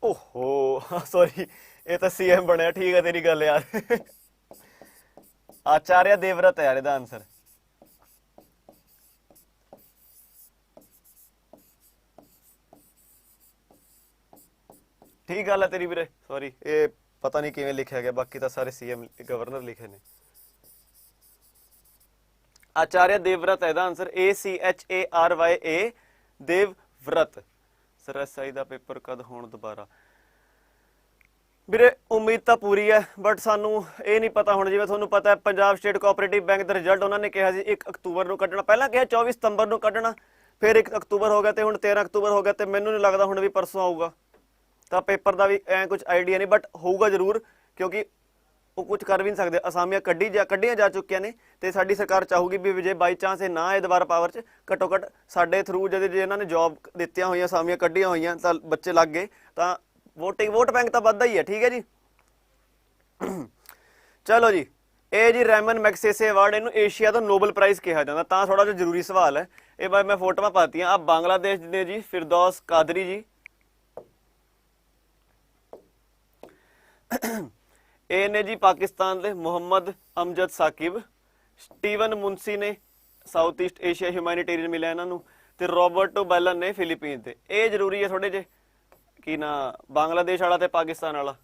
ओहो सॉरी, ये तो CM बनया। ठीक है तेरी गल यार। आचार्य देवव्रत है यार ਇਹਦਾ आंसर। ठीक गल है तेरी ਵੀਰੇ, सॉरी ਇਹ ਪਤਾ ਨਹੀਂ ਕਿਵੇਂ ਲਿਖਿਆ ਗਿਆ, ਬਾਕੀ ਤਾਂ ਸਾਰੇ CM ਗਵਰਨਰ ਲਿਖੇ ਨੇ। आचार्य देवव्रत है ਇਹਦਾ answer, ACHARYA Devvrat. Sir SI ਦਾ ਪੇਪਰ ਕਦ ਹੋਣ ਦੁਬਾਰਾ? ਵੀਰੇ ਉਮੀਦ ਤਾਂ ਪੂਰੀ ਹੈ, ਬਟ ਸਾਨੂੰ ਇਹ ਨਹੀਂ ਪਤਾ ਹੁਣ। ਜਿਵੇਂ ਤੁਹਾਨੂੰ ਪਤਾ ਹੈ ਪੰਜਾਬ ਸਟੇਟ ਕੋਆਪਰੇਟਿਵ ਬੈਂਕ ਦਾ ਰਿਜ਼ਲਟ ਉਹਨਾਂ ਨੇ ਕਿਹਾ ਸੀ 1 ਅਕਤੂਬਰ ਨੂੰ ਕੱਢਣਾ, ਪਹਿਲਾਂ ਕਿਹਾ 24 ਸਤੰਬਰ ਨੂੰ ਕੱਢਣਾ, ਫਿਰ 1 ਅਕਤੂਬਰ ਹੋ ਗਿਆ, ਤੇ ਹੁਣ 13 ਅਕਤੂਬਰ ਹੋ ਗਿਆ, ਤੇ ਮੈਨੂੰ ਨਹੀਂ ਲੱਗਦਾ ਹੁਣ ਵੀ ਪਰਸੋਂ ਆਊਗਾ। ਤਾਂ ਪੇਪਰ ਦਾ ਵੀ ਐ ਕੁਝ ਆਈਡੀਆ ਨਹੀਂ, ਬਟ ਹੋਊਗਾ ਜ਼ਰੂਰ, ਕਿਉਂਕਿ ਉਹ ਕੁਝ ਕਰ ਵੀ ਨਹੀਂ ਸਕਦੇ। ਅਸਾਮੀਆਂ ਕੱਢੀਆਂ ਜਾ ਚੁੱਕੀਆਂ ਨੇ, ਤੇ ਸਾਡੀ ਸਰਕਾਰ ਚਾਹੂਗੀ ਵੀ ਜੇ ਬਾਈ ਚਾਂਸ ਇਹ ਨਾ ਇਹ ਦੁਬਾਰਾ ਪਾਵਰ 'ਚ, ਘੱਟੋ ਘੱਟ ਸਾਡੇ ਥਰੂ ਜੇ ਇਹਨਾਂ ਨੇ ਜੋਬ ਦਿੱਤੀਆਂ ਹੋਈਆਂ, ਅਸਾਮੀਆਂ ਕੱਢੀਆਂ ਹੋਈਆਂ, ਤਾਂ ਬੱਚੇ ਲੱਗ ਗਏ, ਤਾਂ ਵੋਟ ਬੈਂਕ ਤਾਂ ਵੱਧਦਾ ਹੀ ਹੈ। ਠੀਕ ਹੈ ਜੀ, ਚਲੋ ਜੀ ਇਹ ਜੀ ਰੈਮਨ ਮੈਗਸੇਸੇ ਅਵਾਰਡ, ਇਹਨੂੰ ਏਸ਼ੀਆ ਦਾ ਨੋਬਲ ਪ੍ਰਾਈਜ਼ ਕਿਹਾ ਜਾਂਦਾ। ਤਾਂ ਥੋੜਾ ਜਿਹਾ ਜ਼ਰੂਰੀ ਸਵਾਲ ਹੈ ਇਹ, ਬਾਈ ਮੈਂ ਫੋਟੋਆਂ ਪਾਤੀਆਂ। ਆ ਬਾਂਗਲਾਦੇਸ਼ ਦੇ ਜੀ ਫਿਰਦੌਸ ਕਾਦਰੀ ਜੀ, ਇਹ ਨੇ ਜੀ ਪਾਕਿਸਤਾਨ ਦੇ ਮੁਹੰਮਦ ਅਮਜਦ ਸਾਕਿਬ, ਸਟੀਵਨ ਮੁੰਸੀ ਨੇ ਸਾਊਥ ਈਸਟ ਏਸ਼ੀਆ ਹਿਊਮੈਨਿਟੇਰੀਅਨ ਮਿਲਿਆ ਇਹਨਾਂ ਨੂੰ, ਤੇ ਰੋਬਰਟੋ ਬੈਲਨ ਨੇ ਫਿਲੀਪੀਨ ਦੇ। ਇਹ ਜ਼ਰੂਰੀ ਹੈ ਥੋੜੇ ਜਿਹੇ, ਕੀ ਨਾ ਬਾਂਗਲਾਦੇਸ਼ ਵਾਲਾ ਤੇ ਪਾਕਿਸਤਾਨ ਵਾਲਾ।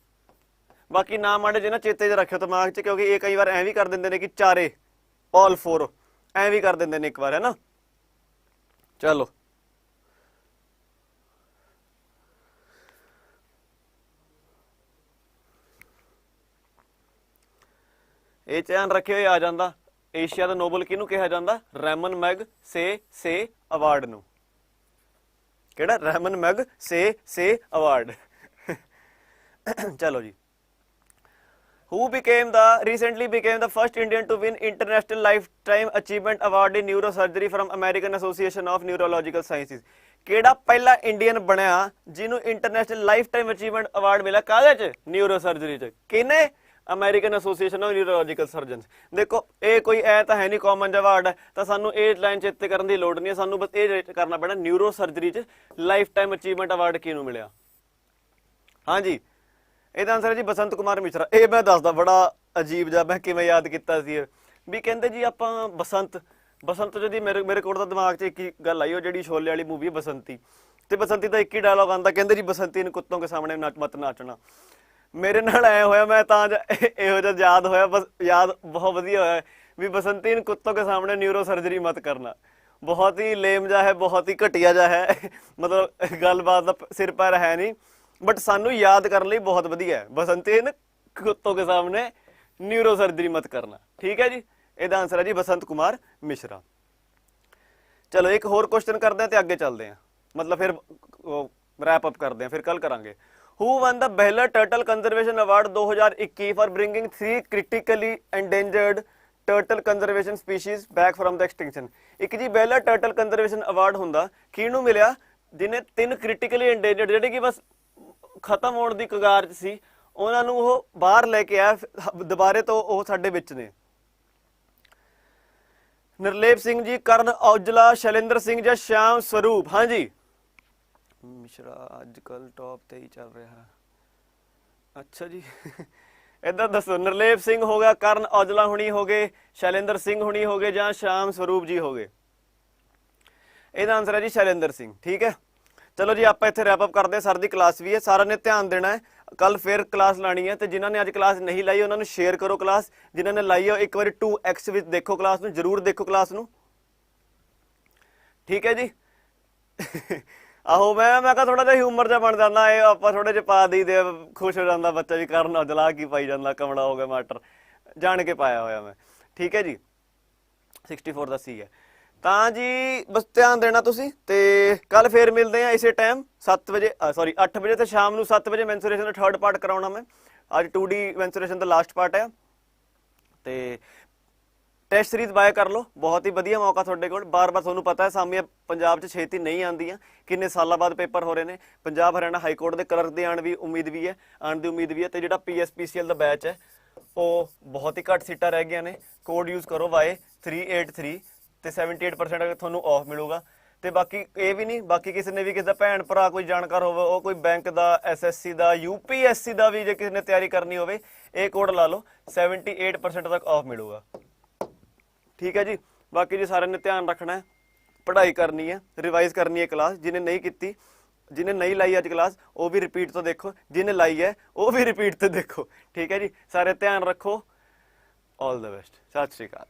ਬਾਕੀ ਨਾਮ ਮਾੜੇ ਜੇ ਨਾ ਚੇਤੇ 'ਚ ਰੱਖਿਓ ਦਿਮਾਗ 'ਚ, ਕਿਉਂਕਿ ਇਹ ਕਈ ਵਾਰ ਐਂ ਵੀ ਕਰ ਦਿੰਦੇ ਨੇ ਕਿ ਚਾਰੇ ਆਲ 4 ਐਂ ਵੀ ਕਰ ਦਿੰਦੇ ਨੇ ਇੱਕ ਵਾਰ, ਹੈ ਨਾ। ਚਲੋ ਇਹ ਧਿਆਨ ਰੱਖਿਓ, ਇਹ ਆ ਜਾਂਦਾ ਏਸ਼ੀਆ ਦਾ ਨੋਬਲ ਕਿਹਨੂੰ ਕਿਹਾ ਜਾਂਦਾ? ਰੈਮਨ ਮੈਗਸੇਸੇ ਅਵਾਰਡ ਨੂੰ। ਕਿਹੜਾ? Ramon Magsaysay award. ਚਲੋ ਜੀ, who recently became the first Indian to win International Lifetime Achievement Award in Neurosurgery from American Association of Neurological Sciences? ਕਿਹੜਾ ਪਹਿਲਾ ਇੰਡੀਅਨ ਬਣਿਆ ਜਿਹਨੂੰ international life time achievement award ਮਿਲਿਆ? ਕਾਹਦੇ 'ਚ? ਨਿਊਰੋ ਸਰਜਰੀ 'ਚ। ਕਿਹਨੇ? American association of neurological surgeons. ਦੇਖੋ ਇਹ ਕੋਈ ਐ ਤਾਂ ਹੈ ਨਹੀਂ ਕਾਮਨ ਜਿਹਾ ਵਰਡ ਹੈ, ਤਾਂ ਸਾਨੂੰ ਇਹ ਲਾਈਨ ਚੇਤੇ ਕਰਨ ਦੀ ਲੋੜ ਨਹੀਂ ਹੈ, ਸਾਨੂੰ ਬਸ ਇਹ ਕਰਨਾ ਪੈਣਾ ਨਿਊਰੋ ਸਰਜਰੀ 'ਚ ਲਾਈਫ ਟਾਈਮ ਅਚੀਵਮੈਂਟ ਅਵਾਰਡ ਕਿਹਨੂੰ ਮਿਲਿਆ। ਹਾਂਜੀ ਇਹਦਾ ਆਨਸਰ ਹੈ ਜੀ ਬਸੰਤ ਕੁਮਾਰ ਮਿਸ਼ਰਾ। ਇਹ ਮੈਂ ਦੱਸਦਾ ਬੜਾ ਅਜੀਬ ਜਿਹਾ ਮੈਂ ਕਿਵੇਂ ਯਾਦ ਕੀਤਾ ਸੀ ਵੀ ਕਹਿੰਦੇ ਜੀ ਆਪਾਂ ਬਸੰਤ ਜੀ ਮੇਰੇ ਕੋਲ ਤਾਂ ਦਿਮਾਗ 'ਚ ਇੱਕ ਹੀ ਗੱਲ ਆਈ, ਉਹ ਜਿਹੜੀ ਛੋਲੇ ਵਾਲੀ ਮੂਵੀ ਹੈ ਬਸੰਤੀ, ਤੇ ਬਸੰਤੀ ਦਾ ਇੱਕ ਹੀ ਡਾਇਲੌਗ ਆਉਂਦਾ, ਕਹਿੰਦੇ ਜੀ ਬਸੰਤੀ ਨੂੰ ਕੁੱਤੋਂ ਕੇ ਸਾਹਮਣੇ ਮਤ ਨਾਚਣਾ। ਮੇਰੇ ਨਾਲ ਐ ਹੋਇਆ ਮੈਂ ਤਾਂ ਇਹੋ ਜਿਹਾ ਯਾਦ ਹੋਇਆ, ਬਸ ਯਾਦ ਬਹੁਤ ਵਧੀਆ ਹੋਇਆ ਵੀ ਬਸੰਤੀ ਨੂੰ ਕੁੱਤੋਂ ਕੇ ਸਾਹਮਣੇ ਨਿਊਰੋ ਸਰਜਰੀ ਮਤ ਕਰਨਾ। ਬਹੁਤ ਹੀ ਲੇਮ ਜਿਹਾ ਹੈ, ਬਹੁਤ ਹੀ ਘਟੀਆ ਜਿਹਾ ਹੈ, ਮਤਲਬ ਗੱਲਬਾਤ ਦਾ ਸਿਰ ਪੈਰ ਹੈ ਨਹੀਂ, ਬਟ ਸਾਨੂੰ ਯਾਦ ਕਰਨ ਲਈ ਬਹੁਤ ਵਧੀਆ ਹੈ। ਬਸੰਤੀ ਨੂੰ ਕੁੱਤੋਂ ਕੇ ਸਾਹਮਣੇ ਨਿਊਰੋ ਸਰਜਰੀ ਮਤ ਕਰਨਾ। ਠੀਕ ਹੈ ਜੀ, ਇਹਦਾ ਆਨਸਰ ਹੈ ਜੀ ਬਸੰਤ ਕੁਮਾਰ ਮਿਸ਼ਰਾ। ਚਲੋ ਇੱਕ ਹੋਰ ਕੁਐਸਚਨ ਕਰਦੇ ਹਾਂ ਤੇ ਅੱਗੇ ਚੱਲਦੇ ਹਾਂ, ਮਤਲਬ ਫਿਰ ਰੈਪ ਅਪ ਕਰਦੇ ਹਾਂ, ਫਿਰ ਕੱਲ ਕਰਾਂਗੇ। Who won the Behler turtle conservation award 2021 for bringing 3 critically endangered turtle conservation species back from the extinction. ਇੱਕ ਜੀ ਬਹਿਲਾ ਟਰਟਲ ਕੰਜ਼ਰਵੇਸ਼ਨ ਅਵਾਰਡ ਹੁੰਦਾ ਕਿਹਨੂੰ ਮਿਲਿਆ, ਜਿਹਨੇ 3 ਕ੍ਰਿਟੀਕਲੀ ਐਂਡੇਂਜਰਡ ਜਿਹੜੇ ਕਿ ਬਸ ਖਤਮ ਹੋਣ ਦੀ ਕਗਾਰ 'ਚ ਸੀ, ਉਹਨਾਂ ਨੂੰ ਉਹ ਬਾਹਰ ਲੈ ਕੇ ਆਇਆ ਦੁਬਾਰੇ ਤੋਂ, ਉਹ ਸਾਡੇ ਵਿੱਚ ਨੇ। ਨਿਰਲੇਪ ਸਿੰਘ ਜੀ, ਕਰਨ ਔਜਲਾ, ਸ਼ੈਲੇਂਦਰ ਸਿੰਘ ਜਾਂ ਸ਼ਾਮ ਸਰੂਪ। ਹਾਂਜੀ ਮਿਸ਼ਰਾ ਅੱਜ ਕੱਲ ਟੌਪ ਤੇ ਹੀ ਚੱਲ ਰਿਹਾ। ਅੱਛਾ ਜੀ ਇੱਦਾਂ ਦੱਸੋ, ਨਿਰਲੇਪ ਸਿੰਘ ਹੋ ਗਿਆ, ਕਰਨ ਔਜਲਾ ਹੁਣੀ ਹੋ ਗਏ, ਸ਼ੈਲੇਂਦਰ ਸਿੰਘ ਹੁਣੀ ਹੋ ਗਏ ਜਾਂ ਸ਼ਾਮ ਸਰੂਪ ਜੀ ਹੋ ਗਏ। ਇਹਦਾ ਆਨਸਰ ਹੈ ਜੀ ਸ਼ੈਲੇਂਦਰ ਸਿੰਘ। ਠੀਕ ਹੈ, ਚਲੋ ਜੀ ਆਪਾਂ ਇੱਥੇ ਰੈਪ ਅਪ ਕਰਦੇ ਹਾਂ। ਸਰ ਦੀ ਕਲਾਸ ਵੀ ਹੈ, ਸਾਰਿਆਂ ਨੇ ਧਿਆਨ ਦੇਣਾ ਹੈ, ਕੱਲ ਫਿਰ ਕਲਾਸ ਲਾਣੀ ਹੈ, ਤੇ ਜਿਨ੍ਹਾਂ ਨੇ ਅੱਜ ਕਲਾਸ ਨਹੀਂ ਲਾਈ ਉਹਨਾਂ ਨੂੰ ਸ਼ੇਅਰ ਕਰੋ ਕਲਾਸ, ਜਿਨ੍ਹਾਂ ਨੇ ਲਾਈ ਹੈ ਇੱਕ ਵਾਰੀ 2x ਵਿੱਚ ਦੇਖੋ ਕਲਾਸ ਨੂੰ, ਜ਼ਰੂਰ ਦੇਖੋ ਕਲਾਸ ਨੂੰ। ਠੀਕ ਹੈ ਜੀ ਆਹੋ ਮੈਂ ਕਿਹਾ ਥੋੜਾ ਜਿਹਾ ਹਿਊਮਰ ਜਿਹਾ ਬਣ ਜਾਂਦਾ, ਇਹ ਆਪਾਂ ਥੋੜੇ ਜਿਹੇ ਪਾ ਦਈਦੇ, ਖੁਸ਼ ਹੋ ਜਾਂਦਾ ਬੱਚਾ ਵੀ ਕਰਨ ਔਜਲਾ ਕੀ ਪਾਈ ਜਾਂਦਾ, ਕਮਲਾ ਹੋ ਗਿਆ ਮਾਸਟਰ, ਜਾਣ ਕੇ ਪਾਇਆ ਹੋਇਆ ਮੈਂ। ਠੀਕ ਹੈ ਜੀ 64 ਦਾ ਸੀ ਹੈ ਤਾਂ ਜੀ, ਬਸ ਧਿਆਨ ਦੇਣਾ ਤੁਸੀਂ। ਤੇ ਕੱਲ ਫੇਰ ਮਿਲਦੇ ਆ ਇਸੇ ਟਾਈਮ 7 ਵਜੇ, ਸੌਰੀ 8 ਵਜੇ, ਤੇ ਸ਼ਾਮ ਨੂੰ 7 ਵਜੇ ਮੈਂਸੂਰੇਸ਼ਨ ਦਾ 3rd ਪਾਰਟ ਕਰਾਉਣਾ ਮੈਂ। ਅੱਜ 2D ਮੈਂਸੂਰੇਸ਼ਨ ਦਾ ਲਾਸਟ ਪਾਰਟ ਹੈ, ਤੇ ਟੈਸਟ ਸੀਰੀਜ਼ ਬਾਏ ਕਰ ਲਓ, ਬਹੁਤ ਹੀ ਵਧੀਆ ਮੌਕਾ ਤੁਹਾਡੇ ਕੋਲ। ਬਾਰ-ਬਾਰ ਤੁਹਾਨੂੰ ਪਤਾ ਹੈ ਸਾਮੀਆਂ ਪੰਜਾਬ 'ਚ ਛੇਤੀ ਨਹੀਂ ਆਉਂਦੀਆਂ, ਕਿੰਨੇ ਸਾਲਾਂ ਬਾਅਦ ਪੇਪਰ ਹੋ ਰਹੇ ਨੇ। ਪੰਜਾਬ ਹਰਿਆਣਾ ਹਾਈ ਕੋਰਟ ਦੇ ਕਲਰਕ ਦੇ ਆਉਣ ਦੀ ਉਮੀਦ ਵੀ ਹੈ, ਤੇ ਜਿਹੜਾ PSPCL ਦਾ ਬੈਚ ਹੈ ਉਹ ਬਹੁਤ ਹੀ ਘੱਟ ਸੀਟਾਂ ਰਹਿ ਗਈਆਂ ਨੇ। ਕੋਡ ਯੂਜ਼ ਕਰੋ Y383 ਤੇ 78% ਤੁਹਾਨੂੰ ਆਫ ਮਿਲੂਗਾ। ਤੇ ਬਾਕੀ ਇਹ ਵੀ ਨਹੀਂ, ਬਾਕੀ ਕਿਸੇ ਨੇ ਵੀ, ਕਿਸੇ ਦਾ ਭੈਣ ਭਰਾ ਕੋਈ ਜਾਣਕਾਰ ਹੋਵੇ, ਉਹ ਕੋਈ ਬੈਂਕ ਦਾ, SSC ਦਾ, UPSC ਦਾ ਵੀ ਜੇ ਕਿਸੇ ਨੇ ਤਿਆਰੀ ਕਰਨੀ ਹੋਵੇ, ਇਹ ਕੋਡ ਲਾ ਲਓ, 78% ਤੱਕ ਆਫ ਮਿਲੂਗਾ। ਠੀਕ ਹੈ ਜੀ, ਬਾਕੀ ਜੀ ਸਾਰਿਆਂ ਨੇ ਧਿਆਨ ਰੱਖਣਾ ਹੈ, ਪੜ੍ਹਾਈ ਕਰਨੀ ਹੈ, ਰਿਵਾਈਜ਼ ਕਰਨੀ ਹੈ ਕਲਾਸ। ਜਿਹਨੇ ਨਹੀਂ ਕੀਤੀ, ਜਿਹਨੇ ਨਹੀਂ ਲਾਈ ਅੱਜ ਕਲਾਸ, ਉਹ ਵੀ ਰਿਪੀਟ ਤੋਂ ਦੇਖੋ, ਜਿਹਨੇ ਲਾਈ ਹੈ ਉਹ ਵੀ ਰਿਪੀਟ ਤੋਂ ਦੇਖੋ। ਠੀਕ ਹੈ ਜੀ, ਸਾਰੇ ਧਿਆਨ ਰੱਖੋ। ਆਲ ਦ ਬੈਸਟ, ਸਤਿ ਸ਼੍ਰੀ ਅਕਾਲ।